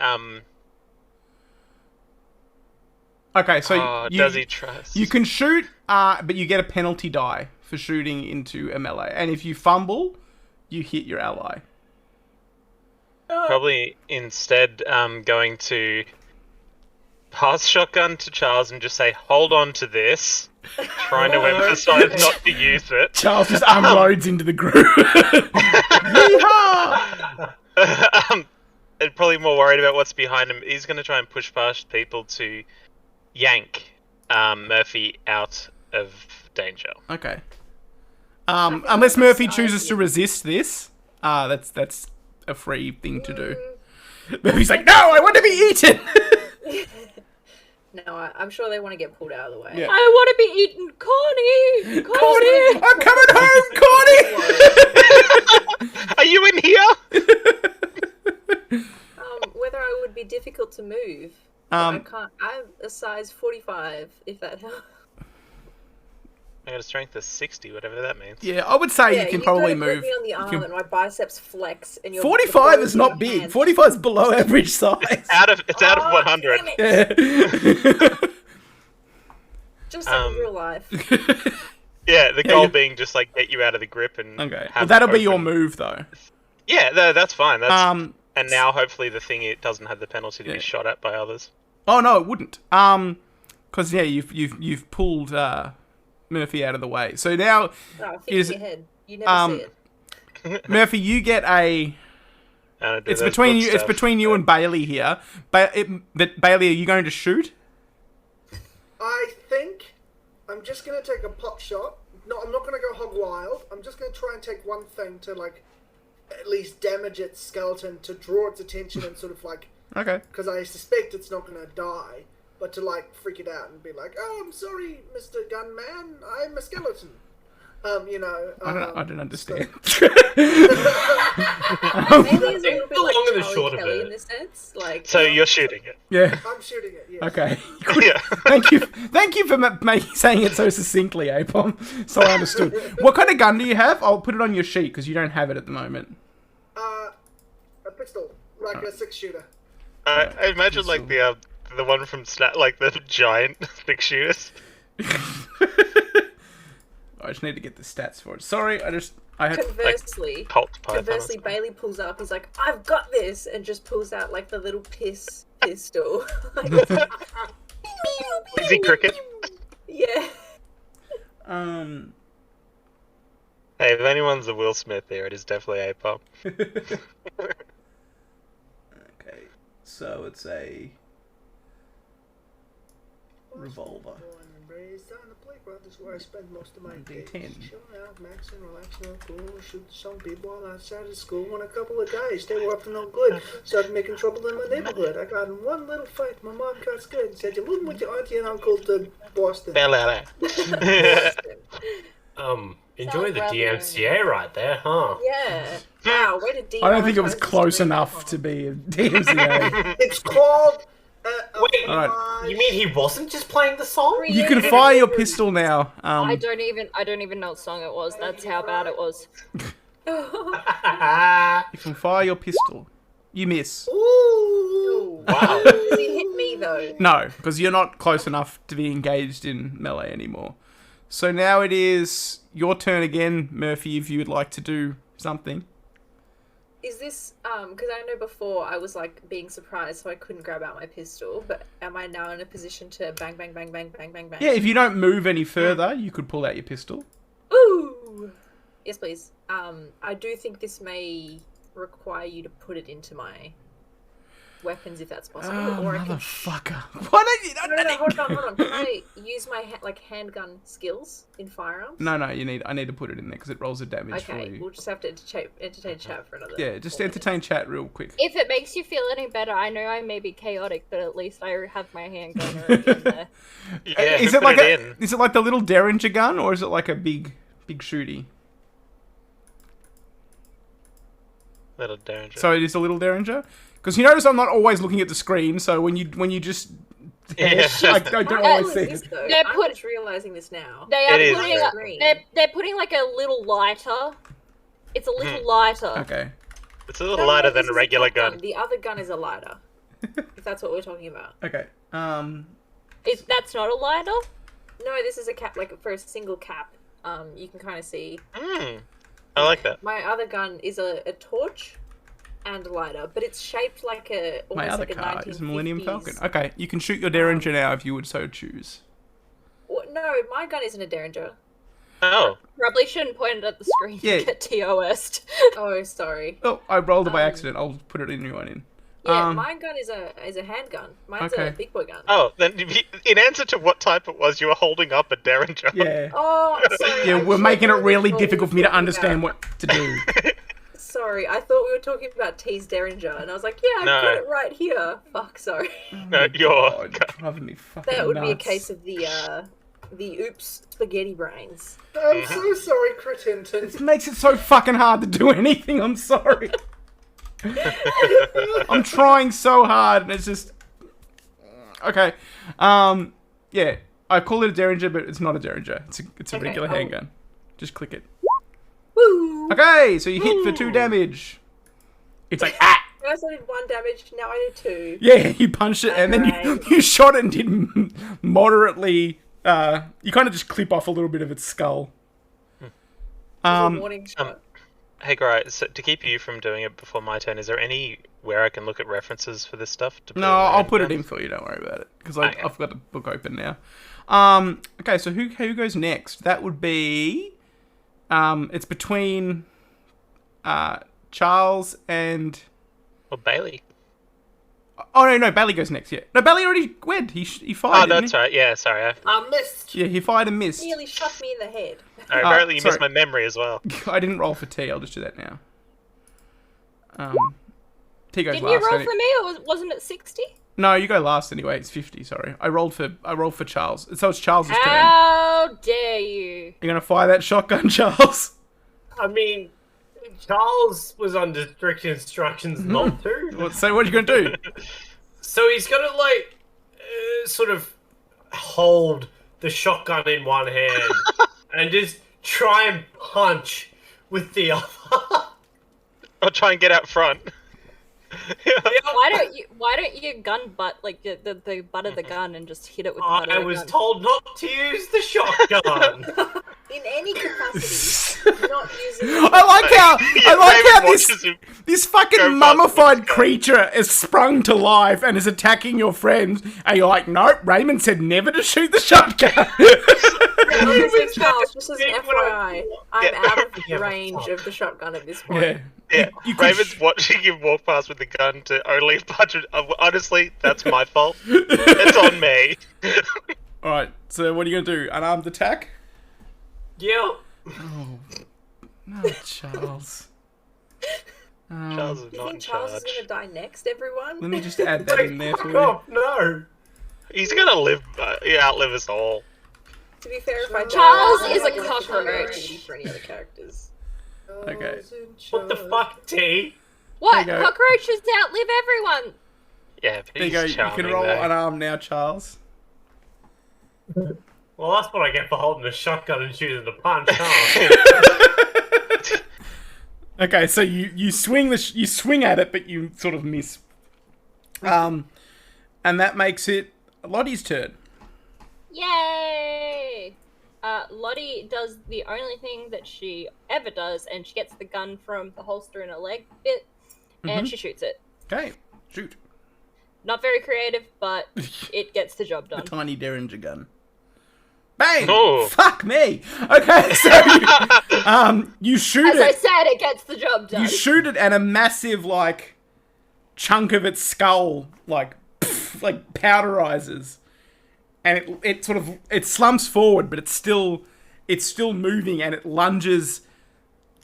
Speaker 1: Okay, so
Speaker 8: does he trust?
Speaker 1: you can shoot, but you get a penalty die for shooting into a melee. And if you fumble, you hit your ally.
Speaker 8: Probably instead going to pass shotgun to Charles and just say, hold on to this, trying to emphasize not to use it.
Speaker 1: Charles just unloads into the group. Yeehaw!
Speaker 8: And probably more worried about what's behind him. He's going to try and push past people to yank Murphy out of danger.
Speaker 1: Okay. Unless Murphy chooses to resist this, that's a free thing to do. Murphy's like, no, I want to be eaten!
Speaker 9: No, I'm sure they want to get pulled out of the way.
Speaker 1: Yeah.
Speaker 7: I want to be eaten, Connie.
Speaker 1: Connie, I'm coming home, Connie!
Speaker 8: Are you in here?
Speaker 9: Whether I would be difficult to move. I can't. I'm a size 45, if that helps.
Speaker 8: I got a strength of 60, whatever that means.
Speaker 1: Yeah, I would say you can probably
Speaker 9: grip
Speaker 1: move.
Speaker 9: me on the arm and my biceps flex. And
Speaker 1: 45 is not big. 45 is below average size.
Speaker 8: It's out of 100.
Speaker 9: Damn it.
Speaker 1: Yeah.
Speaker 9: Just like in real life.
Speaker 8: Yeah, the goal being just like get you out of the grip and
Speaker 1: Okay.
Speaker 8: have
Speaker 1: Well, that'll be
Speaker 8: open-
Speaker 1: your move, though.
Speaker 8: Yeah, no, that's fine. That's
Speaker 1: Um.
Speaker 8: and now hopefully the thing it doesn't have the penalty to
Speaker 1: Yeah.
Speaker 8: be shot at by others.
Speaker 1: Oh no, it wouldn't. Because yeah, you've pulled Murphy out of the way. So now,
Speaker 9: Oh,
Speaker 1: Is-
Speaker 9: fix your head. You never see it.
Speaker 1: Murphy, you get a.
Speaker 8: And I do
Speaker 1: It's
Speaker 8: those
Speaker 1: between
Speaker 8: book
Speaker 1: you. It's
Speaker 8: stuff,
Speaker 1: between you
Speaker 8: but-
Speaker 1: and Bailey here. But Bailey, are you going to shoot?
Speaker 4: I think I'm just gonna take a pot shot. No, I'm not gonna go hog wild. I'm just gonna try and take one thing to like at least damage its skeleton to draw its attention and sort of like
Speaker 1: Okay.
Speaker 4: because I suspect it's not gonna die, but to like freak it out and be like, "Oh, I'm sorry, Mr. Gunman, I'm a skeleton." You know.
Speaker 1: I don't understand.
Speaker 9: Maybe he's a little bit
Speaker 10: The
Speaker 9: like
Speaker 10: long and the
Speaker 9: Charlie
Speaker 10: short of
Speaker 9: Kelly
Speaker 10: it.
Speaker 9: in this sense. Like,
Speaker 8: So you're shooting it.
Speaker 1: Yeah.
Speaker 4: I'm shooting it. Yes.
Speaker 1: Okay.
Speaker 8: Yeah.
Speaker 1: Thank you for saying it so succinctly, Apom. So I understood. What kind of gun do you have? I'll put it on your sheet because you don't have it at the moment.
Speaker 4: A pistol, like a 6-shooter.
Speaker 8: I imagine like the one from like the giant big shooters.
Speaker 1: I just need to get the stats for it. Sorry, I had.
Speaker 9: conversely,
Speaker 8: Colt Python.
Speaker 9: conversely, Bailey pulls up. He's like, "I've got this," and just pulls out like the little pistol.
Speaker 8: Easy cricket.
Speaker 9: Yeah.
Speaker 8: Hey, if anyone's a Will Smith here, it is definitely A-Pop.
Speaker 1: Okay, so it's a revolver.
Speaker 4: Born and raised on the playground is where I spend most of my days.
Speaker 1: D10.
Speaker 4: Chilling out, maxing, relaxing, on cool, shooting some people outside of school. When a couple of guys, they were up to no good, started making trouble in my neighborhood. I got in one little fight. My mom got scared and said, "You're moving with your auntie and uncle to Boston."
Speaker 10: Enjoy the
Speaker 9: Sounds
Speaker 10: DMCA right there, huh?
Speaker 9: Yeah. Wow. Way to D.
Speaker 1: I don't think it was close enough to be a DMCA.
Speaker 4: It's called.
Speaker 10: Wait,
Speaker 1: Alright.
Speaker 10: you mean he wasn't just playing the song?
Speaker 1: You can fire your pistol now.
Speaker 7: I don't even know what song it was. That's how bad it was.
Speaker 1: You can fire your pistol. You miss.
Speaker 4: Ooh.
Speaker 10: Wow.
Speaker 9: Does he hit me though?
Speaker 1: No, because you're not close enough to be engaged in melee anymore. So now it is your turn again, Murphy, if you would like to do something.
Speaker 9: Is this because I know before I was like being surprised, so I couldn't grab out my pistol. But am I now in a position to bang, bang, bang, bang, bang, bang, bang?
Speaker 1: Yeah, if you don't move any further, you could pull out your pistol.
Speaker 9: Ooh. Yes, please. I do think this may require you to put it into my weapons if that's possible.
Speaker 1: Oh,
Speaker 9: or I can
Speaker 1: motherfucker. Why don't you...
Speaker 9: No, hold on. Can I use my handgun skills in firearms?
Speaker 1: No, I need to put it in there because it rolls a damage for
Speaker 9: Okay,
Speaker 1: you.
Speaker 9: we'll just have to entertain chat for another.
Speaker 1: Yeah, just
Speaker 9: 4 minutes.
Speaker 1: entertain chat real quick.
Speaker 7: If it makes you feel any better, I know I may be chaotic, but at least I have my handgun already in there.
Speaker 8: Yeah,
Speaker 1: Is
Speaker 8: who
Speaker 1: it
Speaker 8: put
Speaker 1: like
Speaker 8: it in?
Speaker 1: is it like the little Derringer gun or is it like a big shooty?
Speaker 8: Little Derringer.
Speaker 1: So it is a little Derringer? Because you notice I'm not always looking at the screen, so when you just
Speaker 8: Yeah.
Speaker 1: I don't always see
Speaker 9: This,
Speaker 1: it.
Speaker 9: though,
Speaker 7: They're
Speaker 9: I'm
Speaker 7: put-
Speaker 9: just realizing this now.
Speaker 7: They are
Speaker 8: It is
Speaker 7: putting
Speaker 8: very-
Speaker 7: they're putting like a little lighter. It's a little lighter.
Speaker 1: Okay.
Speaker 8: It's a little lighter
Speaker 9: this
Speaker 8: than a
Speaker 9: is
Speaker 8: regular
Speaker 9: top
Speaker 8: gun.
Speaker 9: The other gun is a lighter. If that's what we're talking about.
Speaker 1: Okay.
Speaker 7: That's not a lighter.
Speaker 9: No, this is a cap, like for a single cap. You can kind of see.
Speaker 8: I like that.
Speaker 9: My other gun is a torch and a lighter, but it's shaped like a
Speaker 1: My
Speaker 9: almost
Speaker 1: other
Speaker 9: like a
Speaker 1: car is a Millennium
Speaker 9: 1950s.
Speaker 1: Falcon. Okay, you can shoot your Derringer now if you would so choose.
Speaker 9: No, my gun isn't a Derringer.
Speaker 8: Oh.
Speaker 7: Probably shouldn't point it at the screen
Speaker 1: Yeah.
Speaker 7: to get TOS'd.
Speaker 9: Oh, sorry.
Speaker 1: Oh, I rolled it by accident. I'll put it in your one in.
Speaker 9: Yeah, my gun is a handgun. Mine's a
Speaker 1: Okay.
Speaker 9: big boy gun.
Speaker 8: Oh, then in answer to what type it was, you were holding up a Derringer.
Speaker 1: Yeah.
Speaker 9: Oh, sorry.
Speaker 1: Yeah,
Speaker 9: I
Speaker 1: we're making it really
Speaker 9: genuinely thought
Speaker 1: difficult for me
Speaker 9: we
Speaker 1: to
Speaker 9: were
Speaker 1: understand
Speaker 9: talking
Speaker 1: what to do.
Speaker 9: about- Sorry, I thought we were talking about T's Derringer, and I was like, yeah, I've
Speaker 8: No.
Speaker 9: got it right here. Fuck, sorry.
Speaker 8: No, you're.
Speaker 1: Oh, it's driving me fucking
Speaker 9: That would be a
Speaker 1: nuts.
Speaker 9: case of the oops spaghetti brains.
Speaker 4: I'm so sorry, Crittington.
Speaker 1: It makes it so fucking hard to do anything. I'm sorry. I'm trying so hard, and it's just okay. Yeah, I call it a Derringer, but it's not a Derringer. It's a
Speaker 9: Okay,
Speaker 1: regular
Speaker 9: I'll-
Speaker 1: handgun. Just click it.
Speaker 9: Woo!
Speaker 1: Okay, so you hit for 2 damage. It's like ah.
Speaker 9: First I did 1 damage, now I did 2.
Speaker 1: Yeah, you punched it, and then
Speaker 9: Alright.
Speaker 1: you shot it and did moderately. You kind of just clip off a little bit of its skull.
Speaker 9: Warning shot.
Speaker 8: Hey, Gray, so to keep you from doing it before my turn, is there anywhere I can look at references for this stuff? To put
Speaker 1: No,
Speaker 8: in my
Speaker 1: I'll put it
Speaker 8: handgun?
Speaker 1: in for you. Don't worry about it, because
Speaker 8: Okay.
Speaker 1: I've got the book open now. Okay, so who goes next? That would be. It's between Charles and.
Speaker 8: Well, Bailey.
Speaker 1: Oh no, Bailey goes next. Yeah, no, Bailey already went. He fired.
Speaker 8: Oh,
Speaker 1: didn't
Speaker 8: that's
Speaker 1: he?
Speaker 8: right. Yeah, sorry.
Speaker 4: I missed.
Speaker 1: Yeah, he fired and missed.
Speaker 9: Nearly shot me in the head.
Speaker 8: Apparently you
Speaker 1: sorry.
Speaker 8: missed my memory as well.
Speaker 1: I didn't roll for T. I'll just do that now. T goes
Speaker 7: Didn't you
Speaker 1: last.
Speaker 7: roll for me, or wasn't it 60?
Speaker 1: No, you go last anyway. It's 50. Sorry, I rolled for Charles. So it's Charles's turn.
Speaker 7: How dare you?
Speaker 1: You're gonna fire that shotgun, Charles.
Speaker 10: I mean, Charles was under strict instructions not to.
Speaker 1: So what are you gonna do?
Speaker 10: So he's gonna sort of hold the shotgun in one hand and just try and punch with the other.
Speaker 8: I'll try and get out front.
Speaker 7: Why don't you gun butt like the butt of the gun and just hit it with the butt of the
Speaker 10: I
Speaker 7: gun?
Speaker 10: was told not to use the shotgun.
Speaker 9: In any capacity, not using.
Speaker 1: I like how
Speaker 8: watches him
Speaker 1: this fucking
Speaker 8: go past
Speaker 1: mummified creature is sprung to life and is attacking your friends, and you're like, nope. Raymond said never to shoot the shotgun.
Speaker 9: Charles, just as an FYI, I'm out of range of the shotgun at this point.
Speaker 1: Yeah.
Speaker 8: Yeah,
Speaker 1: You could
Speaker 8: Raven's watching him walk past with the gun to only punch it. Honestly, that's my fault. It's on me.
Speaker 1: All right. So what are you gonna do? Unarmed attack?
Speaker 10: Yeah.
Speaker 1: Oh, no, Charles.
Speaker 8: Charles is
Speaker 9: You
Speaker 8: not in
Speaker 9: think Charles
Speaker 8: charge.
Speaker 9: is going to die next, everyone?
Speaker 1: Let me just add that in there for
Speaker 10: Fuck
Speaker 1: you.
Speaker 10: off, no.
Speaker 8: He's gonna outlive us all.
Speaker 9: To be fair, if I
Speaker 7: Charles
Speaker 9: die,
Speaker 7: is
Speaker 9: I'm
Speaker 7: a
Speaker 9: not gonna
Speaker 7: cockroach.
Speaker 9: show for any other characters.
Speaker 1: Okay.
Speaker 10: What the fuck, T?
Speaker 7: What?
Speaker 1: There you go.
Speaker 7: Cockroaches outlive everyone.
Speaker 8: Yeah, but
Speaker 1: There you
Speaker 8: he's
Speaker 1: go. You
Speaker 8: charming,
Speaker 1: can roll
Speaker 8: though.
Speaker 1: unarmed now, Charles.
Speaker 10: Well, that's what I get for holding a shotgun and shooting the punch, huh?
Speaker 1: Okay, so you swing you swing at it, but you sort of miss. And that makes it Lottie's turn.
Speaker 7: Yay! Lottie does the only thing that she ever does, and she gets the gun from the holster in her leg bit, and she shoots it.
Speaker 1: Okay, shoot.
Speaker 7: Not very creative, but it gets the job
Speaker 1: The
Speaker 7: done.
Speaker 1: tiny Derringer gun. Bang!
Speaker 8: Oh.
Speaker 1: Fuck me. Okay, so you shoot
Speaker 7: As I
Speaker 1: it.
Speaker 7: said, it gets the job done.
Speaker 1: You shoot it, and a massive chunk of its skull powderizes, and it sort of slumps forward, but it's still moving, and it lunges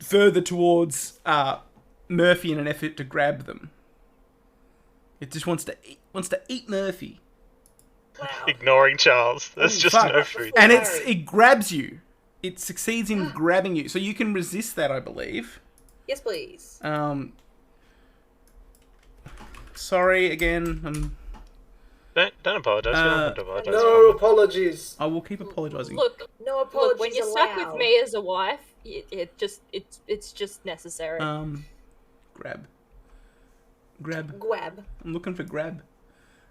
Speaker 1: further towards Murphy in an effort to grab them. It just wants to eat Murphy.
Speaker 9: Wow.
Speaker 8: Ignoring Charles. There's just
Speaker 1: Fuck.
Speaker 8: no food.
Speaker 1: And it grabs you. It succeeds in grabbing you, so you can resist that, I believe.
Speaker 9: Yes, please.
Speaker 1: Sorry again.
Speaker 8: Don't apologise. You don't have to apologise.
Speaker 4: No apologies.
Speaker 1: I will keep apologising.
Speaker 7: Look,
Speaker 9: No apologies
Speaker 7: when you're
Speaker 9: allowed.
Speaker 7: stuck with me as a wife, it's just necessary.
Speaker 1: Grab.
Speaker 9: Grab.
Speaker 1: I'm looking for grab.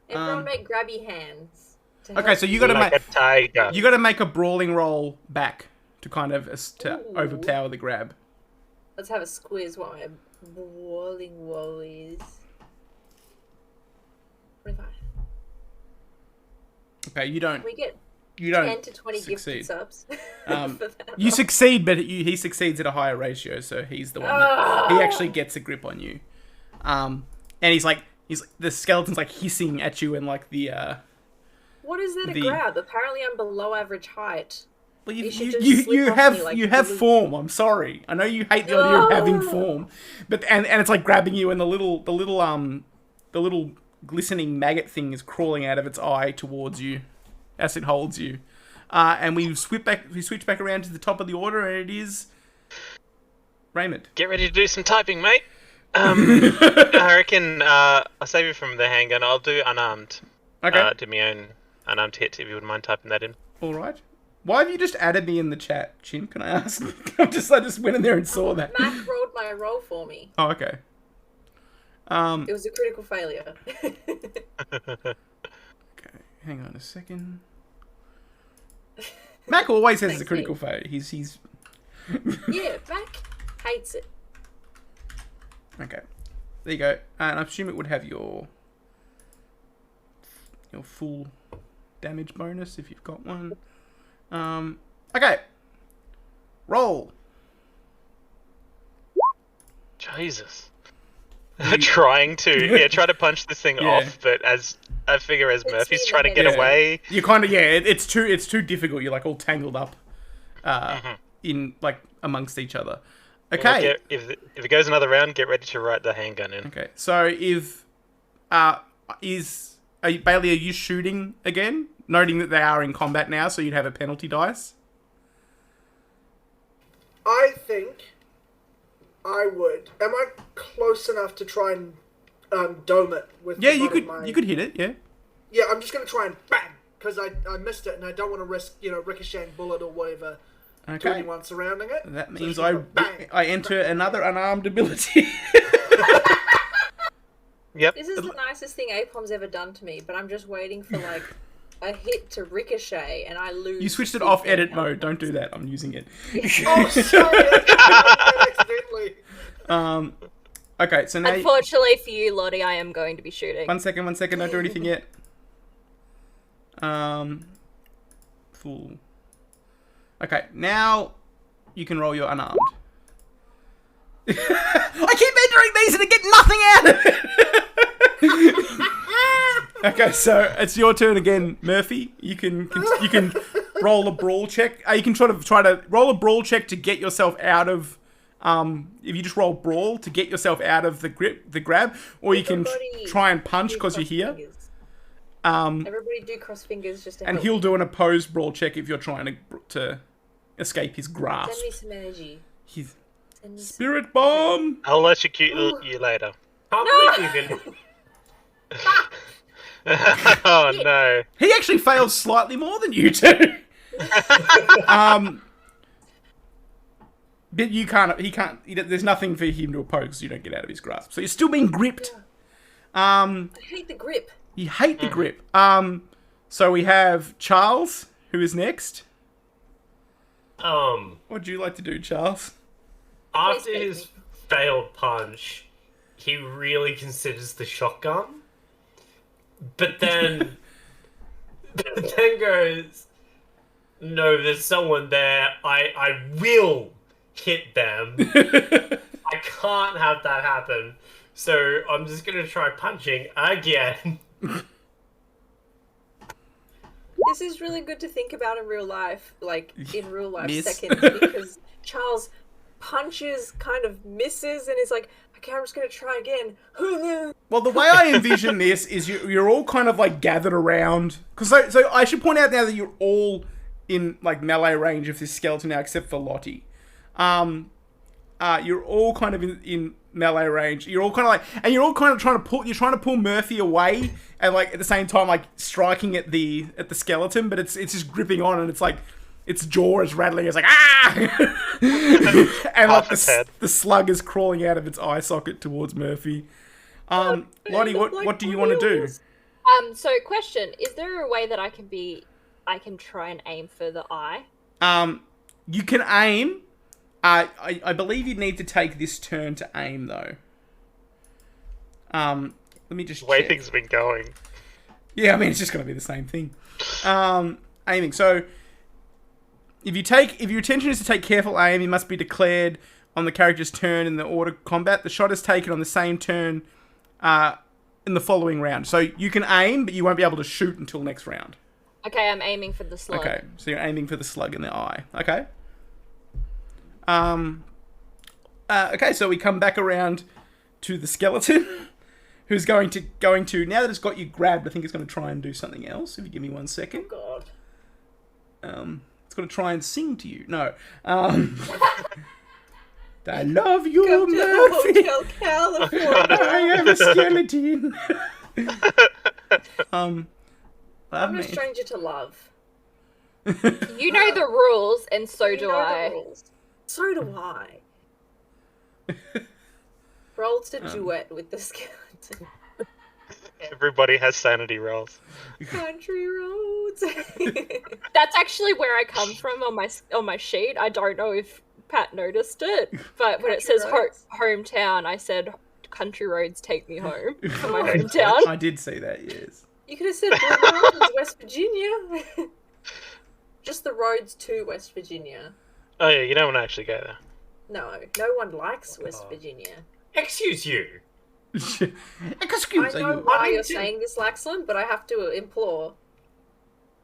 Speaker 9: Everyone make grabby hands. to
Speaker 1: Okay,
Speaker 9: help
Speaker 1: so you
Speaker 9: you.
Speaker 1: got to
Speaker 8: Like
Speaker 1: make
Speaker 8: a tiger.
Speaker 1: you got to make a brawling roll back to kind of to
Speaker 9: Ooh.
Speaker 1: overpower the grab.
Speaker 9: Let's have a squiz while my brawling woe is. 25.
Speaker 1: Okay, you don't
Speaker 9: Can we get
Speaker 1: you
Speaker 9: 10
Speaker 1: don't
Speaker 9: to 20
Speaker 1: succeed.
Speaker 9: gifted subs?
Speaker 1: Um,
Speaker 9: for that
Speaker 1: You
Speaker 9: roll?
Speaker 1: succeed, but he succeeds at a higher ratio, so he's the one that he actually gets a grip on you. And he's the skeleton's hissing at you and the
Speaker 9: What is there to
Speaker 1: the-
Speaker 9: grab? Apparently I'm below average height.
Speaker 1: well,
Speaker 9: You
Speaker 1: you
Speaker 9: should
Speaker 1: you,
Speaker 9: just
Speaker 1: you,
Speaker 9: slip
Speaker 1: you
Speaker 9: off
Speaker 1: have
Speaker 9: me like
Speaker 1: you have
Speaker 9: the-
Speaker 1: form. I'm sorry. I know you hate the idea of having
Speaker 9: No.
Speaker 1: form, but and it's grabbing you, and the little glistening maggot thing is crawling out of its eye towards you as it holds you. And we switch back around to the top of the order, and it is Raymond.
Speaker 8: Get ready to do some typing, mate. I reckon I'll save you from the handgun. I'll do unarmed.
Speaker 1: Okay.
Speaker 8: Do my own unarmed hit if you wouldn't mind typing that in.
Speaker 1: All right. Why have you just added me in the chat, Chin? Can I ask? I just went in there and saw that.
Speaker 9: Mac rolled my roll for me.
Speaker 1: Oh, okay.
Speaker 9: It was a critical failure.
Speaker 1: Okay, hang on a second. Mac always has a
Speaker 9: Thanks,
Speaker 1: critical
Speaker 9: mate.
Speaker 1: failure. He's
Speaker 9: Yeah, Mac hates it.
Speaker 1: okay. There you go. And I assume it would have your full damage bonus if you've got one. Okay. Roll.
Speaker 8: Jesus. Try to punch this thing
Speaker 1: Yeah.
Speaker 8: off, but as Murphy's
Speaker 9: me in
Speaker 8: trying to
Speaker 9: the
Speaker 8: get
Speaker 1: head.
Speaker 8: away.
Speaker 1: You kind of it's too difficult. You're all tangled up, in amongst each other. Okay.
Speaker 8: If it goes another round, get ready to write the handgun in.
Speaker 1: Okay. So if Bailey, are you shooting again? Noting that they are in combat now, so you'd have a penalty dice.
Speaker 4: I think I would. Am I close enough to try and dome it with?
Speaker 1: Yeah,
Speaker 4: the
Speaker 1: you
Speaker 4: butt
Speaker 1: could.
Speaker 4: of my...
Speaker 1: You could hit it. Yeah.
Speaker 4: Yeah, I'm just gonna try and bang because I missed it and I don't want to risk ricocheting bullet or whatever to
Speaker 1: Okay.
Speaker 4: anyone surrounding it.
Speaker 1: That
Speaker 4: So
Speaker 1: means
Speaker 4: just go bang.
Speaker 1: I enter another unarmed ability.
Speaker 8: Yep.
Speaker 9: This is the nicest thing Apom's ever done to me, but I'm just waiting for like a hit to ricochet and I lose.
Speaker 1: You switched it off edit mode. Don't do that. I'm using it.
Speaker 4: Oh, sorry, I accidentally.
Speaker 1: Okay, so now
Speaker 7: Unfortunately for you, Lottie, I am going to be shooting.
Speaker 1: one second. Don't do anything yet. Full. Okay, now you can roll your unarmed. I keep entering these and I get nothing out of it. Okay, so it's your turn again, Murphy. You can roll a brawl check. You can try to roll a brawl check to get yourself out of. If you just roll brawl to get yourself out of the grab, or you can try and punch because you're here.
Speaker 9: Everybody do cross fingers just to
Speaker 1: And
Speaker 9: help.
Speaker 1: he'll do an opposed brawl check if you're trying to escape his grasp.
Speaker 9: Send me some energy.
Speaker 1: His
Speaker 9: Send me some...
Speaker 1: spirit bomb.
Speaker 8: I'll electrocute you later.
Speaker 10: Can't believe you can.
Speaker 8: Oh no.
Speaker 1: He actually fails slightly more than you do. But you can't. He can't. There's nothing for him to oppose. So you don't get out of his grasp. So you're still being gripped.
Speaker 9: I hate the grip.
Speaker 1: You hate the grip. So we have Charles, who is next. What would you like to do, Charles?
Speaker 10: After his failed punch, he really considers the shotgun. But then goes, no, there's someone there. I will hit them. I can't have that happen. So I'm just going to try punching again.
Speaker 9: This is really good to think about in real life, like in real life
Speaker 1: Miss.
Speaker 9: seconds, because Charles punches, kind of misses, and is like, okay, I'm just going to try again.
Speaker 1: Well, the way I envision this is you're all kind of like gathered around. Because so I should point out now that you're all in like melee range of this skeleton now, except for Lottie. You're all kind of in melee range. You're all kind of like, and you're all kind of trying to pull Murphy away, and like at the same time like striking at the skeleton, but it's just gripping on, and it's like its jaw is rattling. It's like and like the slug is crawling out of its eye socket towards Murphy. Lottie, what do you want to do?
Speaker 7: So question, is there a way that I can try and aim for the eye?
Speaker 1: You can aim. I believe you need to take this turn to aim, though. Let me just
Speaker 8: The way
Speaker 1: check.
Speaker 8: things have been going.
Speaker 1: Yeah, I mean, it's just going to be the same thing. Aiming. So, if your intention is to take careful aim, it must be declared on the character's turn in the order of combat. The shot is taken on the same turn in the following round. So, you can aim, but you won't be able to shoot until next round.
Speaker 7: Okay, I'm aiming for the slug.
Speaker 1: Okay, so you're aiming for the slug in the eye. Okay. Okay, so we come back around to the skeleton, who's going to now that it's got you grabbed, I think it's going to try and do something else. If you give me 1 second.
Speaker 9: God.
Speaker 1: It's going to try and sing to you. No. I love you,
Speaker 9: Come
Speaker 1: Murphy.
Speaker 9: to Hotel California.
Speaker 1: I am a skeleton.
Speaker 9: I'm a stranger to love.
Speaker 7: You know the rules, and so
Speaker 9: You
Speaker 7: do
Speaker 9: know the
Speaker 7: I.
Speaker 9: rules. So do I. Rolled to duet with the skeleton.
Speaker 8: Everybody has sanity rolls.
Speaker 9: Country roads.
Speaker 7: That's actually where I come from on my sheet. I don't know if Pat noticed it, but when it
Speaker 9: Country
Speaker 7: says
Speaker 9: roads.
Speaker 7: hometown, I said country roads take me home from my hometown.
Speaker 1: I did see that, yes.
Speaker 9: You could have said Blue Mountains, West Virginia. Just the roads to West Virginia.
Speaker 8: Oh yeah, you don't want to actually go there.
Speaker 9: No one likes West Virginia.
Speaker 10: Excuse you.
Speaker 1: Excuse
Speaker 9: I know
Speaker 1: you.
Speaker 9: why you're saying this, Laxland, but I have to implore.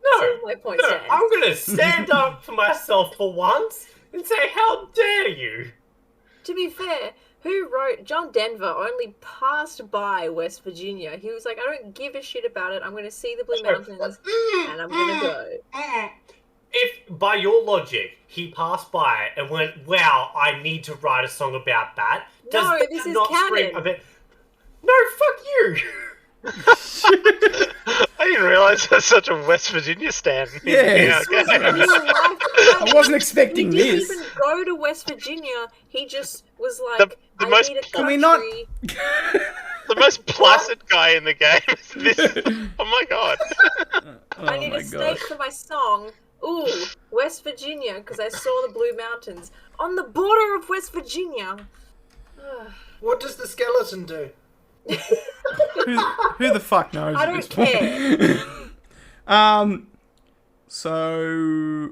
Speaker 10: No,
Speaker 9: Some of my point
Speaker 10: no,
Speaker 9: stands.
Speaker 10: I'm gonna stand up for myself for once and say, how dare you?
Speaker 9: To be fair, who wrote John Denver only passed by West Virginia. He was like, I don't give a shit about it. I'm going to see the Blue Mountains, and I'm going to go.
Speaker 10: If, by your logic, he passed by and went, wow, I need to write a song about that, does
Speaker 9: No,
Speaker 10: that
Speaker 9: this is
Speaker 10: not
Speaker 9: canon.
Speaker 10: scream a bit... No, fuck you!
Speaker 8: I didn't realize that's such a West Virginia stand.
Speaker 1: Yes. I wasn't expecting
Speaker 9: he
Speaker 1: this.
Speaker 9: didn't even go to West Virginia. He just was like,
Speaker 8: The
Speaker 9: I
Speaker 8: most-
Speaker 9: need a
Speaker 1: Can we
Speaker 9: country.
Speaker 1: not-
Speaker 8: The most placid guy in the game is this. Oh my god.
Speaker 9: I need
Speaker 1: my
Speaker 9: a snake for my song. Ooh, West Virginia, because I saw the Blue Mountains. On the border of West Virginia.
Speaker 4: What does the skeleton do?
Speaker 1: Who the fuck knows?
Speaker 9: I
Speaker 1: at
Speaker 9: don't
Speaker 1: this point? So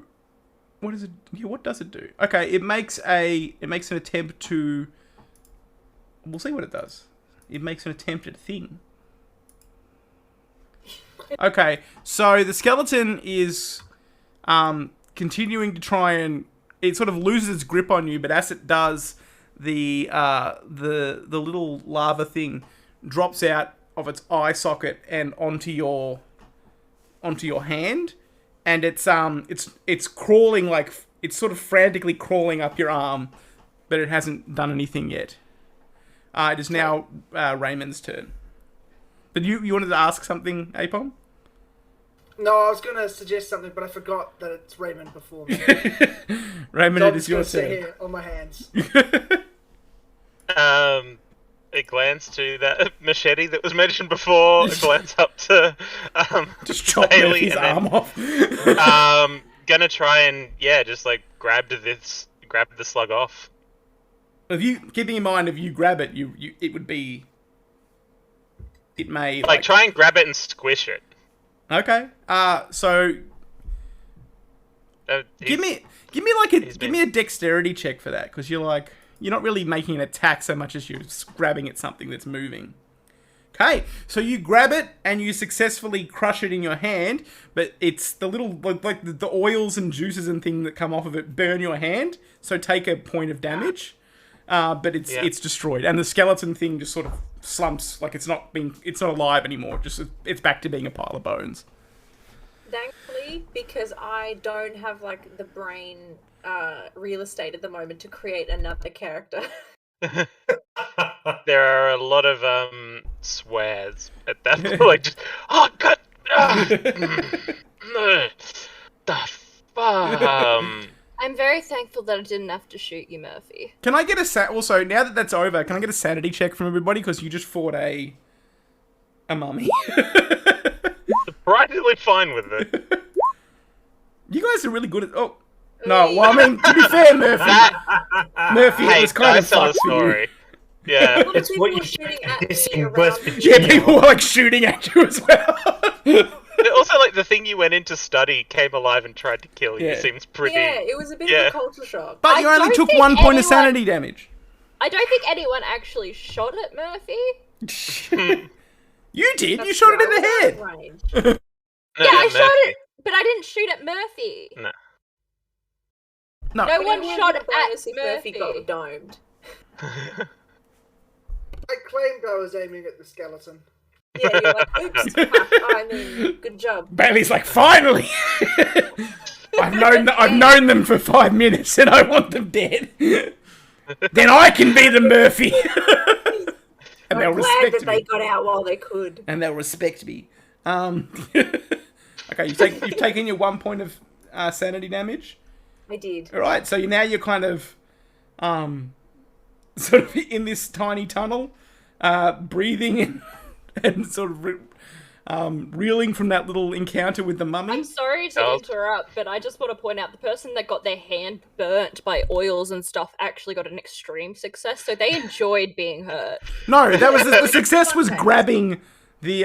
Speaker 1: what is it? Yeah, what does it do? Okay, it makes an attempt to. We'll see what it does. It makes an attempt at a thing. Okay, so the skeleton is continuing to try and it sort of loses its grip on you, but as it does, the little lava thing drops out of its eye socket and onto your hand, and it's crawling like it's sort of frantically crawling up your arm, but it hasn't done anything yet. It is now Raymond's turn. But you wanted to ask something, Apom?
Speaker 4: No, I was going to suggest something, but I forgot that it's Raymond before me.
Speaker 1: Raymond,
Speaker 4: So
Speaker 1: it
Speaker 4: I'm
Speaker 1: is
Speaker 4: just
Speaker 1: your
Speaker 4: gonna sit
Speaker 1: turn.
Speaker 4: here on my hands.
Speaker 8: A glance to that machete that was mentioned before. A glance up to
Speaker 1: Just chop
Speaker 8: Bailey
Speaker 1: his
Speaker 8: and then,
Speaker 1: arm off.
Speaker 8: Gonna try and just like grab the slug off.
Speaker 1: If you keeping in mind, if you grab it, it would be. It may
Speaker 8: Like try and grab it and squish it.
Speaker 1: Okay. So give me a dexterity check for that, because you're not really making an attack so much as you're just grabbing at something that's moving. Okay, so you grab it and you successfully crush it in your hand, but it's the little like the oils and juices and thing that come off of it burn your hand, so take a point of damage. But it's destroyed, and the skeleton thing just sort of slumps, like it's not alive anymore. Just it's back to being a pile of bones.
Speaker 9: Thankfully, because I don't have like the brain real estate at the moment to create another character.
Speaker 8: There are a lot of swears at that point. Like just god,
Speaker 7: I'm very thankful that I didn't have to shoot you, Murphy.
Speaker 1: Can I get also, now that that's over, can I get a sanity check from everybody, because you just fought a mummy.
Speaker 8: surprisingly fine with it.
Speaker 1: You guys are really good at. Oh no, well I mean, to be fair, Murphy, it was kind of
Speaker 8: tell a
Speaker 1: fucked for you.
Speaker 8: story. Yeah.
Speaker 10: It's what you
Speaker 9: shooting
Speaker 10: do
Speaker 9: at
Speaker 10: this
Speaker 9: me
Speaker 10: in
Speaker 9: around
Speaker 10: West
Speaker 9: me.
Speaker 10: Virginia.
Speaker 1: Yeah, people were like shooting at you as well.
Speaker 8: Also, like the thing you went in to study came alive and tried to kill you.
Speaker 1: Yeah.
Speaker 8: Seems pretty.
Speaker 9: Yeah, it was a bit of a culture shock.
Speaker 1: But you
Speaker 7: I
Speaker 1: only
Speaker 7: don't
Speaker 1: took
Speaker 7: think
Speaker 1: 1 point of
Speaker 7: anyone-
Speaker 1: sanity damage.
Speaker 7: I don't think anyone actually shot at Murphy.
Speaker 1: You did. You shot it in the head.
Speaker 9: Range.
Speaker 8: No,
Speaker 7: Yeah, I
Speaker 8: Murphy.
Speaker 7: shot it, but I didn't shoot at Murphy.
Speaker 8: No.
Speaker 1: No.
Speaker 7: No
Speaker 9: But
Speaker 7: one
Speaker 9: it would
Speaker 7: shot
Speaker 9: be
Speaker 7: at
Speaker 9: a bonus if
Speaker 7: Murphy.
Speaker 9: got domed.
Speaker 4: I claimed I was aiming at the skeleton.
Speaker 9: Yeah, you're like, oops. I mean, good job.
Speaker 1: Bailey's like, finally. I've known them for 5 minutes, and I want them dead. Then I can be the Murphy. And they'll
Speaker 9: I'm glad
Speaker 1: respect
Speaker 9: that they
Speaker 1: me.
Speaker 9: got out while they could.
Speaker 1: And they'll respect me. Okay, you've taken your 1 point of sanity damage.
Speaker 9: I did.
Speaker 1: All right, so you're kind of sort of in this tiny tunnel, breathing and sort of reeling from that little encounter with the mummy.
Speaker 7: I'm sorry to interrupt, but I just want to point out the person that got their hand burnt by oils and stuff actually got an extreme success, so they enjoyed being hurt.
Speaker 1: No, that was the success was grabbing the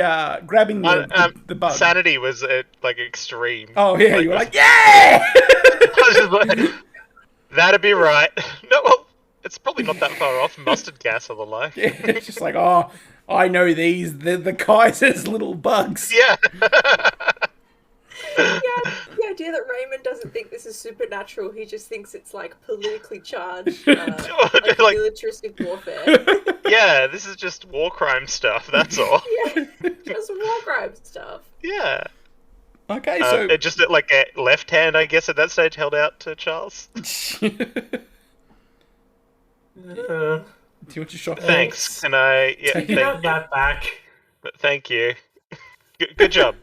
Speaker 1: bug.
Speaker 8: Sanity was like extreme.
Speaker 1: Oh yeah, you were like, yeah.
Speaker 8: I was just like, that'd be right. No, well, it's probably not that far off. Mustard gas or the like.
Speaker 1: Yeah, it's just like, oh, I know these. The Kaiser's little bugs.
Speaker 8: Yeah.
Speaker 9: Yeah, idea that Raymond doesn't think this is supernatural. He just thinks it's like politically charged, like militaristic warfare.
Speaker 8: Yeah, this is just war crime stuff. That's all.
Speaker 9: Yeah, just war crime stuff.
Speaker 8: Yeah.
Speaker 1: Okay, so
Speaker 8: It just like a left hand, I guess, at that stage held out to Charles.
Speaker 1: do you want your shot?
Speaker 8: Thanks. And I
Speaker 3: Take that back.
Speaker 8: thank you. Good job.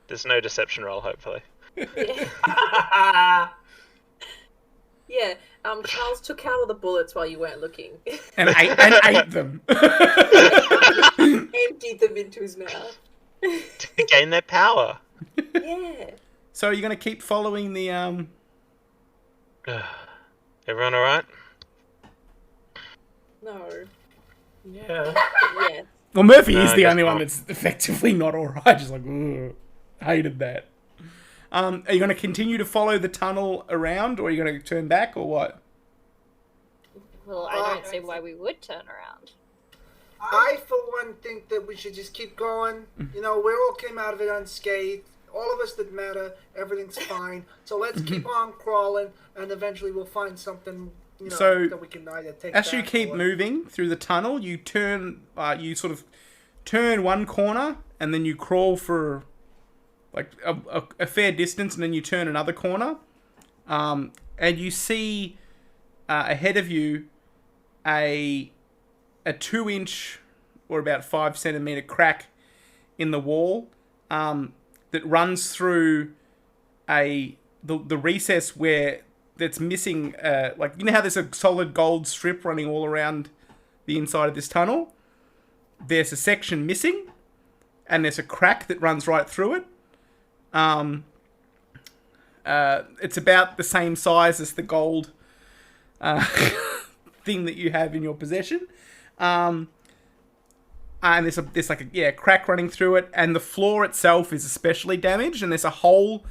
Speaker 8: There's no deception roll, hopefully.
Speaker 9: Yeah. Yeah. Charles took out all the bullets while you weren't looking.
Speaker 1: And ate them.
Speaker 9: Emptied them into his mouth.
Speaker 8: To gain their power.
Speaker 9: Yeah.
Speaker 1: So are you going to keep following the
Speaker 8: Everyone alright?
Speaker 9: No.
Speaker 3: Yeah.
Speaker 9: Yeah.
Speaker 1: Well, Murphy
Speaker 8: No,
Speaker 1: is
Speaker 8: I
Speaker 1: the
Speaker 8: guess
Speaker 1: only one
Speaker 8: not.
Speaker 1: that's effectively not alright. Just like, ugh, hated that. Are you going to continue to follow the tunnel around, or are you going to turn back, or what?
Speaker 7: Well, I don't see why we would turn around.
Speaker 4: I, for one, think that we should just keep going. You know, we all came out of it unscathed. All of us that matter. Everything's fine. So let's keep on crawling, and eventually we'll find something, you know,
Speaker 1: So,
Speaker 4: that we can either take
Speaker 1: As you
Speaker 4: back
Speaker 1: keep
Speaker 4: or-
Speaker 1: moving through the tunnel, you turn, you sort of turn one corner, and then you crawl for like a fair distance, and then you turn another corner, and you see ahead of you a 2-inch or about 5 centimeter crack in the wall that runs through the recess where that's missing, like, you know how there's a solid gold strip running all around the inside of this tunnel? There's a section missing, and there's a crack that runs right through it. It's about the same size as the gold thing that you have in your possession. And there's like a crack running through it, and the floor itself is especially damaged, and there's a hole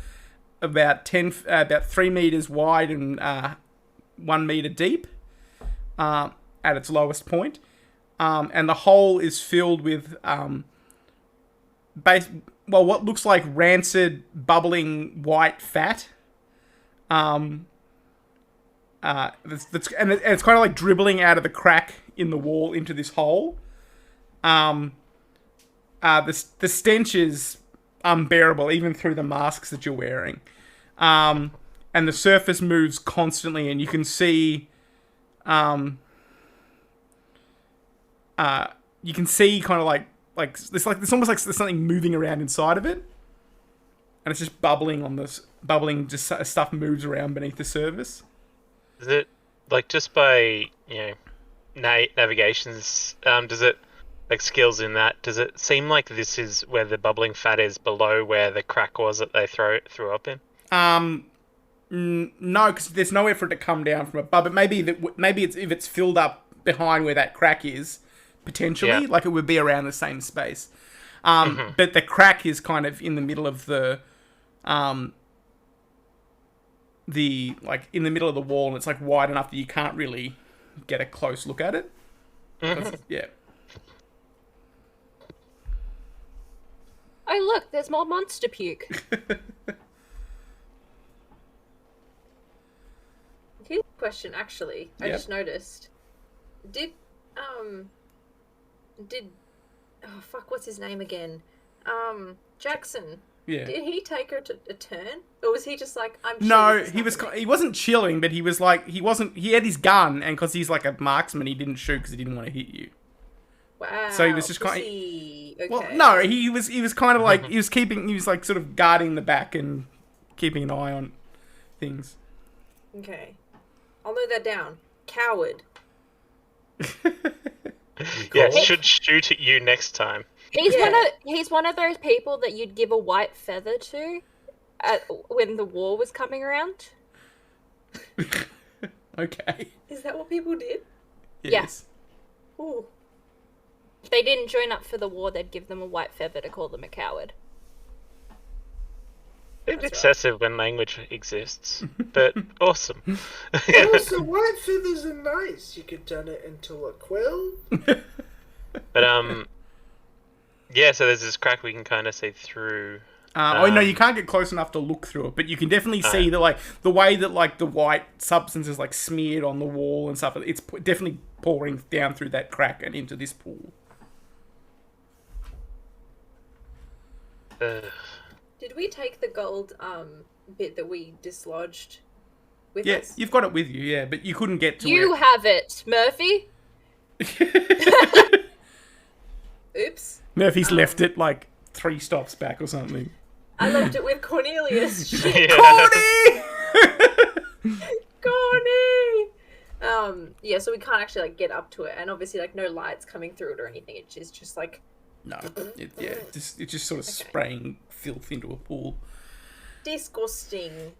Speaker 1: about 3 meters wide and 1 meter deep at its lowest point, and the hole is filled with what looks like rancid, bubbling white fat. And it's kind of like dribbling out of the crack in the wall into this hole. The stench is unbearable, even through the masks that you're wearing. And the surface moves constantly, and you can see, kind of like it's almost like there's something moving around inside of it, and it's just bubbling just stuff moves around beneath the surface.
Speaker 8: Is it like just by navigations? Does it like skills in that? Does it seem like this is where the bubbling fat is below where the crack was that they threw up in?
Speaker 1: No, because there's nowhere for it to come down from above. But maybe if it's filled up behind where that crack is, potentially, like it would be around the same space. But the crack is kind of in the middle of the in the middle of the wall, and it's like wide enough that you can't really get a close look at it. Yeah.
Speaker 7: Oh look, there's more monster puke.
Speaker 9: Here's a question, actually. I
Speaker 1: Yep.
Speaker 9: just noticed. Did what's his name again? Jackson.
Speaker 1: Yeah.
Speaker 9: Did he take her to a turn, or was he just like, I'm?
Speaker 1: No,
Speaker 9: chilling,
Speaker 1: he was.
Speaker 9: something?
Speaker 1: He wasn't chilling, but he was like he wasn't. He had his gun, and because he's like a marksman, he didn't shoot because he didn't want to hit you.
Speaker 9: Wow.
Speaker 1: So he was just kind.
Speaker 9: Okay.
Speaker 1: Well, no, he was kind of like he was like sort of guarding the back and keeping an eye on things.
Speaker 9: Okay. I'll note that down. Coward.
Speaker 8: Yeah, should shoot at you next time.
Speaker 7: He's one of those people that you'd give a white feather to when the war was coming around.
Speaker 1: Okay.
Speaker 9: Is that what people did?
Speaker 1: Yes.
Speaker 9: Ooh.
Speaker 7: If they didn't join up for the war, they'd give them a white feather to call them a coward.
Speaker 8: It's excessive when language exists, but awesome.
Speaker 4: Also, white feathers are nice. You could turn it into a quill.
Speaker 8: But yeah, so there's this crack we can kind of see through.
Speaker 1: Oh no, you can't get close enough to look through it, but you can definitely see that the way that the white substance is smeared on the wall and stuff. It's definitely pouring down through that crack and into this pool.
Speaker 9: Did we take the gold bit that we dislodged with
Speaker 1: Yeah,
Speaker 9: us?
Speaker 1: you've got it with you. Yeah, but you couldn't get to
Speaker 7: You
Speaker 1: it.
Speaker 7: have it, Murphy.
Speaker 9: Oops.
Speaker 1: Murphy's left it 3 stops back or something.
Speaker 9: I left it with Cornelius. Shit, Corny! Yeah, so we can't actually get up to it, and obviously no lights coming through it or anything. It's just
Speaker 1: No, it's just sort of spraying filth into a pool.
Speaker 9: disgusting.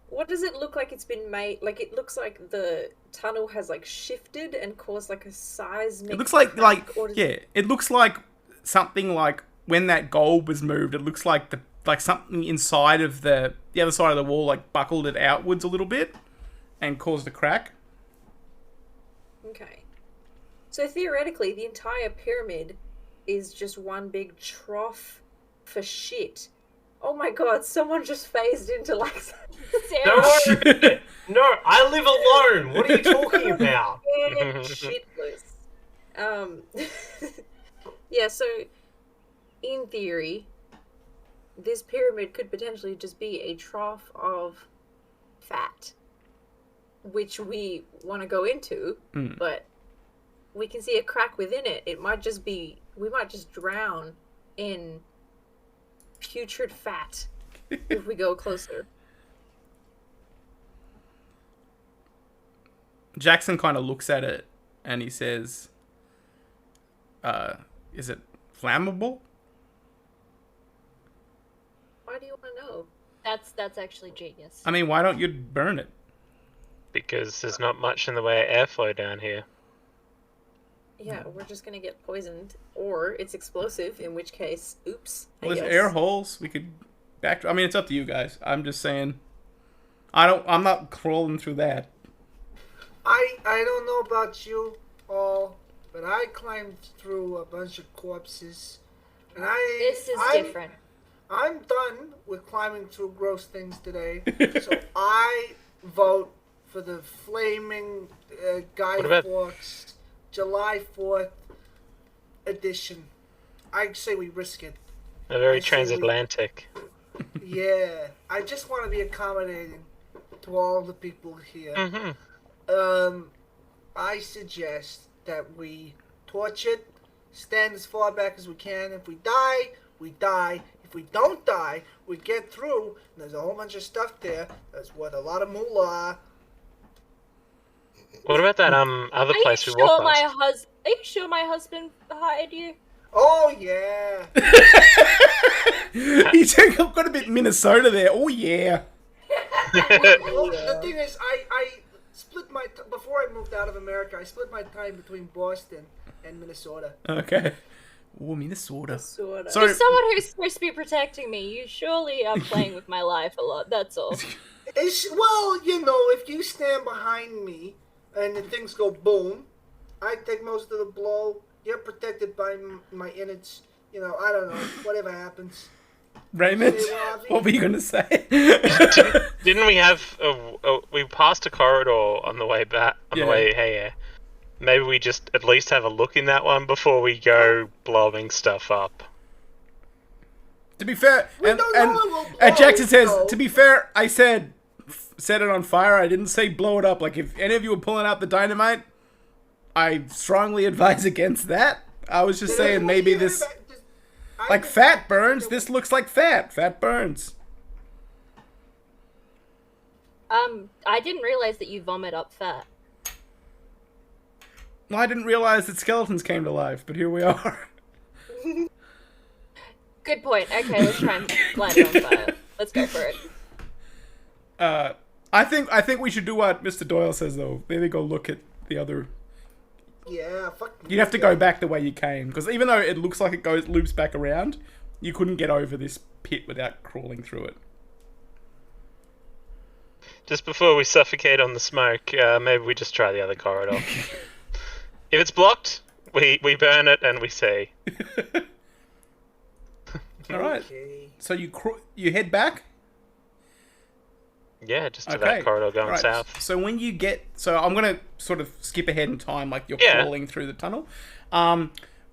Speaker 9: What does it look like it's been made? It looks like the tunnel has shifted and caused a seismic.
Speaker 1: It looks like
Speaker 9: or does
Speaker 1: it looks like something when that gold was moved. It looks like something inside of the other side of the wall buckled it outwards a little bit and caused a crack.
Speaker 9: Okay. So theoretically, the entire pyramid is just one big trough for shit. Oh my god, someone just phased into
Speaker 10: No, no, I live alone. What are you talking about?
Speaker 9: shitless. Yeah, so in theory, this pyramid could potentially just be a trough of fat, which we want to go into, but we can see a crack within it. It might just be, we might just drown in putrid fat if we go closer.
Speaker 1: Jackson kind of looks at it and he says, is it flammable?
Speaker 9: Why do you want to know?
Speaker 7: That's actually genius.
Speaker 1: I mean, why don't you burn it?
Speaker 8: Because there's not much in the way of airflow down here.
Speaker 9: Yeah, we're just gonna get poisoned, or it's explosive, in which case, oops.
Speaker 1: Well, there's air holes. We could back. I mean, it's up to you guys. I'm just saying. I'm not crawling through that.
Speaker 4: I don't know about you all, but I climbed through a bunch of corpses, and
Speaker 7: This is different.
Speaker 4: I'm done with climbing through gross things today, so I vote for the flaming Guy Fawkes July 4th edition. I say we risk it.
Speaker 8: A very transatlantic.
Speaker 4: Yeah, I just want to be accommodating to all the people here.
Speaker 8: Mm-hmm.
Speaker 4: I suggest that we torch it, stand as far back as we can. If we die, we die. If we don't die, we get through. And there's a whole bunch of stuff there that's worth a lot of moolah.
Speaker 8: What about that other place we walked past?
Speaker 7: Are you sure my husband hired you?
Speaker 4: Oh, yeah.
Speaker 1: You think I've got a bit Minnesota there? Oh yeah.
Speaker 4: Well, the thing is, I split my before I moved out of America. I split my time between Boston and Minnesota.
Speaker 1: Okay. Oh, Minnesota.
Speaker 9: Sorta.
Speaker 1: So,
Speaker 7: You're someone who's supposed to be protecting me. You surely are playing with my life a lot. That's all.
Speaker 4: Well, if you stand behind me and then things go boom, I take most of the blow. You're protected by my innards. I don't know. Whatever happens.
Speaker 1: Raymond,
Speaker 4: Hey, Ravi.
Speaker 1: what were you gonna say?
Speaker 8: Didn't we have we passed a corridor on the way back on the way here? Maybe we just at least have a look in that one before we go blowing stuff up.
Speaker 1: To be fair, and
Speaker 4: blow
Speaker 1: Jackson says,
Speaker 4: though.
Speaker 1: to be fair, I said set it on fire. I didn't say blow it up. If any of you were pulling out the dynamite, I strongly advise against that. I was just saying maybe this, fat burns. This looks like fat. Fat burns.
Speaker 7: I didn't realize that you vomit up fat.
Speaker 1: Well, I didn't realize that skeletons came to life, but here we are.
Speaker 7: Good point. Okay, let's try and light it on fire. Let's go for it.
Speaker 1: I think we should do what Mr. Doyle says though. Maybe go look at the other.
Speaker 4: Yeah, fuck.
Speaker 1: You'd have to go back the way you came, because even though it looks like it loops back around, you couldn't get over this pit without crawling through it.
Speaker 8: Just before we suffocate on the smoke, maybe we just try the other corridor. If it's blocked, We burn it and we see.
Speaker 1: All right.
Speaker 4: Okay.
Speaker 1: So you head back.
Speaker 8: Yeah, just to
Speaker 1: Okay.
Speaker 8: that corridor going
Speaker 1: Right.
Speaker 8: south.
Speaker 1: So when you get, I'm gonna sort of skip ahead in time, like you're
Speaker 8: Yeah.
Speaker 1: crawling through the tunnel.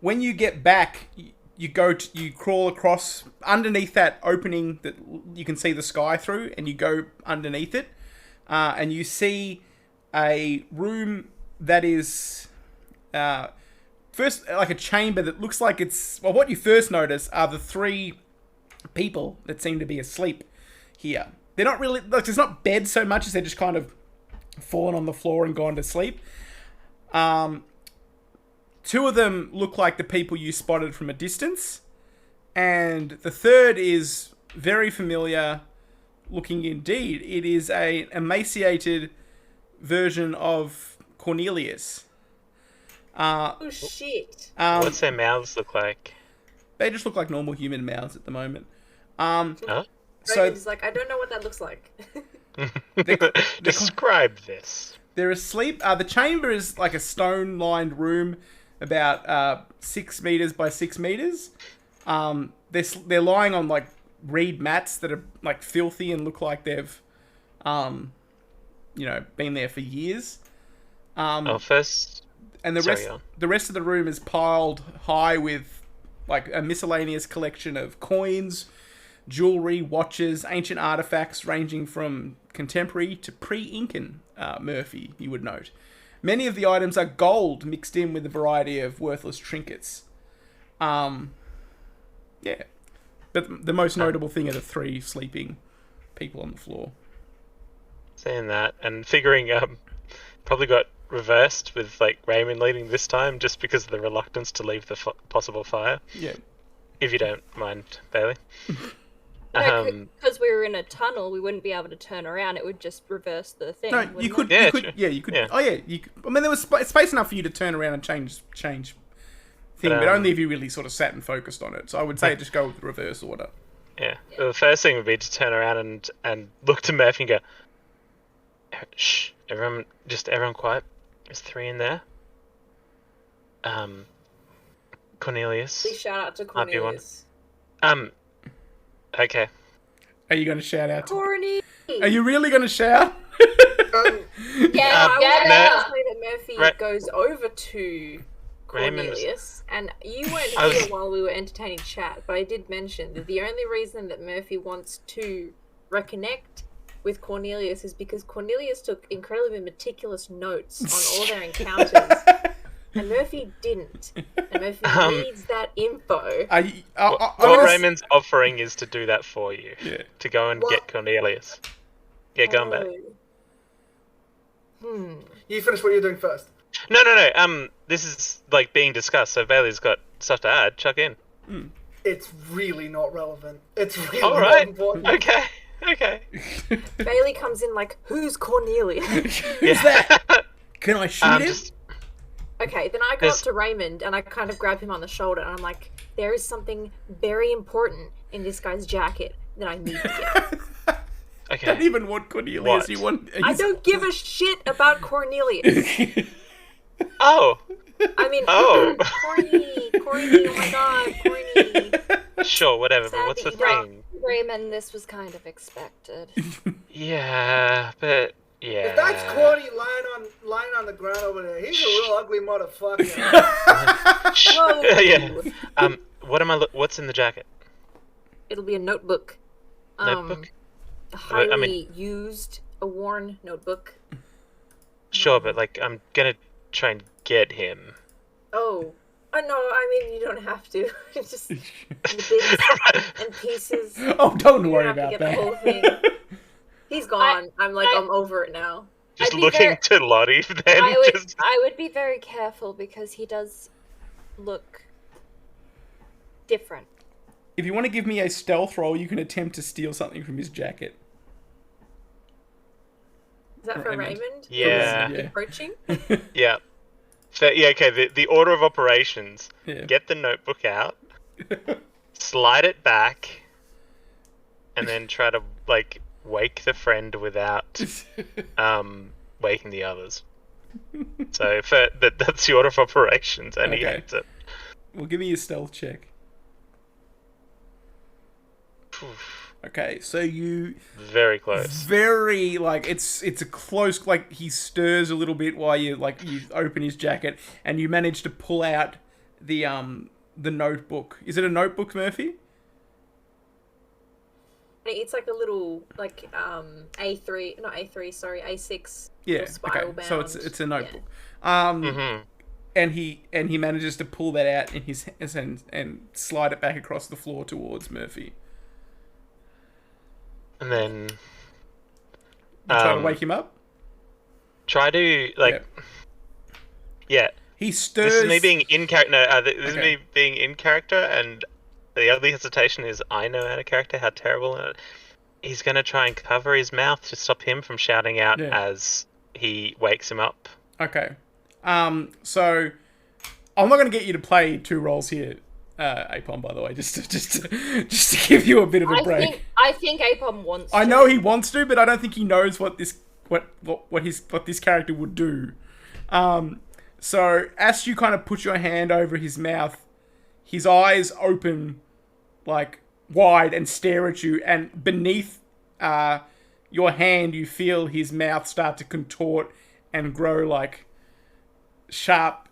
Speaker 1: When you get back, you crawl across underneath that opening that you can see the sky through, and you go underneath it, and you see a room that is first like a chamber that looks like it's. Well, what you first notice are the three people that seem to be asleep here. They're not really, like, it's not beds so much as they're just kind of fallen on the floor and gone to sleep. Two of them look like the people you spotted from a distance, and the third is very familiar looking indeed. It is an emaciated version of Cornelius.
Speaker 9: Oh shit!
Speaker 8: What's their mouths look like?
Speaker 1: They just look like normal human mouths at the moment.
Speaker 8: Huh?
Speaker 1: So
Speaker 9: Raven's like, I don't know what that looks like.
Speaker 8: Describe this.
Speaker 1: they're asleep. The chamber is like a stone-lined room, about 6 meters by 6 meters. They're lying on like reed mats that are like filthy and look like they've, been there for years.
Speaker 8: First.
Speaker 1: And the
Speaker 8: Sorry,
Speaker 1: rest of the room is piled high with like a miscellaneous collection of coins, jewelry, watches, ancient artifacts ranging from contemporary to pre-Incan, Murphy, you would note. Many of the items are gold mixed in with a variety of worthless trinkets. But the most notable thing are the three sleeping people on the floor.
Speaker 8: Saying that and figuring probably got reversed with like Raymond leading this time just because of the reluctance to leave the possible fire.
Speaker 1: Yeah.
Speaker 8: If you don't mind, Bailey.
Speaker 7: Because we were in a tunnel, we wouldn't be able to turn around. It would just reverse the thing.
Speaker 1: No, you
Speaker 7: wouldn't
Speaker 1: could.
Speaker 7: it?
Speaker 8: Yeah,
Speaker 1: You could.
Speaker 8: sure.
Speaker 1: Yeah, you could.
Speaker 8: Yeah.
Speaker 1: Oh yeah, you could. I mean, there was space enough for you to turn around and change thing, but only if you really sort of sat and focused on it. So I would say just go with the reverse order.
Speaker 8: Yeah. Well, the first thing would be to turn around and look to Murphy and go, shh, everyone quiet. There's three in there. Cornelius.
Speaker 9: Please shout out to
Speaker 8: Might be one.
Speaker 9: Cornelius.
Speaker 8: Okay.
Speaker 1: Are you going to shout out?
Speaker 9: Corny.
Speaker 1: Are you really going to shout?
Speaker 7: Yeah,
Speaker 9: I
Speaker 7: yeah.
Speaker 9: would say that Murphy goes over to Cornelius, and you weren't here while we were entertaining chat, but I did mention that the only reason that Murphy wants to reconnect with Cornelius is because Cornelius took incredibly meticulous notes on all their encounters, and Murphy didn't. And Murphy needs that info.
Speaker 8: What Raymond's offering is to do that for you.
Speaker 1: Yeah.
Speaker 8: To go and get Cornelius. Yeah, go on back.
Speaker 4: You finish what you're doing first.
Speaker 8: No. This is like being discussed, so Bailey's got stuff to add. Chuck in.
Speaker 4: It's really not relevant. It's really
Speaker 8: All
Speaker 4: not
Speaker 8: right.
Speaker 4: important.
Speaker 8: Okay.
Speaker 9: Bailey comes in like, who's Cornelius?
Speaker 1: Who's that? Can I shoot him?
Speaker 9: Okay, then I go up to Raymond and I kind of grab him on the shoulder and I'm like, there is something very important in this guy's jacket that I need to get.
Speaker 8: Okay.
Speaker 1: Don't even want Cornelius.
Speaker 8: What?
Speaker 1: You want?
Speaker 9: I don't give a shit about Cornelius.
Speaker 8: Oh.
Speaker 9: I mean,
Speaker 8: Oh.
Speaker 9: corny, oh my god, corny.
Speaker 8: Sure, whatever, but
Speaker 9: Sad
Speaker 8: what's the
Speaker 9: that you don't-
Speaker 8: thing?
Speaker 7: Raymond, this was kind of expected.
Speaker 8: Yeah, but yeah.
Speaker 4: If that's Corny lying on the ground over there, he's a real ugly motherfucker.
Speaker 9: Whoa.
Speaker 8: Yeah. What's in the jacket?
Speaker 9: It'll be a notebook.
Speaker 8: Notebook?
Speaker 9: A highly used, a worn notebook.
Speaker 8: Sure, but like I'm gonna try and get him.
Speaker 9: Oh. No, I mean, you don't have to. Just the bits and pieces.
Speaker 1: Oh, don't
Speaker 9: You
Speaker 1: worry
Speaker 9: don't have to
Speaker 1: about
Speaker 9: get the whole
Speaker 1: that.
Speaker 9: thing. He's gone. I'm over it now.
Speaker 8: Just
Speaker 7: I'd be
Speaker 8: looking to Lottie then.
Speaker 7: I would be very careful because he does look different.
Speaker 1: If you want to give me a stealth roll, you can attempt to steal something from his jacket.
Speaker 9: Is that for
Speaker 1: Raymond.
Speaker 9: Raymond?
Speaker 8: Yeah.
Speaker 1: Yeah.
Speaker 9: Approaching?
Speaker 8: Yeah. So, yeah, okay, the order of operations.
Speaker 1: Yeah.
Speaker 8: Get the notebook out, slide it back, and then try to, like, wake the friend without waking the others. So that's the order of operations, and he
Speaker 1: Okay.
Speaker 8: hates it.
Speaker 1: Well, give me a stealth check. Okay, so you
Speaker 8: Very close.
Speaker 1: very like it's a close, like he stirs a little bit while you open his jacket and you manage to pull out the notebook. Is it a notebook, Murphy?
Speaker 9: It's like a little A3, not A3, sorry, A6.
Speaker 1: Yeah.
Speaker 9: little spiral
Speaker 1: Okay. So
Speaker 9: bound.
Speaker 1: it's a notebook.
Speaker 8: Mm-hmm.
Speaker 1: And he manages to pull that out in his hands and slide it back across the floor towards Murphy.
Speaker 8: And then
Speaker 1: You try to wake him up.
Speaker 8: try to yeah.
Speaker 1: He stirs.
Speaker 8: This is me being in character. No, this is
Speaker 1: Okay.
Speaker 8: me being in character, and the other hesitation is I know out of character how terrible. He's gonna try and cover his mouth to stop him from shouting out
Speaker 1: Yeah.
Speaker 8: as he wakes him up.
Speaker 1: Okay. So I'm not going to get you to play 2 roles here, Apon. By the way, just to give you a bit of a break.
Speaker 7: I think Apom wants.
Speaker 1: I
Speaker 7: to.
Speaker 1: know he wants to, but I don't think he knows what this character would do. So as you kind of put your hand over his mouth, his eyes open like wide and stare at you, and beneath your hand, you feel his mouth start to contort and grow like sharp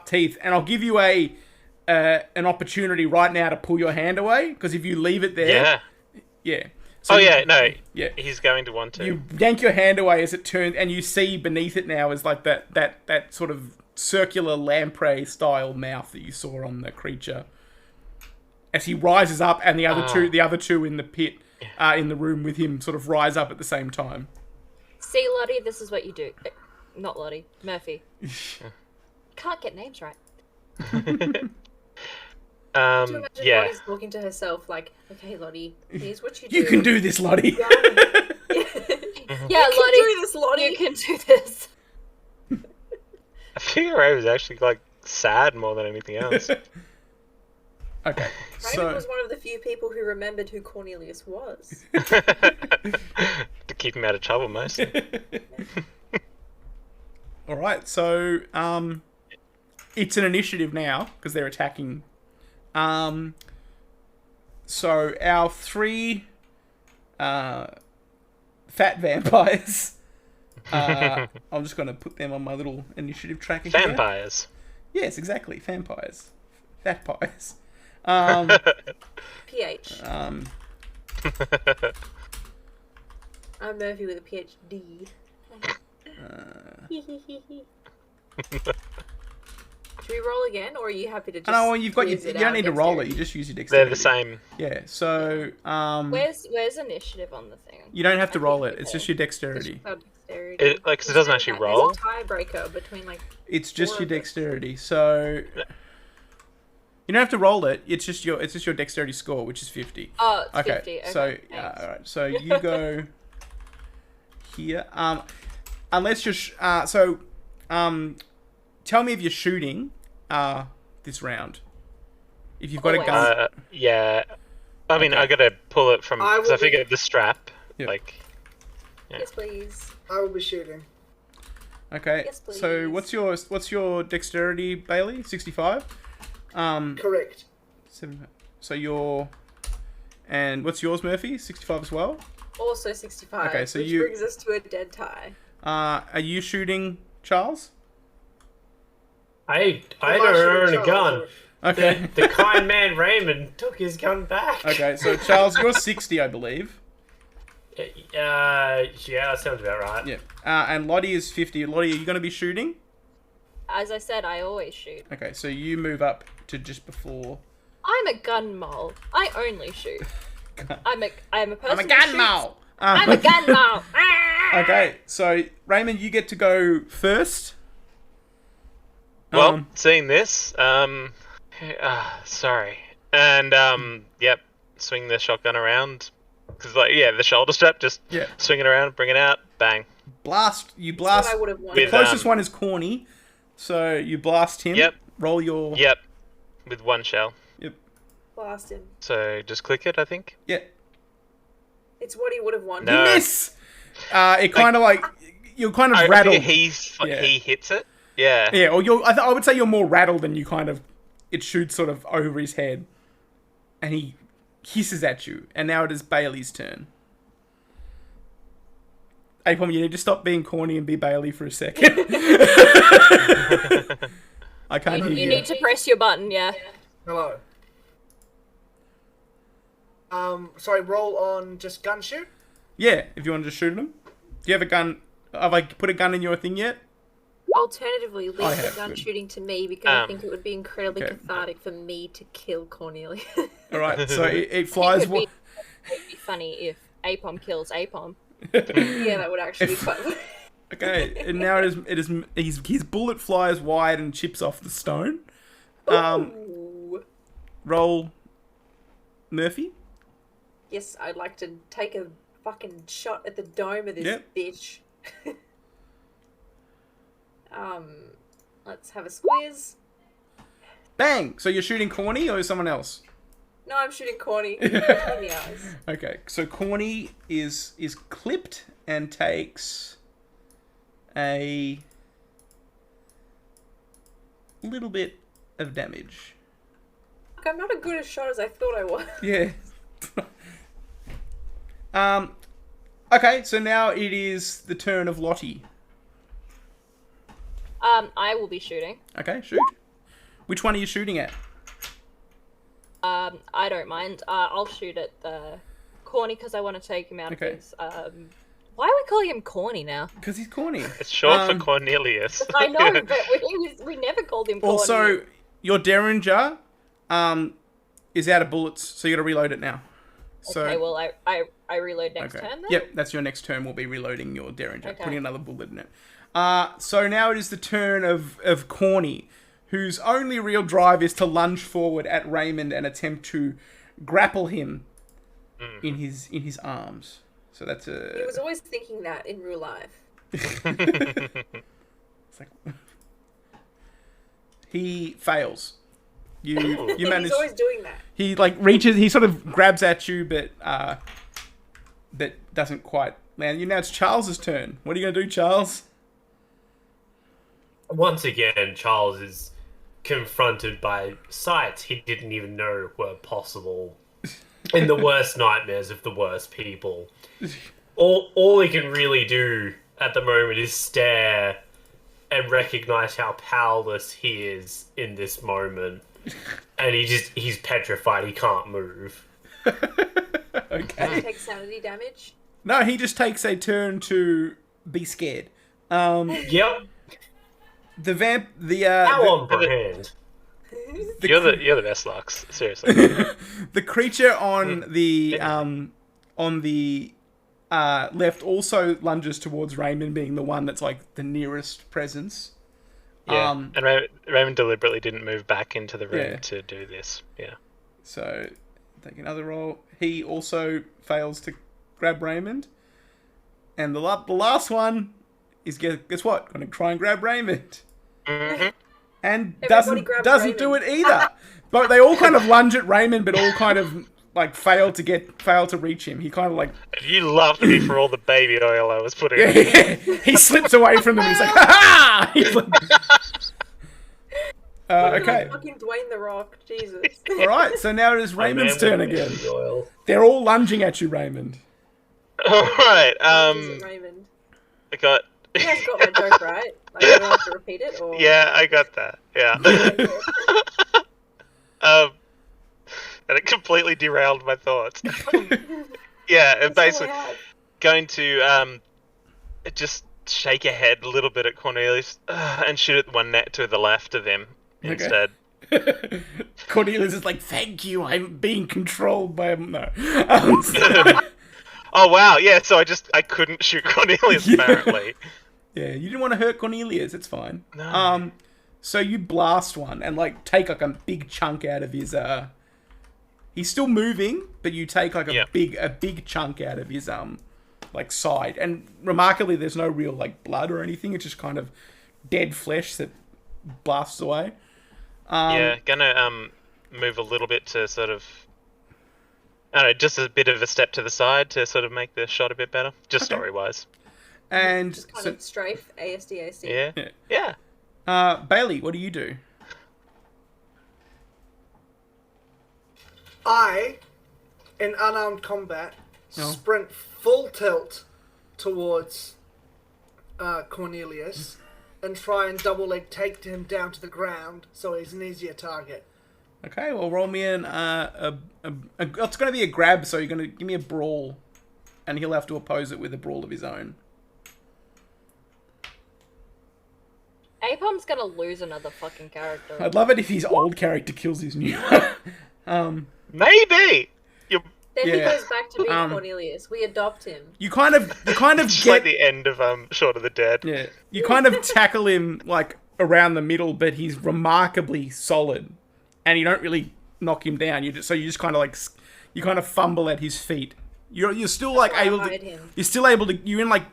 Speaker 1: teeth. And I'll give you an opportunity right now to pull your hand away, because if you leave it there,
Speaker 8: Yeah.
Speaker 1: So
Speaker 8: Yeah. He's going to want to.
Speaker 1: you yank your hand away as it turns, and you see beneath it now is like that sort of circular lamprey style mouth that you saw on the creature. As he rises up, and the other two in the pit, in the room with him, sort of rise up at the same time.
Speaker 7: See, Lottie, this is what you do. Not Lottie, Murphy. Can't get names right.
Speaker 9: Do you imagine
Speaker 8: yeah.
Speaker 9: Lottie's talking to herself like, okay, Lottie, here's what you do.
Speaker 1: You can do this, Lottie.
Speaker 7: Yeah,
Speaker 9: You
Speaker 7: Lottie,
Speaker 9: can do this, Lottie.
Speaker 7: you can do this.
Speaker 8: I figure I was actually like sad more than anything else.
Speaker 1: Okay,
Speaker 9: Raymond was one of the few people who remembered who Cornelius was.
Speaker 8: To keep him out of trouble, mostly.
Speaker 1: all right. So it's an initiative now because they're attacking. So our 3 fat vampires. I'm just going to put them on my little initiative tracker here.
Speaker 8: Vampires.
Speaker 1: Yes, exactly. Vampires. Fat pies.
Speaker 9: PH.
Speaker 1: Um,
Speaker 9: I'm Murphy with a PhD. Should we roll again, or are you happy to just?
Speaker 1: well, you've got
Speaker 9: use
Speaker 1: you
Speaker 9: it
Speaker 1: don't
Speaker 9: out
Speaker 1: need to roll it.
Speaker 9: dexterity?
Speaker 1: You just use your
Speaker 8: They're
Speaker 1: dexterity.
Speaker 8: the same.
Speaker 1: Yeah. So
Speaker 7: Where's initiative on the thing?
Speaker 1: you don't have to roll it. It's just your dexterity.
Speaker 9: Oh, dexterity.
Speaker 8: It doesn't actually roll.
Speaker 9: There's a tiebreaker between like.
Speaker 1: It's just
Speaker 9: 4
Speaker 1: your
Speaker 9: of us.
Speaker 1: dexterity. So you don't have to roll it. It's just your dexterity score, which is 50.
Speaker 7: Oh, it's
Speaker 1: Okay.
Speaker 7: 50. Okay,
Speaker 1: So
Speaker 7: thanks.
Speaker 1: all right. So you go here. Unless you're tell me if you're shooting this round. If you've got a
Speaker 7: Always.
Speaker 1: gun.
Speaker 8: Yeah. I mean,
Speaker 1: Okay.
Speaker 8: I gotta pull it from
Speaker 4: I
Speaker 8: because I
Speaker 4: will be-
Speaker 8: figured the strap.
Speaker 1: Yep.
Speaker 8: Like,
Speaker 9: Yes, please.
Speaker 4: I will be shooting.
Speaker 1: Okay.
Speaker 9: Yes,
Speaker 1: So
Speaker 9: please.
Speaker 1: what's your dexterity, Bailey? 65.
Speaker 4: Correct.
Speaker 1: 7. So and what's yours, Murphy? 65 as well.
Speaker 9: Also 65.
Speaker 1: Okay, so
Speaker 9: which
Speaker 1: you-
Speaker 9: brings us to a dead tie.
Speaker 1: Are you shooting, Charles?
Speaker 10: I
Speaker 4: Am
Speaker 10: don't own
Speaker 4: shooting
Speaker 10: a gun.
Speaker 4: Charles?
Speaker 1: Okay.
Speaker 10: The kind man Raymond took his gun back.
Speaker 1: Okay. So Charles, you're 60, I believe.
Speaker 10: Yeah, that sounds about right.
Speaker 1: Yeah. And Lottie is 50. Lottie, are you going to be shooting?
Speaker 7: As I said, I always shoot.
Speaker 1: Okay. So you move up to just before.
Speaker 7: I'm a gun mole. I only shoot. I am a person.
Speaker 1: I'm a
Speaker 7: who
Speaker 1: gun
Speaker 7: shoots.
Speaker 1: mole.
Speaker 7: I'm a gun mole.
Speaker 1: Okay. So Raymond, you get to go first.
Speaker 8: well, seeing this, sorry, and yep, swing the shotgun around because the shoulder strap, just
Speaker 1: Yeah.
Speaker 8: swing it around, bring it out, bang.
Speaker 1: You
Speaker 9: That's
Speaker 1: blast.
Speaker 9: what I would have
Speaker 1: The
Speaker 9: wanted.
Speaker 8: With,
Speaker 1: closest one is Corny. So you blast him.
Speaker 8: Yep.
Speaker 1: Roll your.
Speaker 8: Yep, with one shell.
Speaker 9: Blast him.
Speaker 8: So just click it, I think.
Speaker 1: Yeah.
Speaker 9: It's what he would have wanted.
Speaker 8: No.
Speaker 1: Miss. It kind of like you're kind of
Speaker 8: I
Speaker 1: rattled.
Speaker 8: think
Speaker 1: Yeah.
Speaker 8: he hits it. Yeah.
Speaker 1: Yeah, or I would say you're more rattled than you kind of. It shoots sort of over his head, and he hisses at you. And now it is Bailey's turn. Apom, you need to stop being corny and be Bailey for a second. I can't hear you.
Speaker 7: You need to press your button, yeah.
Speaker 4: Hello. Sorry, roll on just gun shoot?
Speaker 1: Yeah, if you want to just shoot him. Do you have a gun? Have I put a gun in your thing yet?
Speaker 9: Alternatively, leave
Speaker 1: I
Speaker 9: the
Speaker 1: have,
Speaker 9: gun
Speaker 1: good.
Speaker 9: shooting to me because I think it would be incredibly
Speaker 1: Okay.
Speaker 9: cathartic for me to kill Cornelia.
Speaker 1: Alright, so it
Speaker 7: It
Speaker 1: flies...
Speaker 7: would be funny if Apom kills Apom.
Speaker 9: Yeah, that would actually be quite funny.
Speaker 1: Okay, and now his bullet flies wide and chips off the stone.
Speaker 9: Ooh.
Speaker 1: Roll Murphy.
Speaker 9: Yes, I'd like to take a fucking shot at the dome of this
Speaker 1: Yep.
Speaker 9: bitch. Let's have a squeeze.
Speaker 1: Bang! So you're shooting Corny or someone else?
Speaker 9: No, I'm shooting Corny. In the eyes.
Speaker 1: Okay, so Corny is clipped and takes a little bit of damage.
Speaker 9: Look, I'm not as good a shot as I thought I was.
Speaker 1: Yeah. Okay, so now it is the turn of Lottie.
Speaker 7: I will be shooting.
Speaker 1: Okay, shoot. Which one are you shooting at?
Speaker 7: I don't mind. I'll shoot at the Corny because I want to take him out
Speaker 1: Okay.
Speaker 7: of his. Why are we calling him Corny now?
Speaker 1: Because he's corny.
Speaker 8: It's short for Cornelius.
Speaker 7: I know, but we never called him Corny.
Speaker 1: Also, your Derringer is out of bullets, so you got to reload it now. So,
Speaker 7: okay, well, I reload next
Speaker 1: okay.
Speaker 7: turn then?
Speaker 1: Yep, that's your next turn. We'll be reloading your Derringer,
Speaker 7: Okay.
Speaker 1: putting another bullet in it. So now it is the turn of Corny, whose only real drive is to lunge forward at Raymond and attempt to grapple him in his arms. So that's
Speaker 9: He
Speaker 1: a.
Speaker 9: was always thinking that in real life.
Speaker 1: It's like, he fails. You manage.
Speaker 9: He's always doing that.
Speaker 1: He like reaches. He sort of grabs at you, but doesn't quite land. Now it's Charles's turn. What are you gonna do, Charles?
Speaker 10: Once again, Charles is confronted by sights he didn't even know were possible in the worst nightmares of the worst people. All he can really do at the moment is stare and recognize how powerless he is in this moment. And he's petrified, he can't move.
Speaker 1: Okay.
Speaker 9: Take sanity damage.
Speaker 1: No, he just takes a turn to be scared.
Speaker 10: Yep,
Speaker 1: The
Speaker 10: how on brand.
Speaker 8: You're the best, Lux. Seriously.
Speaker 1: the creature on the left also lunges towards Raymond, being the one that's like the nearest presence.
Speaker 8: Yeah. And Raymond deliberately didn't move back into the room
Speaker 1: Yeah.
Speaker 8: to do this. Yeah.
Speaker 1: So take another roll. He also fails to grab Raymond, and the last one is guess what? Going to try and grab Raymond.
Speaker 8: Mm-hmm.
Speaker 1: And
Speaker 9: Everybody grabs
Speaker 1: doesn't do it
Speaker 9: Raymond.
Speaker 1: either. But they all kind of lunge at Raymond, but all kind of like fail to reach him. He kind of like
Speaker 8: You loved me for all the baby oil I was putting in.
Speaker 1: he slips away from them. And he's like, ha ha! He's like, okay,
Speaker 9: Fucking Dwayne the Rock, Jesus.
Speaker 1: all right. So now it is Raymond's
Speaker 10: Man
Speaker 1: turn
Speaker 10: with
Speaker 1: again.
Speaker 10: baby oil.
Speaker 1: They're all lunging at you, Raymond.
Speaker 8: All right.
Speaker 9: Raymond.
Speaker 8: I got.
Speaker 9: You guys got my joke, right? Like, I don't have to repeat it, or
Speaker 8: Yeah, I got that. Yeah. And it completely derailed my thoughts. Yeah, and
Speaker 9: That's all I
Speaker 8: basically
Speaker 9: had.
Speaker 8: going to just shake a head a little bit at Cornelius and shoot at the one net to the left of him instead.
Speaker 1: Cornelius is like, thank you. I'm being controlled by him. No.
Speaker 8: Oh wow, yeah. So I couldn't shoot Cornelius apparently.
Speaker 1: Yeah, you didn't want to hurt Cornelius. It's fine.
Speaker 8: No.
Speaker 1: So you blast one and like take like a big chunk out of his. He's still moving, but you take like a big chunk out of his like side, and remarkably, there's no real like blood or anything. It's just kind of dead flesh that blasts away.
Speaker 8: Yeah, gonna move a little bit to sort of. I don't know, just a bit of a step to the side to sort of make the shot a bit better, just story-wise.
Speaker 1: And
Speaker 9: Just kind of strafe, ASDAC.
Speaker 8: Yeah.
Speaker 1: Yeah.
Speaker 8: Yeah.
Speaker 1: Bailey, what do you do?
Speaker 4: I, in unarmed combat, sprint full tilt towards Cornelius and try and double leg take him down to the ground so he's an easier target.
Speaker 1: Okay, well, roll me it's going to be a grab, so you're going to give me a brawl, and he'll have to oppose it with a brawl of his own.
Speaker 7: Apom's gonna lose another fucking character.
Speaker 1: I'd love it if his old character kills his new.
Speaker 8: Maybe.
Speaker 9: Then he
Speaker 1: Yeah.
Speaker 9: goes back to being Cornelius. We adopt him.
Speaker 1: You kind of
Speaker 8: Just like the end of Short of the Dead.
Speaker 1: Yeah, you kind of tackle him like around the middle, but he's remarkably solid, and you don't really knock him down. You just kind of like you kind of fumble at his feet. You're still like able to.
Speaker 9: Him.
Speaker 1: You're still able to. You're in like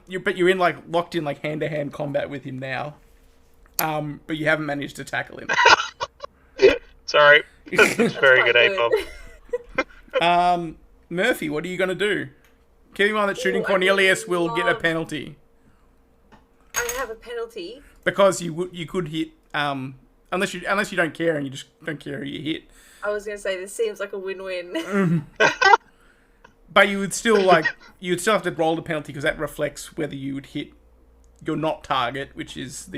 Speaker 1: locked in like hand to hand combat with him now. But you haven't managed to tackle him.
Speaker 8: Sorry. It's very good,
Speaker 9: quite
Speaker 8: Apom.
Speaker 1: Murphy, what are you gonna do? Keep in mind that shooting Cornelius will get a penalty
Speaker 9: I have a penalty.
Speaker 1: because you could hit unless you don't care and you just don't care who you hit.
Speaker 9: I was gonna say this seems like a win-win.
Speaker 1: But you would still have to roll the penalty because that reflects whether you would hit your not target, which is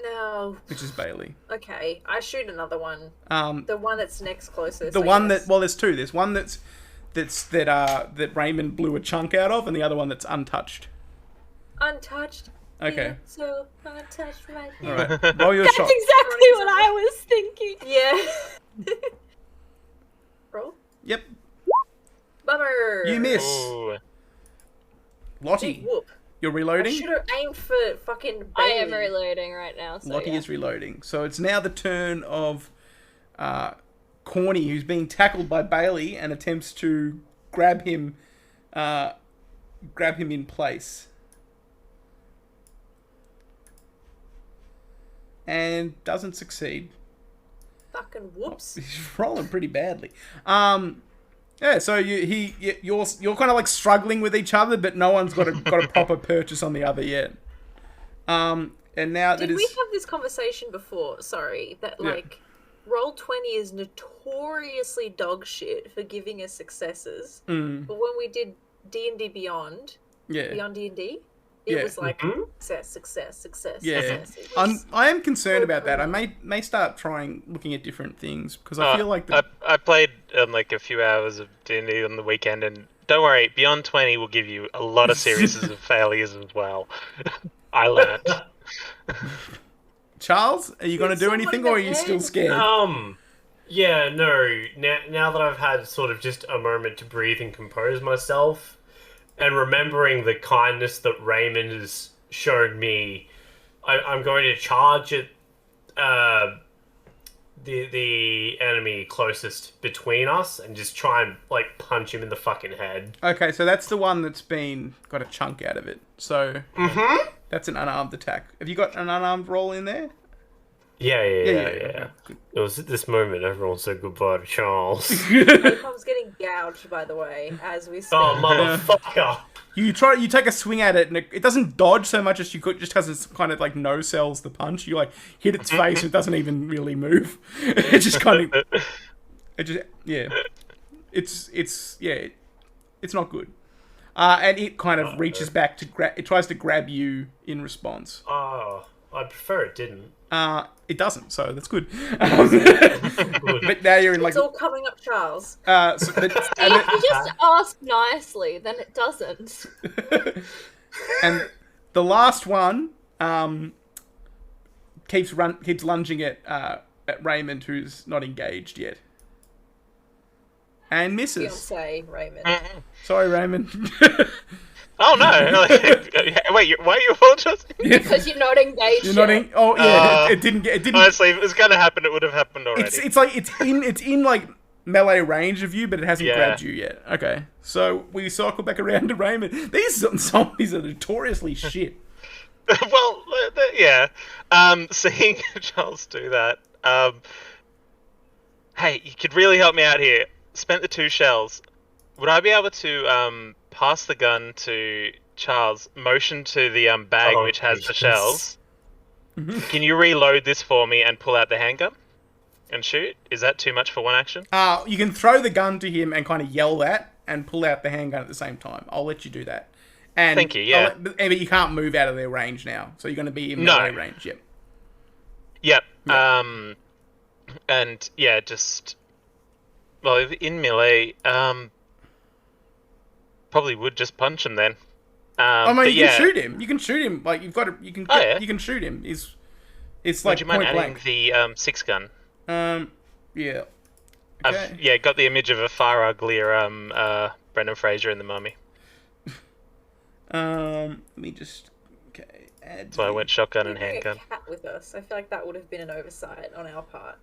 Speaker 9: No.
Speaker 1: Bailey.
Speaker 9: Okay, I shoot another one.
Speaker 1: The
Speaker 9: The one that's next closest.
Speaker 1: one
Speaker 9: I guess.
Speaker 1: there's two. There's one that Raymond blew a chunk out of, and the other one that's untouched.
Speaker 9: Untouched.
Speaker 1: Okay.
Speaker 9: Yeah, so untouched right
Speaker 1: All
Speaker 9: now.
Speaker 1: right. Roll your
Speaker 6: That's
Speaker 1: shot.
Speaker 6: exactly what I was thinking.
Speaker 9: Yeah. Roll.
Speaker 1: Yep.
Speaker 9: Bummer.
Speaker 1: You miss.
Speaker 8: Ooh.
Speaker 1: Lottie,
Speaker 9: Big whoop.
Speaker 1: you're
Speaker 9: I
Speaker 1: reloading.
Speaker 9: should have aimed for fucking Bailey.
Speaker 7: I am reloading right now. So
Speaker 1: Lottie
Speaker 7: yeah.
Speaker 1: is reloading. So it's now the turn of Corny, who's being tackled by Bailey and attempts to grab him in place. And doesn't succeed.
Speaker 9: Fucking whoops.
Speaker 1: He's rolling pretty badly. Yeah, so you're kind of like struggling with each other, but no one's got a proper purchase on the other yet. And now
Speaker 9: Did
Speaker 1: that
Speaker 9: we
Speaker 1: is
Speaker 9: have this conversation before? Sorry, that
Speaker 1: Yeah.
Speaker 9: like Roll20 is notoriously dog shit for giving us successes. But when we did D&D Beyond D&D, it
Speaker 1: Yeah.
Speaker 9: was like success.
Speaker 1: Yeah,
Speaker 9: success. It was-
Speaker 1: I am concerned about that. I may start looking at different things because I feel like
Speaker 8: I played like a few hours of D&D on the weekend, and don't worry, Beyond 20 will give you a lot of series of failures as well. I learned.
Speaker 1: Charles, are you going to do
Speaker 9: someone
Speaker 1: anything,
Speaker 9: in
Speaker 1: or are
Speaker 9: the
Speaker 1: you still
Speaker 9: head?
Speaker 1: scared?
Speaker 10: Yeah, no. Now that I've had sort of just a moment to breathe and compose myself, and remembering the kindness that Raymond has shown me, I'm going to charge at the enemy closest between us and just try and like punch him in the fucking head.
Speaker 1: Okay, so that's the one that's got a chunk out of it. So that's an unarmed attack. Have you got an unarmed roll in there?
Speaker 10: Yeah.
Speaker 1: Okay, good.
Speaker 10: It was at this moment everyone said goodbye to Charles.
Speaker 9: Apom's getting gouged, by the way, as we speak.
Speaker 10: Oh, motherfucker!
Speaker 1: You take a swing at it, and it doesn't dodge so much as you could, just because it's kind of like no sells the punch. You like hit its face, and it doesn't even really move. It just kind of, it's not good. And it kind of reaches back to it tries to grab you in response.
Speaker 10: Oh, I prefer it didn't.
Speaker 1: It doesn't, so that's good. But now you're in like
Speaker 9: It's all coming up, Charles.
Speaker 7: If you just ask nicely, then it doesn't.
Speaker 1: and the last one keeps lunging at Raymond, who's not engaged yet, and misses.
Speaker 9: Fiancé Raymond.
Speaker 1: Sorry, Raymond.
Speaker 8: Oh no! Wait, why are you apologizing?
Speaker 7: Because you're not engaged.
Speaker 1: You're not
Speaker 7: yet.
Speaker 1: in. Oh yeah, it didn't.
Speaker 8: Honestly, if it was gonna happen, it would have happened already.
Speaker 1: It's in like melee range of you, but it hasn't
Speaker 8: Yeah.
Speaker 1: grabbed you yet. Okay, so we cycle back around to Raymond. These zombies are notoriously shit.
Speaker 8: Well, yeah. Seeing Charles do that. Hey, you could really help me out here. Spent the 2 shells. Would I be able to pass the gun to Charles, motion to the bag
Speaker 10: Oh,
Speaker 8: which has the
Speaker 10: Jesus.
Speaker 8: shells. Can you reload this for me and pull out the handgun and shoot? Is that too much for one action?
Speaker 1: You can throw the gun to him and kind of yell that and pull out the handgun at the same time. I'll let you do that. And
Speaker 8: Thank you, yeah.
Speaker 1: But you can't move out of their range now, so you're going to be in
Speaker 8: No.
Speaker 1: melee range. Yep.
Speaker 8: Yep.
Speaker 1: Yeah.
Speaker 8: And yeah, just if in melee, probably would just punch him then.
Speaker 1: You can shoot him. You can shoot him. Like you can shoot him. It's like
Speaker 8: Would you mind
Speaker 1: point
Speaker 8: adding
Speaker 1: blank.
Speaker 8: the 6 gun?
Speaker 1: Yeah.
Speaker 8: I've got the image of a far uglier Brendan Fraser in The Mummy.
Speaker 1: Let me just add.
Speaker 8: So I went shotgun and
Speaker 9: Bring a
Speaker 8: handgun.
Speaker 9: cat with us. I feel like that would have been an oversight on our part.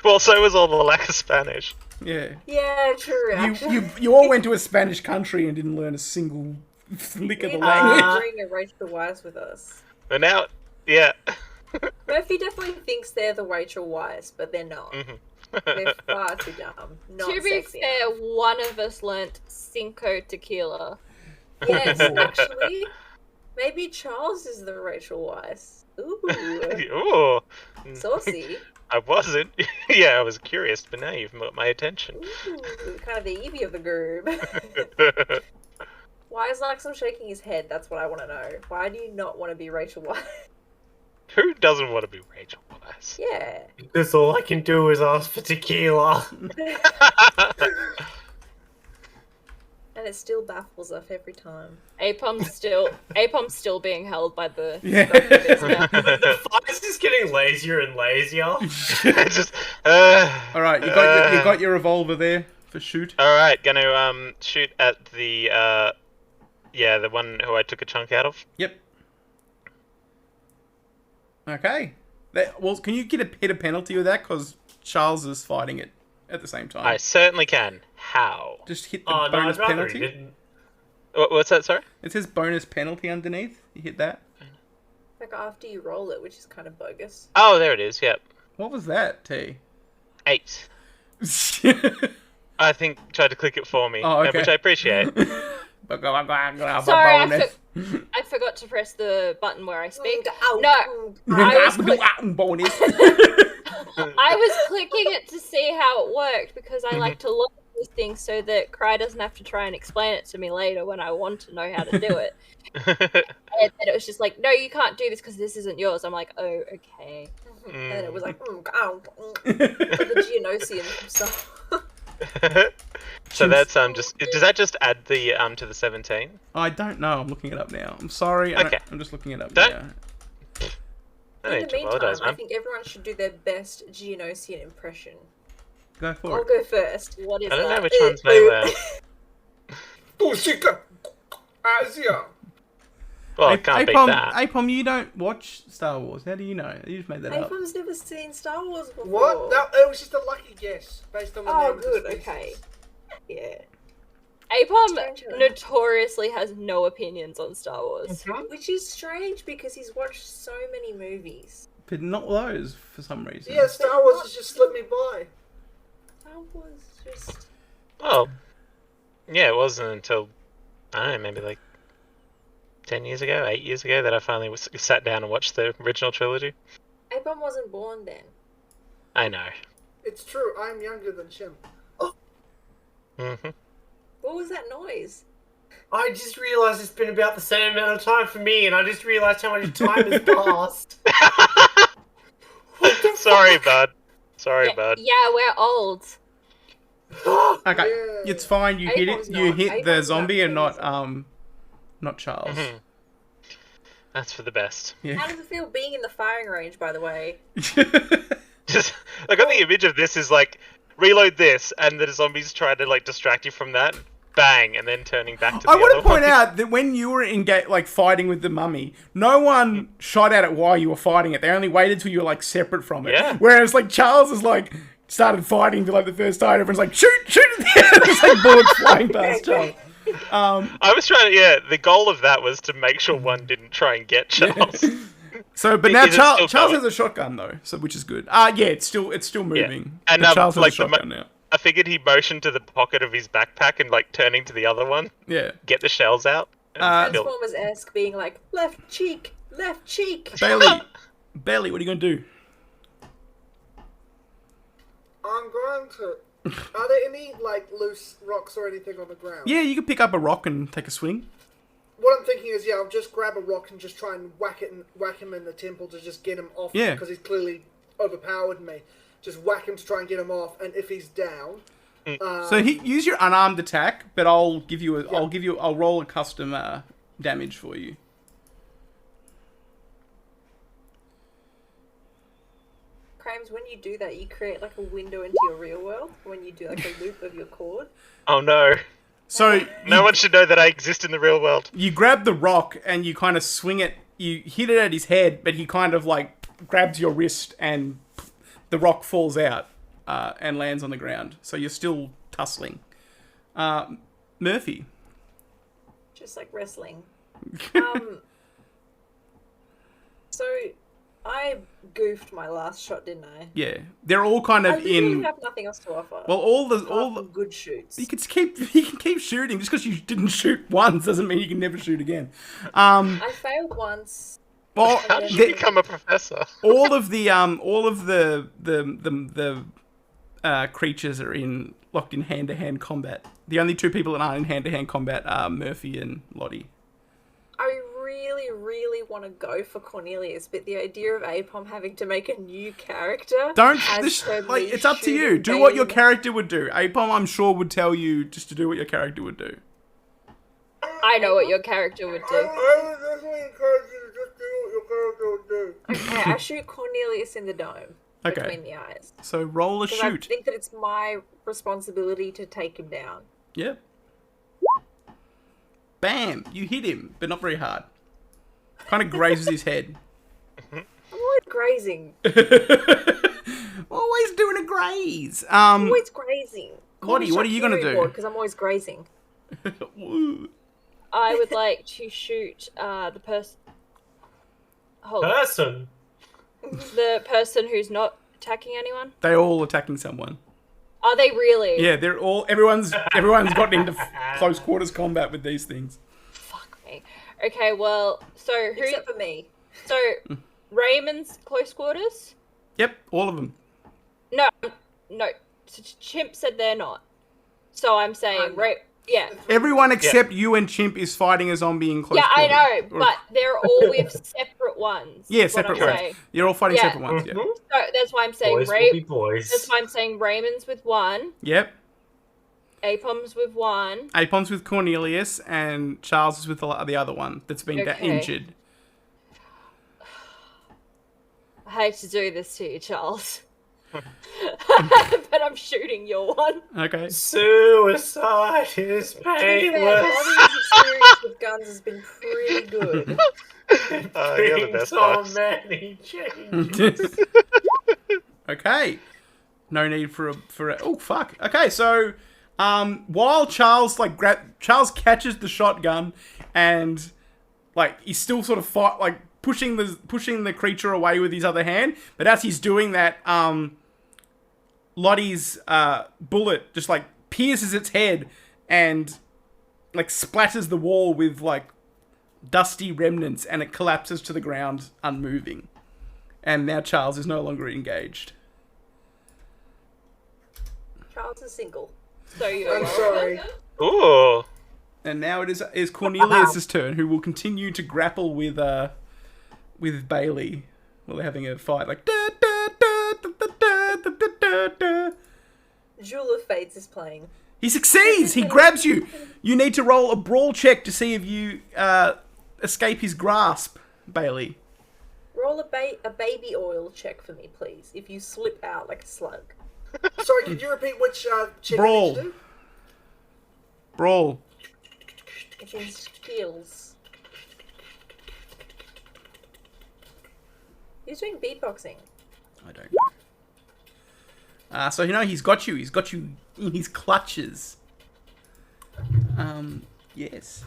Speaker 8: Well, so was all the lack of Spanish.
Speaker 1: Yeah.
Speaker 9: Yeah, true. Actually,
Speaker 1: You all went to a Spanish country and didn't learn a single lick of the
Speaker 9: we
Speaker 1: language.
Speaker 9: bring a Rachel Weisz with us.
Speaker 8: But now, yeah.
Speaker 9: Murphy definitely thinks they're the Rachel Weisz, but they're not. They're far too dumb. Not
Speaker 7: To be
Speaker 9: sexy
Speaker 7: fair,
Speaker 9: enough.
Speaker 7: one of us learnt Cinco Tequila.
Speaker 9: Yes, actually. Maybe Charles is the Rachel Weisz. Ooh,
Speaker 8: Ooh,
Speaker 9: saucy.
Speaker 8: I wasn't. Yeah, I was curious, but now you've got my attention.
Speaker 9: Ooh, kind of the Evie of the group. Why is Laxum shaking his head? That's what I want to know. Why do you not want to be Rachel Weisz?
Speaker 8: Who doesn't want to be Rachel Weisz?
Speaker 9: Yeah.
Speaker 10: Because all I can do is ask for tequila.
Speaker 9: And it still baffles us every time.
Speaker 7: Apom's still being held by the
Speaker 1: Yeah.
Speaker 10: The fire's just getting lazier and lazier.
Speaker 8: Just,
Speaker 1: All right, you got your revolver there for shoot.
Speaker 8: all right, gonna shoot at the the one who I took a chunk out of.
Speaker 1: Yep. Okay. Can you hit a penalty with that? Because Charles is fighting it at the same time.
Speaker 8: I certainly can. How?
Speaker 1: Just hit the
Speaker 10: Oh, no,
Speaker 1: bonus
Speaker 10: I'd rather
Speaker 1: penalty.
Speaker 10: he didn't.
Speaker 8: What's that? Sorry.
Speaker 1: It says bonus penalty underneath. You hit that.
Speaker 9: Like after you roll it, which is kind of bogus.
Speaker 8: Oh, there it is. Yep.
Speaker 1: What was that, T?
Speaker 8: 8. I think tried to click it for me,
Speaker 1: Oh, okay.
Speaker 8: which I appreciate.
Speaker 7: Sorry, I forgot to press the button where I speak. No,
Speaker 1: bonus.
Speaker 7: I was clicking it to see how it worked because I like to look at these things so that Cry doesn't have to try and explain it to me later when I want to know how to do it. And it was just like, no, you can't do this because this isn't yours. I'm like, oh, okay.
Speaker 9: And it was like, the Geonosian stuff.
Speaker 8: So that's just. Does that just add the to the 17?
Speaker 1: I don't know. I'm looking it up now. I'm sorry.
Speaker 8: Okay.
Speaker 1: I'm just looking it up
Speaker 8: Don't-
Speaker 1: now.
Speaker 8: I
Speaker 9: In
Speaker 8: need
Speaker 9: the
Speaker 8: to
Speaker 9: meantime,
Speaker 8: apologize,
Speaker 9: I
Speaker 8: man.
Speaker 9: think everyone should do their best Geonosian impression.
Speaker 1: Go for
Speaker 9: I'll
Speaker 1: it.
Speaker 9: go first.
Speaker 7: What is
Speaker 8: I don't know
Speaker 7: that?
Speaker 8: which one's Nameless. Well, I can't beat that.
Speaker 1: Apom, you don't watch Star Wars. How do you know? You just made that up.
Speaker 9: Apom's never seen Star Wars before.
Speaker 4: What? That, it was just a lucky guess based on the name
Speaker 9: Oh,
Speaker 4: of the
Speaker 9: good.
Speaker 4: species.
Speaker 9: Okay. Yeah.
Speaker 7: Apom
Speaker 9: Strange.
Speaker 7: notoriously has no opinions on Star Wars.
Speaker 9: Which is strange because he's watched so many movies.
Speaker 1: But not those for some reason.
Speaker 4: Yeah, Star Wars has just slipped me by.
Speaker 9: Star Wars just.
Speaker 8: Well, yeah, it wasn't until, I don't know, maybe like 10 years ago, 8 years ago, that I finally sat down and watched the original trilogy.
Speaker 9: Apom wasn't born then.
Speaker 8: I know.
Speaker 4: It's true. I'm younger than Chimp.
Speaker 8: hmm
Speaker 9: What was that noise?
Speaker 10: I just realised it's been about the same amount of time for me, and I just realised how much time has passed.
Speaker 8: Sorry, bud. Sorry,
Speaker 7: Yeah,
Speaker 8: bud.
Speaker 7: yeah, we're old.
Speaker 1: Okay,
Speaker 4: Yeah.
Speaker 1: it's fine. You hit it.
Speaker 9: Apom's
Speaker 1: You
Speaker 9: not.
Speaker 1: hit the
Speaker 9: Apom's
Speaker 1: zombie and
Speaker 9: not
Speaker 1: not Charles.
Speaker 8: Mhm. That's for the best.
Speaker 1: Yeah.
Speaker 9: How does it feel being in the firing range, by the way?
Speaker 8: Just, I got the image of this is like, reload this, and the zombies try to like distract you from that. Bang, and then turning back to the
Speaker 1: I want to
Speaker 8: other
Speaker 1: point
Speaker 8: one.
Speaker 1: out that when you were fighting with the mummy, no one shot at it while you were fighting it. They only waited till you were like separate from it.
Speaker 8: Yeah.
Speaker 1: Whereas like Charles is like started fighting for like the first time. Everyone's like shoot at the end. There's like bullets flying past Charles.
Speaker 8: I was trying to, the goal of that was to make sure one didn't try and get Charles.
Speaker 1: So, but now
Speaker 8: Is it still
Speaker 1: Charles
Speaker 8: going?
Speaker 1: has a shotgun though, so which is good. Yeah, it's still moving.
Speaker 8: And
Speaker 1: But Charles has
Speaker 8: like
Speaker 1: a shotgun now.
Speaker 8: I figured he motioned to the pocket of his backpack and like turning to the other one,
Speaker 1: Yeah.
Speaker 8: get the shells out.
Speaker 9: Transformers-esque, being like, left cheek.
Speaker 1: Bailey, what are you going to do?
Speaker 4: I'm going to. Are there any like loose rocks or anything on the ground?
Speaker 1: Yeah, you can pick up a rock and take a swing.
Speaker 4: What I'm thinking is, I'll just grab a rock and just try and whack him in the temple to just get him off.
Speaker 1: Yeah.
Speaker 4: Because he's clearly overpowered me. Just whack him to try and get him off, and if he's down.
Speaker 1: So use your unarmed attack, but I'll roll a custom damage for you.
Speaker 9: Crimes, when you do that, you create like a window into your real world when you do like a loop of your cord.
Speaker 8: Oh no.
Speaker 1: So
Speaker 8: No one should know that I exist in the real world.
Speaker 1: you grab the rock and you kind of swing it. You hit it at his head, but he kind of like grabs your wrist and the rock falls out and lands on the ground. So you're still tussling. Murphy.
Speaker 9: Just like wrestling. So I goofed my last shot, didn't I?
Speaker 1: Yeah, they're all kind
Speaker 9: I
Speaker 1: of
Speaker 9: literally have nothing else to offer.
Speaker 1: Well, all
Speaker 9: Apart
Speaker 1: the
Speaker 9: from good shoots.
Speaker 1: you can keep shooting. Just because you didn't shoot once doesn't mean you can never shoot again.
Speaker 9: I failed once.
Speaker 1: Well,
Speaker 8: How did you become a professor?
Speaker 1: all of the creatures are locked in hand-to-hand combat. The only two people that aren't in hand-to-hand combat are Murphy and Lottie.
Speaker 9: I really, really want to go for Cornelius, but the idea of Apom having to make a new character
Speaker 1: it's up to you. Do what your character would do. Apom, I'm sure, would tell you just to do what your character would do.
Speaker 7: I know what your character would do.
Speaker 4: I would definitely encourage you to just do what your character would do.
Speaker 9: Okay, I shoot Cornelius in the dome.
Speaker 1: Okay.
Speaker 9: Between the eyes.
Speaker 1: So roll a
Speaker 9: 'Cause
Speaker 1: shoot.
Speaker 9: I think that it's my responsibility to take him down.
Speaker 1: Yeah. Bam! You hit him, but not very hard. Kind of grazes his head.
Speaker 9: I'm always grazing.
Speaker 1: Always doing a graze.
Speaker 9: I'm always grazing.
Speaker 1: Lottie, what are you gonna do?
Speaker 9: Because I'm always grazing.
Speaker 1: Woo.
Speaker 7: I would like to shoot the person.
Speaker 10: Person.
Speaker 7: The person who's not attacking anyone.
Speaker 1: They're all attacking someone.
Speaker 7: Are they really?
Speaker 1: Yeah, they're all. Everyone's gotten into close quarters combat with these things.
Speaker 7: Fuck me. Okay, well, so who?
Speaker 9: Except for me.
Speaker 7: So Raymond's close quarters.
Speaker 1: Yep, all of them.
Speaker 7: No. Chimp said they're not. So I'm saying Yeah.
Speaker 1: Everyone except you and Chimp is fighting a zombie in close
Speaker 7: Yeah,
Speaker 1: quarters.
Speaker 7: I know, but they're all with separate ones.
Speaker 1: Yeah,
Speaker 7: is what
Speaker 1: separate
Speaker 7: I'm
Speaker 1: ones.
Speaker 7: saying.
Speaker 1: You're all fighting
Speaker 7: Yeah.
Speaker 1: separate ones. Yeah.
Speaker 7: So that's why I'm saying
Speaker 10: Boys will be boys.
Speaker 7: That's why I'm saying Raymond's with one,
Speaker 1: Yep.
Speaker 7: Apom's with one.
Speaker 1: Apom's with Cornelius, and Charles is with the other one that's been
Speaker 7: Okay.
Speaker 1: injured.
Speaker 7: I hate to do this to you, Charles. But I'm shooting your one.
Speaker 1: Okay.
Speaker 10: Suicide is
Speaker 9: To be fair,
Speaker 10: painless.
Speaker 9: Lottie's experience with guns has been pretty good.
Speaker 8: You're the best
Speaker 10: So
Speaker 8: boss.
Speaker 10: many changes.
Speaker 1: Okay. No need for a. Oh fuck. Okay, so while Charles Charles catches the shotgun and he's still sort of pushing the creature away with his other hand, but as he's doing that, Lottie's bullet just pierces its head and splatters the wall with dusty remnants, and it collapses to the ground unmoving. And now Charles is no longer engaged.
Speaker 9: Charles is single.
Speaker 7: So you're
Speaker 4: I'm sorry.
Speaker 8: Ooh.
Speaker 1: And now it is Cornelius' turn, who will continue to grapple with Bailey while they're having a fight.
Speaker 9: Jewel of Fates is playing.
Speaker 1: He succeeds! He grabs you! You need to roll a brawl check to see if you escape his grasp, Bailey.
Speaker 9: Roll a baby oil check for me, please. If you slip out like a slug.
Speaker 4: Sorry, could you repeat which check
Speaker 1: Brawl.
Speaker 4: you need to do?
Speaker 1: Brawl.
Speaker 9: It's in skills. He's doing beatboxing.
Speaker 1: I don't know. So he's got you. He's got you in his clutches. Yes.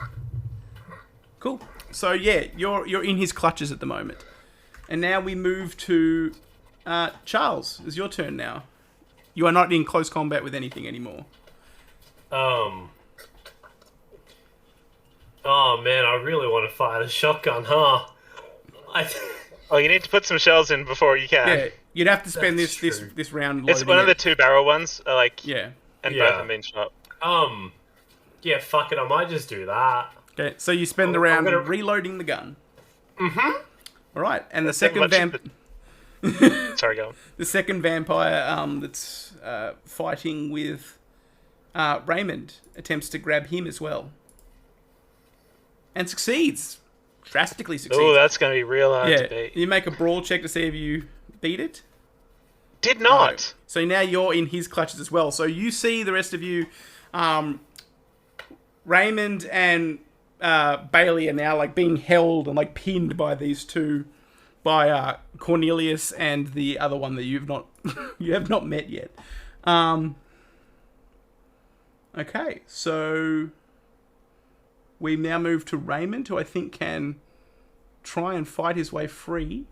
Speaker 1: Cool. So yeah, you're in his clutches at the moment. And now we move to Charles. It's your turn now. You are not in close combat with anything anymore.
Speaker 10: Oh man, I really want to fire the shotgun, huh?
Speaker 8: Oh, you need to put some shells in before you can.
Speaker 1: Yeah, you'd have to spend
Speaker 10: That's
Speaker 1: this
Speaker 10: true.
Speaker 1: round.
Speaker 8: It's
Speaker 1: loading
Speaker 8: one of the
Speaker 1: it.
Speaker 8: 2-barrel ones,
Speaker 1: Yeah.
Speaker 8: and
Speaker 10: Yeah.
Speaker 8: both have been shot.
Speaker 10: Yeah, fuck it, I might just do that.
Speaker 1: Okay, so you spend the
Speaker 10: I'm
Speaker 1: round
Speaker 10: gonna-
Speaker 1: reloading the gun. Mm-hmm. All right, and the
Speaker 8: That's not
Speaker 1: second
Speaker 8: much Sorry, go on.
Speaker 1: the second vampire that's fighting with Raymond attempts to grab him as well, and succeeds. Drastically succeeds.
Speaker 8: Oh, that's going to be real hard to
Speaker 1: yeah.
Speaker 8: beat.
Speaker 1: You make a brawl check to see if you beat it.
Speaker 8: Did not.
Speaker 1: So now you're in his clutches as well. So you see the rest of you, Raymond and Bailey are now like being held and like pinned by these two, by Cornelius and the other one that you have not met yet. Okay, so we now move to Raymond, who I think can try and fight his way free.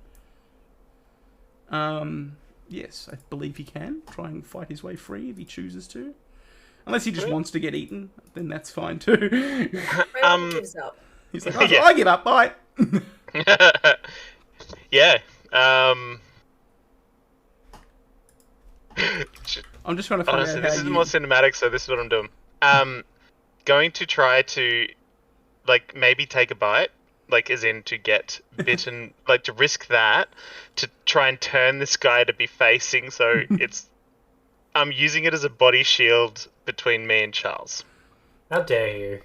Speaker 1: Yes, I believe he can try and fight his way free if he chooses to. Unless he just wants to get eaten, then that's fine too.
Speaker 9: Raymond gives up.
Speaker 1: He's like, oh, I give up, bye.
Speaker 8: Yeah.
Speaker 1: I'm just trying to find
Speaker 8: Honestly,
Speaker 1: out
Speaker 8: this
Speaker 1: how
Speaker 8: is
Speaker 1: you...
Speaker 8: more cinematic, so this is what I'm doing. Going to try to, like, maybe take a bite, like, as in to get bitten, like, to risk that, to try and turn this guy to be facing, so it's... I'm using it as a body shield between me and Charles.
Speaker 10: How dare you?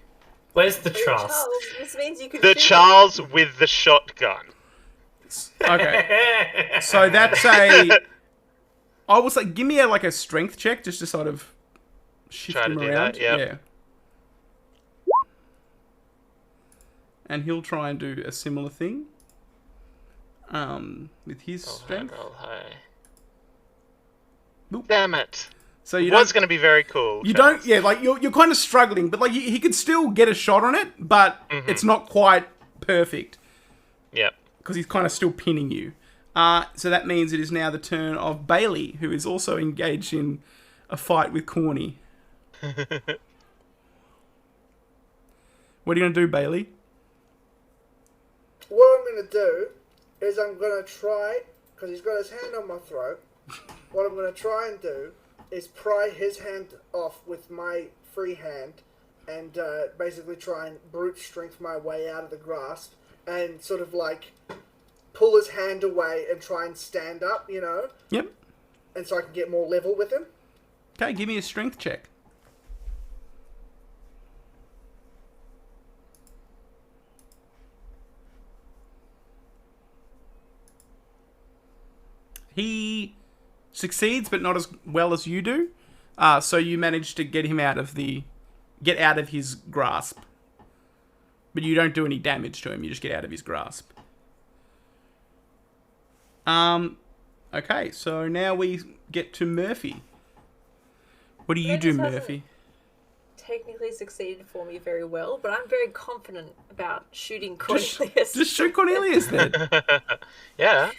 Speaker 10: Where's the trust?
Speaker 9: Charles, this means you can
Speaker 8: The
Speaker 9: shoot
Speaker 8: Charles with the shotgun.
Speaker 1: Okay, so that's a... I was like, give me a strength check just to sort of shift
Speaker 8: Try to
Speaker 1: him
Speaker 8: do
Speaker 1: around.
Speaker 8: that, yep.
Speaker 1: Yeah. And he'll try and do a similar thing. With his strength.
Speaker 8: Roll high.
Speaker 1: Nope.
Speaker 8: Damn it.
Speaker 1: So you
Speaker 8: What's
Speaker 1: don't...
Speaker 8: going to be very cool.
Speaker 1: You
Speaker 8: Charles.
Speaker 1: don't... Yeah, like, you're kind of struggling, but, like, he could still get a shot on it, but it's not quite perfect.
Speaker 8: Yep.
Speaker 1: Because he's kind of still pinning you. So that means it is now the turn of Bailey, who is also engaged in a fight with Corny. What are you going to do, Bailey?
Speaker 4: What I'm going to do is I'm going to try, because he's got his hand on my throat, what I'm going to try and do is pry his hand off with my free hand and basically try and brute strength my way out of the grasp and sort of like pull his hand away and try and stand up, you know?
Speaker 1: Yep.
Speaker 4: And so I can get more level with him.
Speaker 1: Okay, give me a strength check. He succeeds, but not as well as you do. So you manage to get him out of his grasp. But you don't do any damage to him, you just get out of his grasp. Okay, so now we get to Murphy. What do you do,
Speaker 9: Francis hasn't
Speaker 1: Murphy?
Speaker 9: Technically succeeded for me very well, but I'm very confident about shooting
Speaker 1: Just,
Speaker 9: Cornelius.
Speaker 1: just shoot Cornelius then.
Speaker 8: Yeah.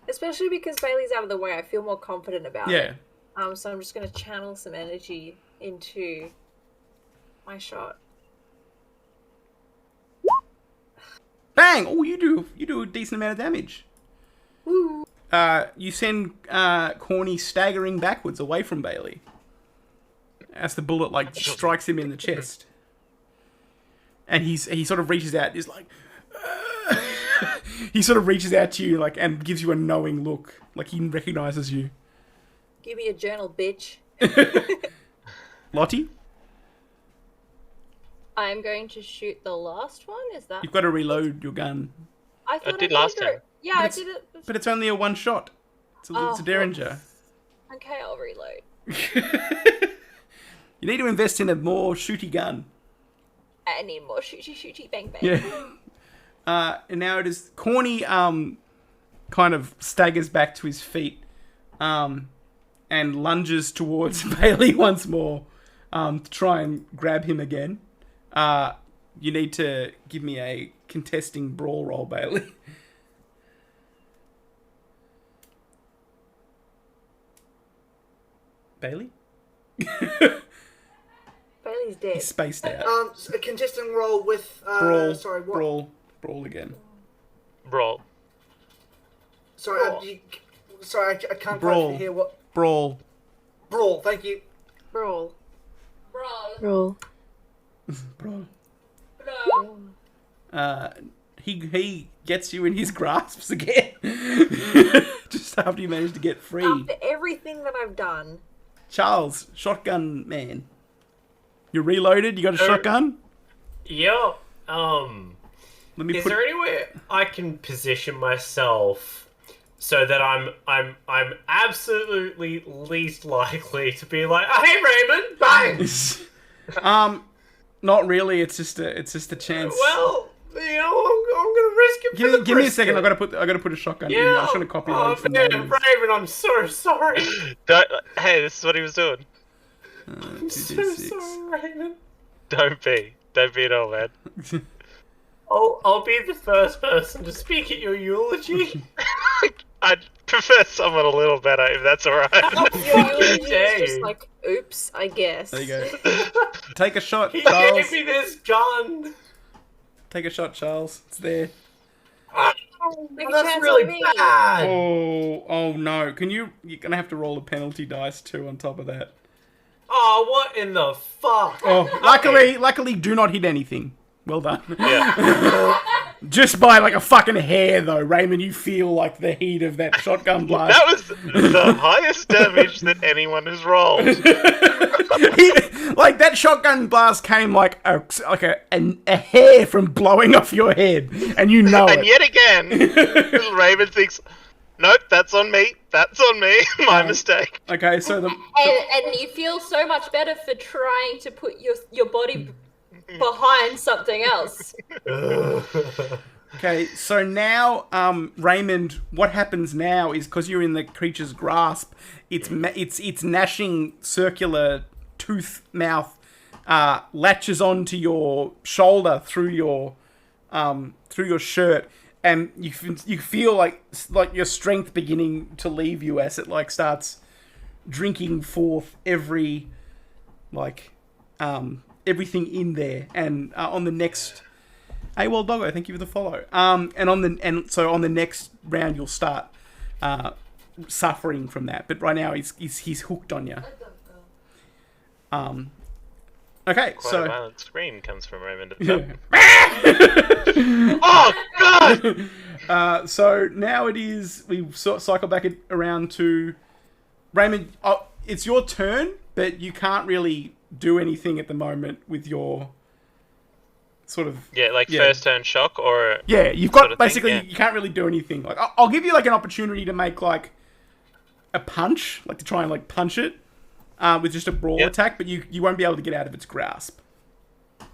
Speaker 9: Especially because Bailey's out of the way, I feel more confident about
Speaker 1: Yeah.
Speaker 9: it. So I'm just going to channel some energy into my shot.
Speaker 1: Bang! Oh, you do a decent amount of damage.
Speaker 9: Woo!
Speaker 1: You send Corny staggering backwards away from Bailey as the bullet strikes him in the chest, and he sort of reaches out. He's like, he sort of reaches out to you and gives you a knowing look, like he recognizes you.
Speaker 9: Give me a journal, bitch.
Speaker 1: Lottie,
Speaker 7: I'm going to shoot the last one. Is that?
Speaker 1: you've got to reload your gun,
Speaker 7: I thought
Speaker 8: did
Speaker 7: I
Speaker 8: last
Speaker 7: did it.
Speaker 8: time.
Speaker 7: Yeah, I did it.
Speaker 1: but it's only a one shot. It's a Derringer.
Speaker 7: Okay, I'll reload.
Speaker 1: You need to invest in a more shooty gun.
Speaker 7: I need more shooty bang bang.
Speaker 1: Yeah. And now it is Corny. Kind of staggers back to his feet, and lunges towards Bailey once more, to try and grab him again. You need to give me a contesting brawl roll, Bailey. Bailey?
Speaker 9: Bailey's dead.
Speaker 1: He's spaced out.
Speaker 4: A contestant roll with
Speaker 1: Brawl.
Speaker 4: sorry, what?
Speaker 1: Brawl again.
Speaker 8: Brawl.
Speaker 4: Sorry, I can't
Speaker 1: Brawl.
Speaker 4: quite hear what.
Speaker 1: Brawl.
Speaker 4: Brawl. Thank you.
Speaker 9: Brawl.
Speaker 6: Brawl.
Speaker 1: Brawl. He gets you in his grasps again. Just after you manage to get free.
Speaker 9: After everything that I've done.
Speaker 1: Charles, shotgun man. You're reloaded. You got a shotgun.
Speaker 10: Yeah.
Speaker 1: Let me
Speaker 10: Is
Speaker 1: put.
Speaker 10: there anywhere I can position myself so that I'm absolutely least likely to be like, oh, hey Raymond, bang.
Speaker 1: Not really. It's just a chance.
Speaker 10: Well, you know, I'm gonna risk it. For the
Speaker 1: Give me a second.
Speaker 10: brisket.
Speaker 1: I gotta put a shotgun in.
Speaker 10: Yeah.
Speaker 1: I'm just gonna copy
Speaker 10: Oh
Speaker 1: that from
Speaker 10: man,
Speaker 1: Nameless.
Speaker 10: Raven, I'm so sorry.
Speaker 8: Hey, this is what he was doing.
Speaker 10: I'm so
Speaker 1: 2d6.
Speaker 10: sorry, Raven.
Speaker 8: Don't be at all, man.
Speaker 10: I'll be the first person to speak at your eulogy.
Speaker 8: I'd prefer someone a little better, if that's alright.
Speaker 9: Your eulogy is
Speaker 10: Dang.
Speaker 9: just like, oops, I guess.
Speaker 1: There you go. Take a shot,
Speaker 10: He
Speaker 1: Charles.
Speaker 10: gave me this gun.
Speaker 1: Take a shot, Charles. It's there.
Speaker 9: Take a
Speaker 10: That's
Speaker 9: chance
Speaker 10: really
Speaker 9: on me.
Speaker 10: bad.
Speaker 1: Oh no. You're gonna have to roll a penalty dice too on top of that.
Speaker 10: Oh, what in the fuck?
Speaker 1: Oh, luckily, do not hit anything. Well done.
Speaker 8: Yeah.
Speaker 1: Just by like a fucking hair, though, Raymond. You feel like the heat of that shotgun blast.
Speaker 8: That was the highest damage that anyone has rolled.
Speaker 1: Like that shotgun blast came like a hair from blowing off your head, and you know
Speaker 8: And
Speaker 1: it.
Speaker 8: yet again, Raven thinks, nope, that's on me. That's on me. My mistake.
Speaker 1: Okay, so
Speaker 7: And you feel so much better for trying to put your body behind something else.
Speaker 1: Okay, so now, Raymond, what happens now is because you're in the creature's grasp, its gnashing circular tooth mouth latches onto your shoulder through your shirt, and you feel like your strength beginning to leave you as it like starts drinking forth everything in there, and on the next. Hey, well, Doggo, thank you for the follow. So on the next round, you'll start suffering from that. But right now, he's hooked on you. Okay,
Speaker 8: Quite
Speaker 1: so
Speaker 8: a violent scream comes from Raymond.
Speaker 1: yeah.
Speaker 8: Oh, God!
Speaker 1: So now we cycle back around to Raymond. It's your turn, but you can't really do anything at the moment with your. Sort of
Speaker 8: first turn shock or
Speaker 1: you've got
Speaker 8: sort of
Speaker 1: basically
Speaker 8: thing, yeah.
Speaker 1: You can't really do anything. Like I'll give you like an opportunity to make like a punch, like to try and like punch it with just a brawl attack, but you won't be able to get out of its grasp.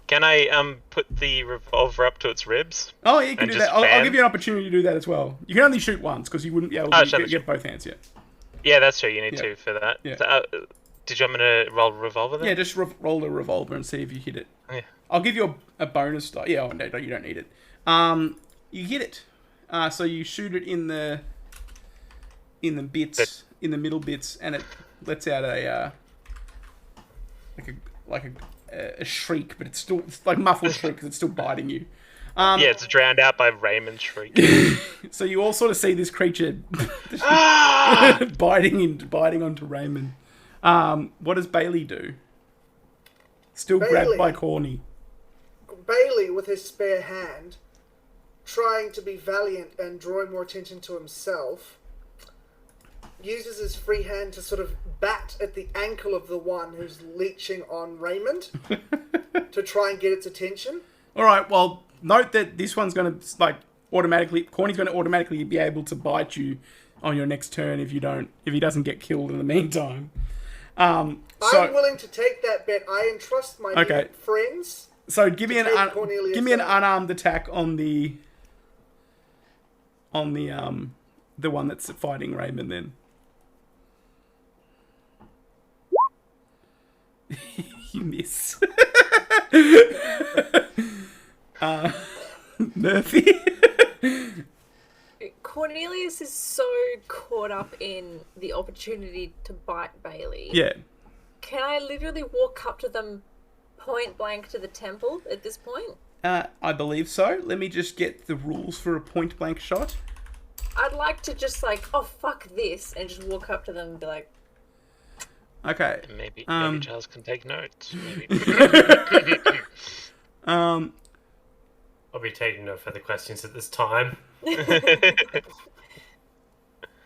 Speaker 8: Can I put the revolver up to its ribs?
Speaker 1: Oh yeah, you can
Speaker 8: And
Speaker 1: do
Speaker 8: just
Speaker 1: that. I'll
Speaker 8: fan?
Speaker 1: give you an opportunity to do that as well. You can only shoot once because you wouldn't be able to get both hands yet.
Speaker 8: Yeah, that's true. You need
Speaker 1: Yeah.
Speaker 8: two for that.
Speaker 1: Yeah.
Speaker 8: So, did you want me to roll a revolver then?
Speaker 1: Yeah, just roll the revolver and see if you hit it.
Speaker 8: Yeah.
Speaker 1: I'll give you a bonus die. Yeah, no, you don't need it. You hit it. So you shoot it in the bits, in the middle bits, and it lets out a shriek, but it's like muffled shriek because it's still biting you.
Speaker 8: Yeah, it's drowned out by Raymond's shriek.
Speaker 1: So you all sort of see this creature biting onto Raymond. What does Bailey do? Still grabbed by Corny.
Speaker 4: Bailey, with his spare hand, trying to be valiant and drawing more attention to himself, uses his free hand to sort of bat at the ankle of the one who's leeching on Raymond to try and get its attention.
Speaker 1: All right. Well, note that this one's going to Corny's going to automatically be able to bite you on your next turn if he doesn't get killed in the meantime.
Speaker 4: I'm willing to take that bet. I entrust my new friends.
Speaker 1: So give me an
Speaker 4: out.
Speaker 1: unarmed attack on the one that's fighting Raymond then. You miss. Murphy.
Speaker 9: Cornelius is so caught up in the opportunity to bite Bailey.
Speaker 1: Yeah.
Speaker 9: Can I literally walk up to them point blank to the temple at this point?
Speaker 1: I believe so. Let me just get the rules for a point blank shot.
Speaker 9: I'd like to just like, oh fuck this, and just walk up to them and be like,
Speaker 1: Okay.
Speaker 8: Maybe Charles can take notes. Maybe.
Speaker 10: I'll be taking no further questions at this time.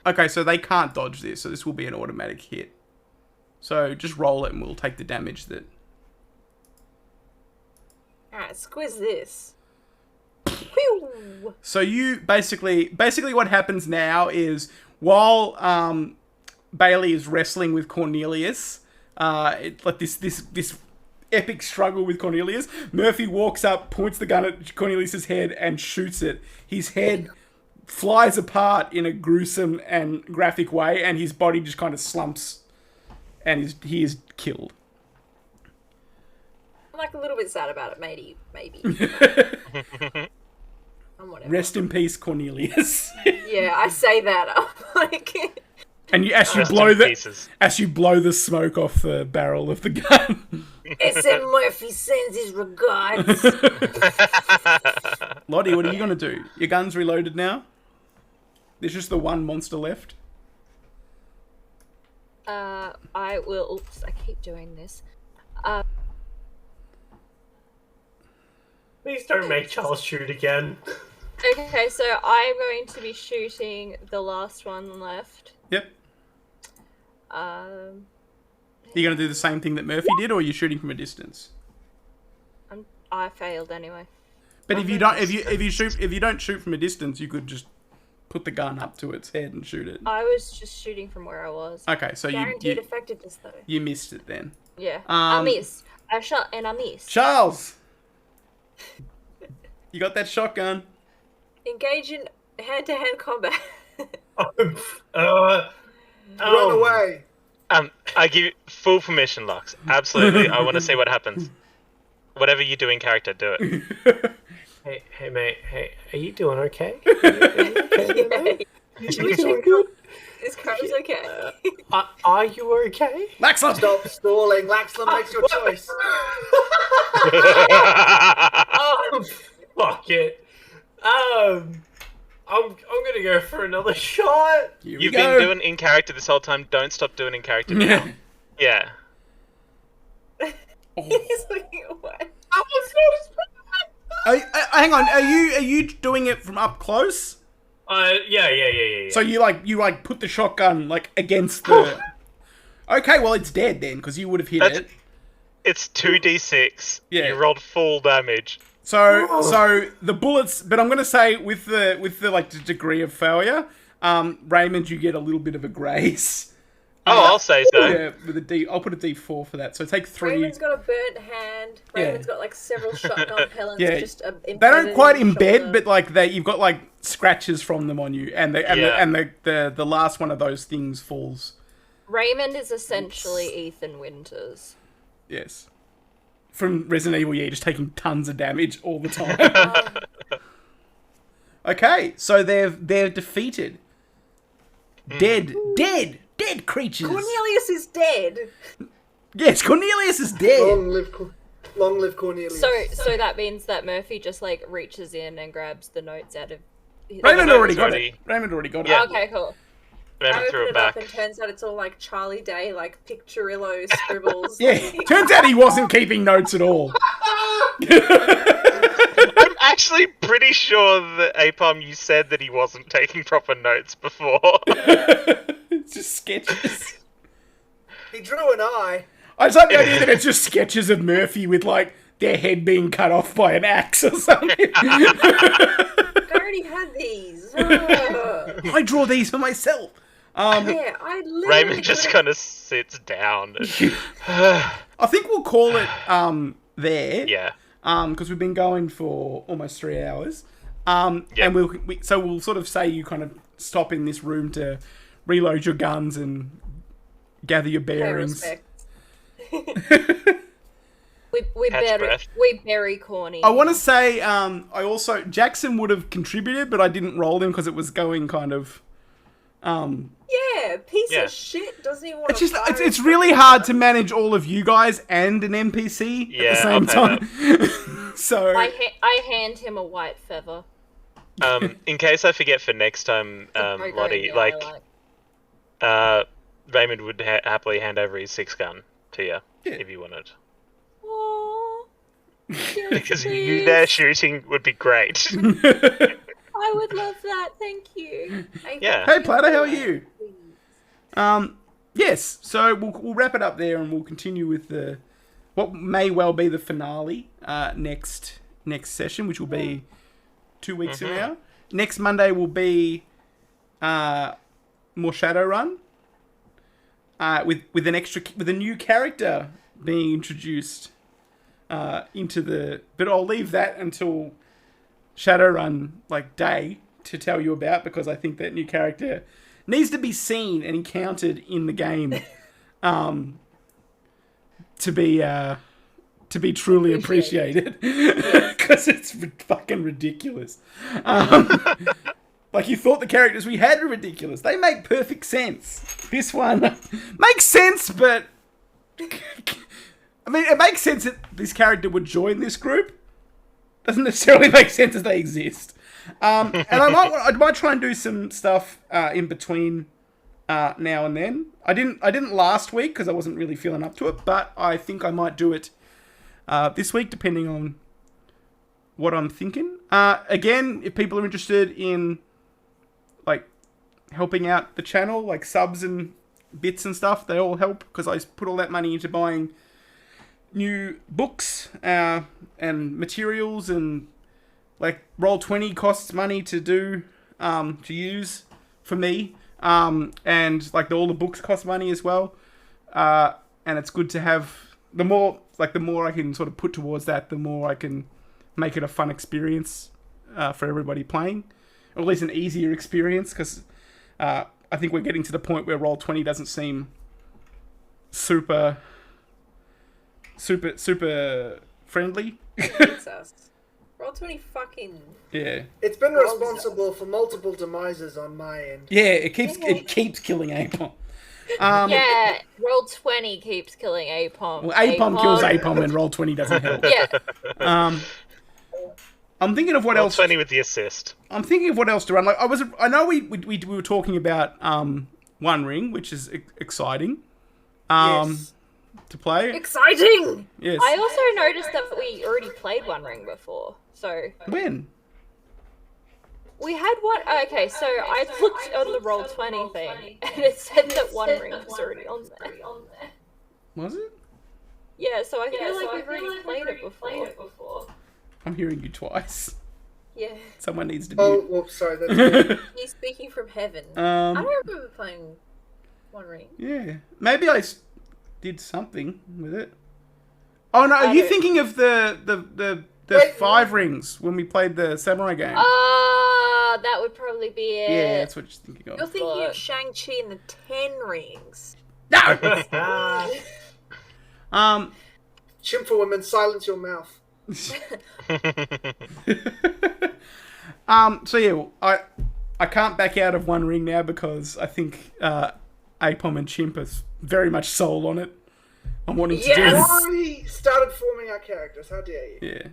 Speaker 1: Okay, so they can't dodge this, so this will be an automatic hit. So just roll it and we'll take the damage that...
Speaker 9: alright, squiz this. Whew.
Speaker 1: So you basically what happens now is while Bailey is wrestling with Cornelius, like this epic struggle with Cornelius, Murphy walks up, points the gun at Cornelius's head and shoots it. His head flies apart in a gruesome and graphic way, and his body just kind of slumps, and he is killed.
Speaker 9: I'm like a little bit sad about it, maybe. Whatever.
Speaker 1: Rest in peace, Cornelius.
Speaker 9: Yeah, I say that. I'm like,
Speaker 1: And as you blow the smoke off the barrel of the gun.
Speaker 9: SM Murphy sends his regards.
Speaker 1: Lottie, what are you gonna do? Your gun's reloaded now. There's just the one monster left.
Speaker 7: I will. Oops, I keep doing this.
Speaker 10: Please don't make Charles shoot again.
Speaker 7: Okay, so I'm going to be shooting the last one left.
Speaker 1: Yep.
Speaker 7: Um,
Speaker 1: You gonna do the same thing that Murphy did, or are you shooting from a distance?
Speaker 7: I failed anyway.
Speaker 1: But if you don't shoot from a distance, you could just put the gun up to its head and shoot it.
Speaker 7: I was just shooting from where I was.
Speaker 1: Okay, so
Speaker 9: Guaranteed effectiveness, though.
Speaker 1: you missed it then.
Speaker 7: Yeah, I missed. I shot and I missed.
Speaker 1: Charles, you got that shotgun?
Speaker 9: Engage in hand-to-hand combat.
Speaker 4: Run away.
Speaker 8: I give you full permission, Lux. Absolutely. I want to see what happens. Whatever you do in character, do it.
Speaker 10: Hey, mate. Hey, are you doing okay? Are you okay?
Speaker 9: Should we check good? Is Carlos okay?
Speaker 10: Are you okay?
Speaker 1: Laxlam!
Speaker 4: Stop stalling. Laxlam makes your choice.
Speaker 10: Oh, fuck it. I'm gonna go for another shot.
Speaker 8: You've been doing in character this whole time. Don't stop doing in character now. Yeah.
Speaker 9: He's looking away.
Speaker 10: I was not
Speaker 1: Hang on, are you doing it from up close?
Speaker 10: Yeah.
Speaker 1: So you put the shotgun like against the. Okay, well it's dead then because you would have hit it.
Speaker 8: It's 2d6.
Speaker 1: Yeah.
Speaker 8: You rolled full damage.
Speaker 1: So the bullets, but I'm gonna say with the like degree of failure, Raymond, you get a little bit of a grace.
Speaker 8: I'll say so.
Speaker 1: Yeah, with a D, I'll put a D4 for that. So take 3.
Speaker 9: Raymond's got a burnt hand. Raymond's got like several shotgun pellets.
Speaker 1: Yeah.
Speaker 9: Just
Speaker 1: They don't quite
Speaker 9: embedded in his
Speaker 1: embed,
Speaker 9: shoulder.
Speaker 1: but you've got like scratches from them on you, and the last one of those things falls.
Speaker 7: Raymond is essentially Ethan Winters.
Speaker 1: Yes. From Resident Evil, just taking tons of damage all the time. Okay, so they're defeated. Dead creatures.
Speaker 9: Cornelius is dead.
Speaker 1: Yes, Cornelius is dead.
Speaker 4: Long live Cornelius.
Speaker 7: So that means that Murphy just like reaches in and grabs the notes out of.
Speaker 1: Raymond already got
Speaker 8: already-
Speaker 1: it. Raymond already got
Speaker 8: Yeah.
Speaker 1: it.
Speaker 7: Okay, cool.
Speaker 9: I
Speaker 8: Raymond threw
Speaker 9: open
Speaker 8: it
Speaker 9: it up
Speaker 8: back.
Speaker 9: and turns out it's all like Charlie Day, like picturillo scribbles.
Speaker 1: Yeah, turns out he wasn't keeping notes at all.
Speaker 8: I'm actually pretty sure that Apom, you said that he wasn't taking proper notes before.
Speaker 1: It's just sketches.
Speaker 4: He drew an eye.
Speaker 1: I just like the idea that it's just sketches of Murphy with like their head being cut off by an axe or something.
Speaker 9: I already had these.
Speaker 1: I draw these for myself.
Speaker 9: Yeah, I literally
Speaker 8: Raymond just
Speaker 9: could've-
Speaker 8: kind of sits down.
Speaker 1: I think we'll call it there.
Speaker 8: Yeah.
Speaker 1: Because we've been going for almost 3 hours. And we'll sort of say you kind of stop in this room to reload your guns and gather your
Speaker 9: Pay
Speaker 1: bearings.
Speaker 9: respect.
Speaker 7: We very corny.
Speaker 1: I want to say, Jackson would have contributed, but I didn't roll him because it was going kind of.
Speaker 9: Yeah, piece of shit doesn't even want
Speaker 1: It's really hard to manage all of you guys and an NPC at the same time. So
Speaker 7: I hand him a white feather.
Speaker 8: In case I forget for next time, Lottie, Raymond would happily hand over his 6-gun to you if you wanted.
Speaker 7: Aww.
Speaker 8: Because you there shooting would be great.
Speaker 7: I would love that. Thank you.
Speaker 8: Yeah.
Speaker 1: Hey, Platter, how are you? Yes. So we'll wrap it up there, and we'll continue with what may well be the finale next session, which will be 2 weeks from now. Next Monday will be more Shadowrun with a new character being introduced into the. But I'll leave that until Shadowrun day to tell you about, because I think that new character needs to be seen and encountered in the game to be truly appreciated, because it's fucking ridiculous. You thought the characters we had were ridiculous. They make perfect sense. This one makes sense, but I mean, it makes sense that this character would join this group. Doesn't necessarily make sense as they exist. And I might try and do some stuff in between now and then. I didn't last week because I wasn't really feeling up to it, but I think I might do it this week, depending on what I'm thinking. Again, if people are interested in helping out the channel, subs and bits and stuff, they all help, because I put all that money into buying new books and materials, and Roll20 costs money to do to use for me, and all the books cost money as well, and it's good to have the more I can sort of put towards that, the more I can make it a fun experience for everybody playing, or at least an easier experience, because I think we're getting to the point where Roll20 doesn't seem super friendly.
Speaker 9: Roll20 fucking...
Speaker 1: Yeah.
Speaker 4: It's been responsible for multiple demises on my end.
Speaker 1: Yeah, it keeps killing APOM.
Speaker 7: Yeah, Roll20 keeps killing APOM.
Speaker 1: Well, APOM kills APOM and Roll20 doesn't help.
Speaker 7: Yeah.
Speaker 1: I'm thinking of what else.
Speaker 8: Roll20 with the assist.
Speaker 1: I'm thinking of what else to run. I know we were talking about One Ring, which is exciting.
Speaker 4: Yes.
Speaker 1: To play.
Speaker 9: Exciting!
Speaker 1: Yes.
Speaker 7: I also noticed that we already played One Ring before, so...
Speaker 1: When?
Speaker 7: We had one... Okay, so I looked on the Roll20 thing, and it said that One Ring was already on there.
Speaker 1: Was it?
Speaker 7: Yeah, so I feel like we've already played it before.
Speaker 1: I'm hearing you twice.
Speaker 9: Yeah.
Speaker 1: Someone needs to be...
Speaker 4: Oh, whoops, sorry. That's
Speaker 9: He's speaking from heaven. I don't remember playing One Ring.
Speaker 1: Yeah. Maybe I did something with it. Oh, no, are you thinking of the 5 rings when we played the Samurai game?
Speaker 7: That would probably be it.
Speaker 1: Yeah, that's what you're thinking of.
Speaker 9: You're thinking of Shang-Chi and the 10 Rings.
Speaker 1: No!
Speaker 4: Chimp for women, silence your mouth.
Speaker 1: So yeah, I can't back out of One Ring now, because I think APOM and Chimp are very much sold on it. I'm wanting to do
Speaker 4: We've
Speaker 1: it.
Speaker 4: already started forming our characters. How dare you?
Speaker 1: Yeah.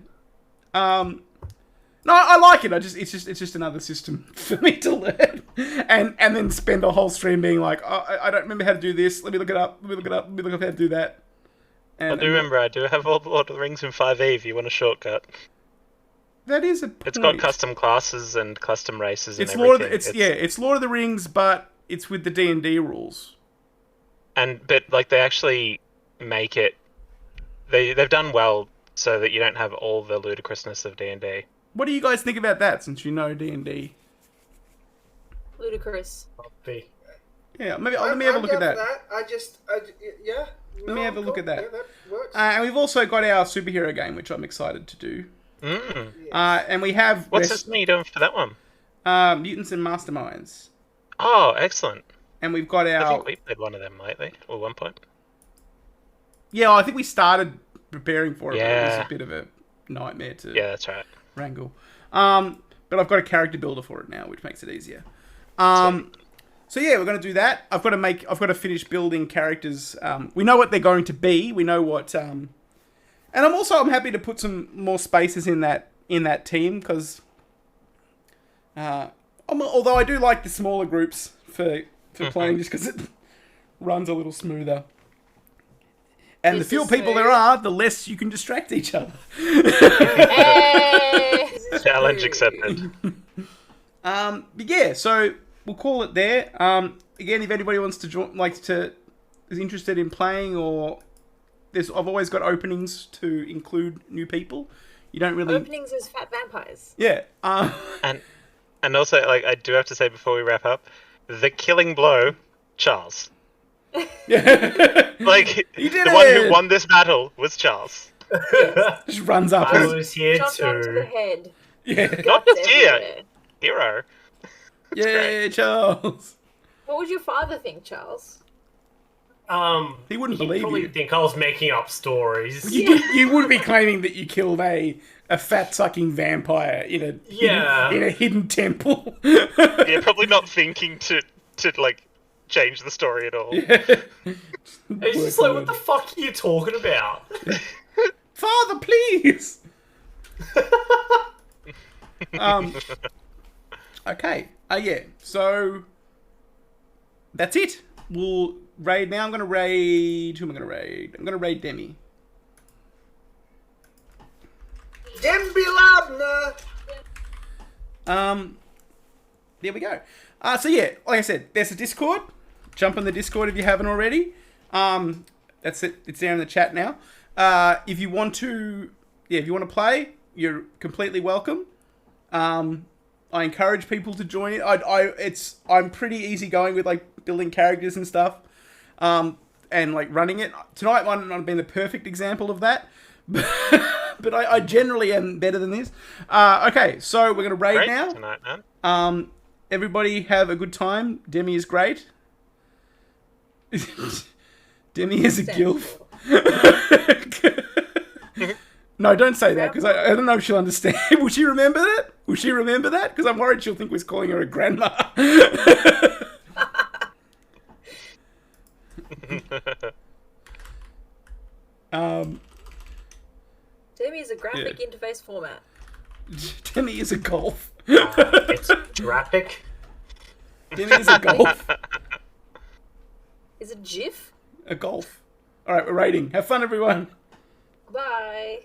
Speaker 1: No, I like it. It's just another system for me to learn, and then spend a whole stream being like, oh, I don't remember how to do this. Let me look it up. Let me look up how to do that. And,
Speaker 8: I do remember I do have all the Lord of the Rings in 5e if you want a shortcut.
Speaker 1: That is a point.
Speaker 8: It's got custom classes and custom races and
Speaker 1: It's
Speaker 8: everything.
Speaker 1: it's Lord of the Rings, but it's with the D&D rules.
Speaker 8: But they actually make it. They've done well so that you don't have all the ludicrousness of D&D.
Speaker 1: What do you guys think about that, since you know D&D?
Speaker 9: Ludicrous.
Speaker 1: Yeah, maybe let me have a look at that.
Speaker 4: Yeah.
Speaker 1: Let me have a look at that.
Speaker 4: Yeah, that works.
Speaker 1: And we've also got our superhero game, which I'm excited to do. And we have...
Speaker 8: What's this you doing for that one?
Speaker 1: Mutants and Masterminds.
Speaker 8: Oh, excellent.
Speaker 1: And we've got our...
Speaker 8: I think we played one of them lately, or one point.
Speaker 1: Yeah, I think we started preparing for it. But it was a bit of a nightmare to
Speaker 8: that's right.
Speaker 1: wrangle. But I've got a character builder for it now, which makes it easier. So yeah, we're going to do that. I've got to finish building characters. We know what they're going to be. We know what. And I'm happy to put some more spaces in that team because. Although I do like the smaller groups for playing, just because it runs a little smoother. And the fewer people there are, the less you can distract each other.
Speaker 8: Challenge accepted.
Speaker 1: But yeah, so we'll call it there. Again, if anybody wants to join, is interested in playing, or I've always got openings to include new people. You don't really
Speaker 9: Openings as fat vampires.
Speaker 1: Yeah.
Speaker 8: And also, like, I do have to say before we wrap up, the killing blow, Charles.
Speaker 1: Yeah.
Speaker 8: Like,
Speaker 1: You did
Speaker 8: the one
Speaker 1: it!
Speaker 8: who won this battle was Charles.
Speaker 1: Just runs up.
Speaker 10: I was here
Speaker 9: Shot down to the
Speaker 10: too.
Speaker 9: head.
Speaker 1: Yeah.
Speaker 8: Not just here,
Speaker 9: Everywhere.
Speaker 8: hero.
Speaker 1: Yeah, Charles.
Speaker 9: What would your father think, Charles?
Speaker 1: He wouldn't
Speaker 10: He'd
Speaker 1: believe
Speaker 10: probably
Speaker 1: you.
Speaker 10: think I was making up stories.
Speaker 1: You would be claiming that you killed a fat sucking vampire in a hidden temple.
Speaker 8: Yeah, probably not thinking to like change the story at all.
Speaker 10: It's just like, what the fuck are you talking about?
Speaker 1: Father, please. Okay. Yeah. So that's it. We'll raid now. I'm gonna raid. Who am I gonna raid? I'm gonna raid Demi.
Speaker 4: Dembilabna!
Speaker 1: There we go. So yeah, like I said, there's a Discord. Jump on the Discord if you haven't already. That's it. It's down in the chat now. If you want to play, you're completely welcome. I encourage people to join it. I'm pretty easygoing with like building characters and stuff, and like running it. Tonight might not have been the perfect example of that, but I generally am better than this. Okay, so we're gonna raid
Speaker 8: Great
Speaker 1: now.
Speaker 8: tonight, man.
Speaker 1: Everybody have a good time. Demi is great. Demi is a gilf. No, don't say that, because I don't know if she'll understand. Will she remember that? Will she remember that? Because I'm worried she'll think we're calling her a grandma.
Speaker 9: Demi is a graphic interface format.
Speaker 1: Demi is a golf.
Speaker 10: It's graphic.
Speaker 1: Demi is a golf.
Speaker 9: Is it GIF?
Speaker 1: A golf. All right, we're raiding. Have fun, everyone.
Speaker 9: Bye.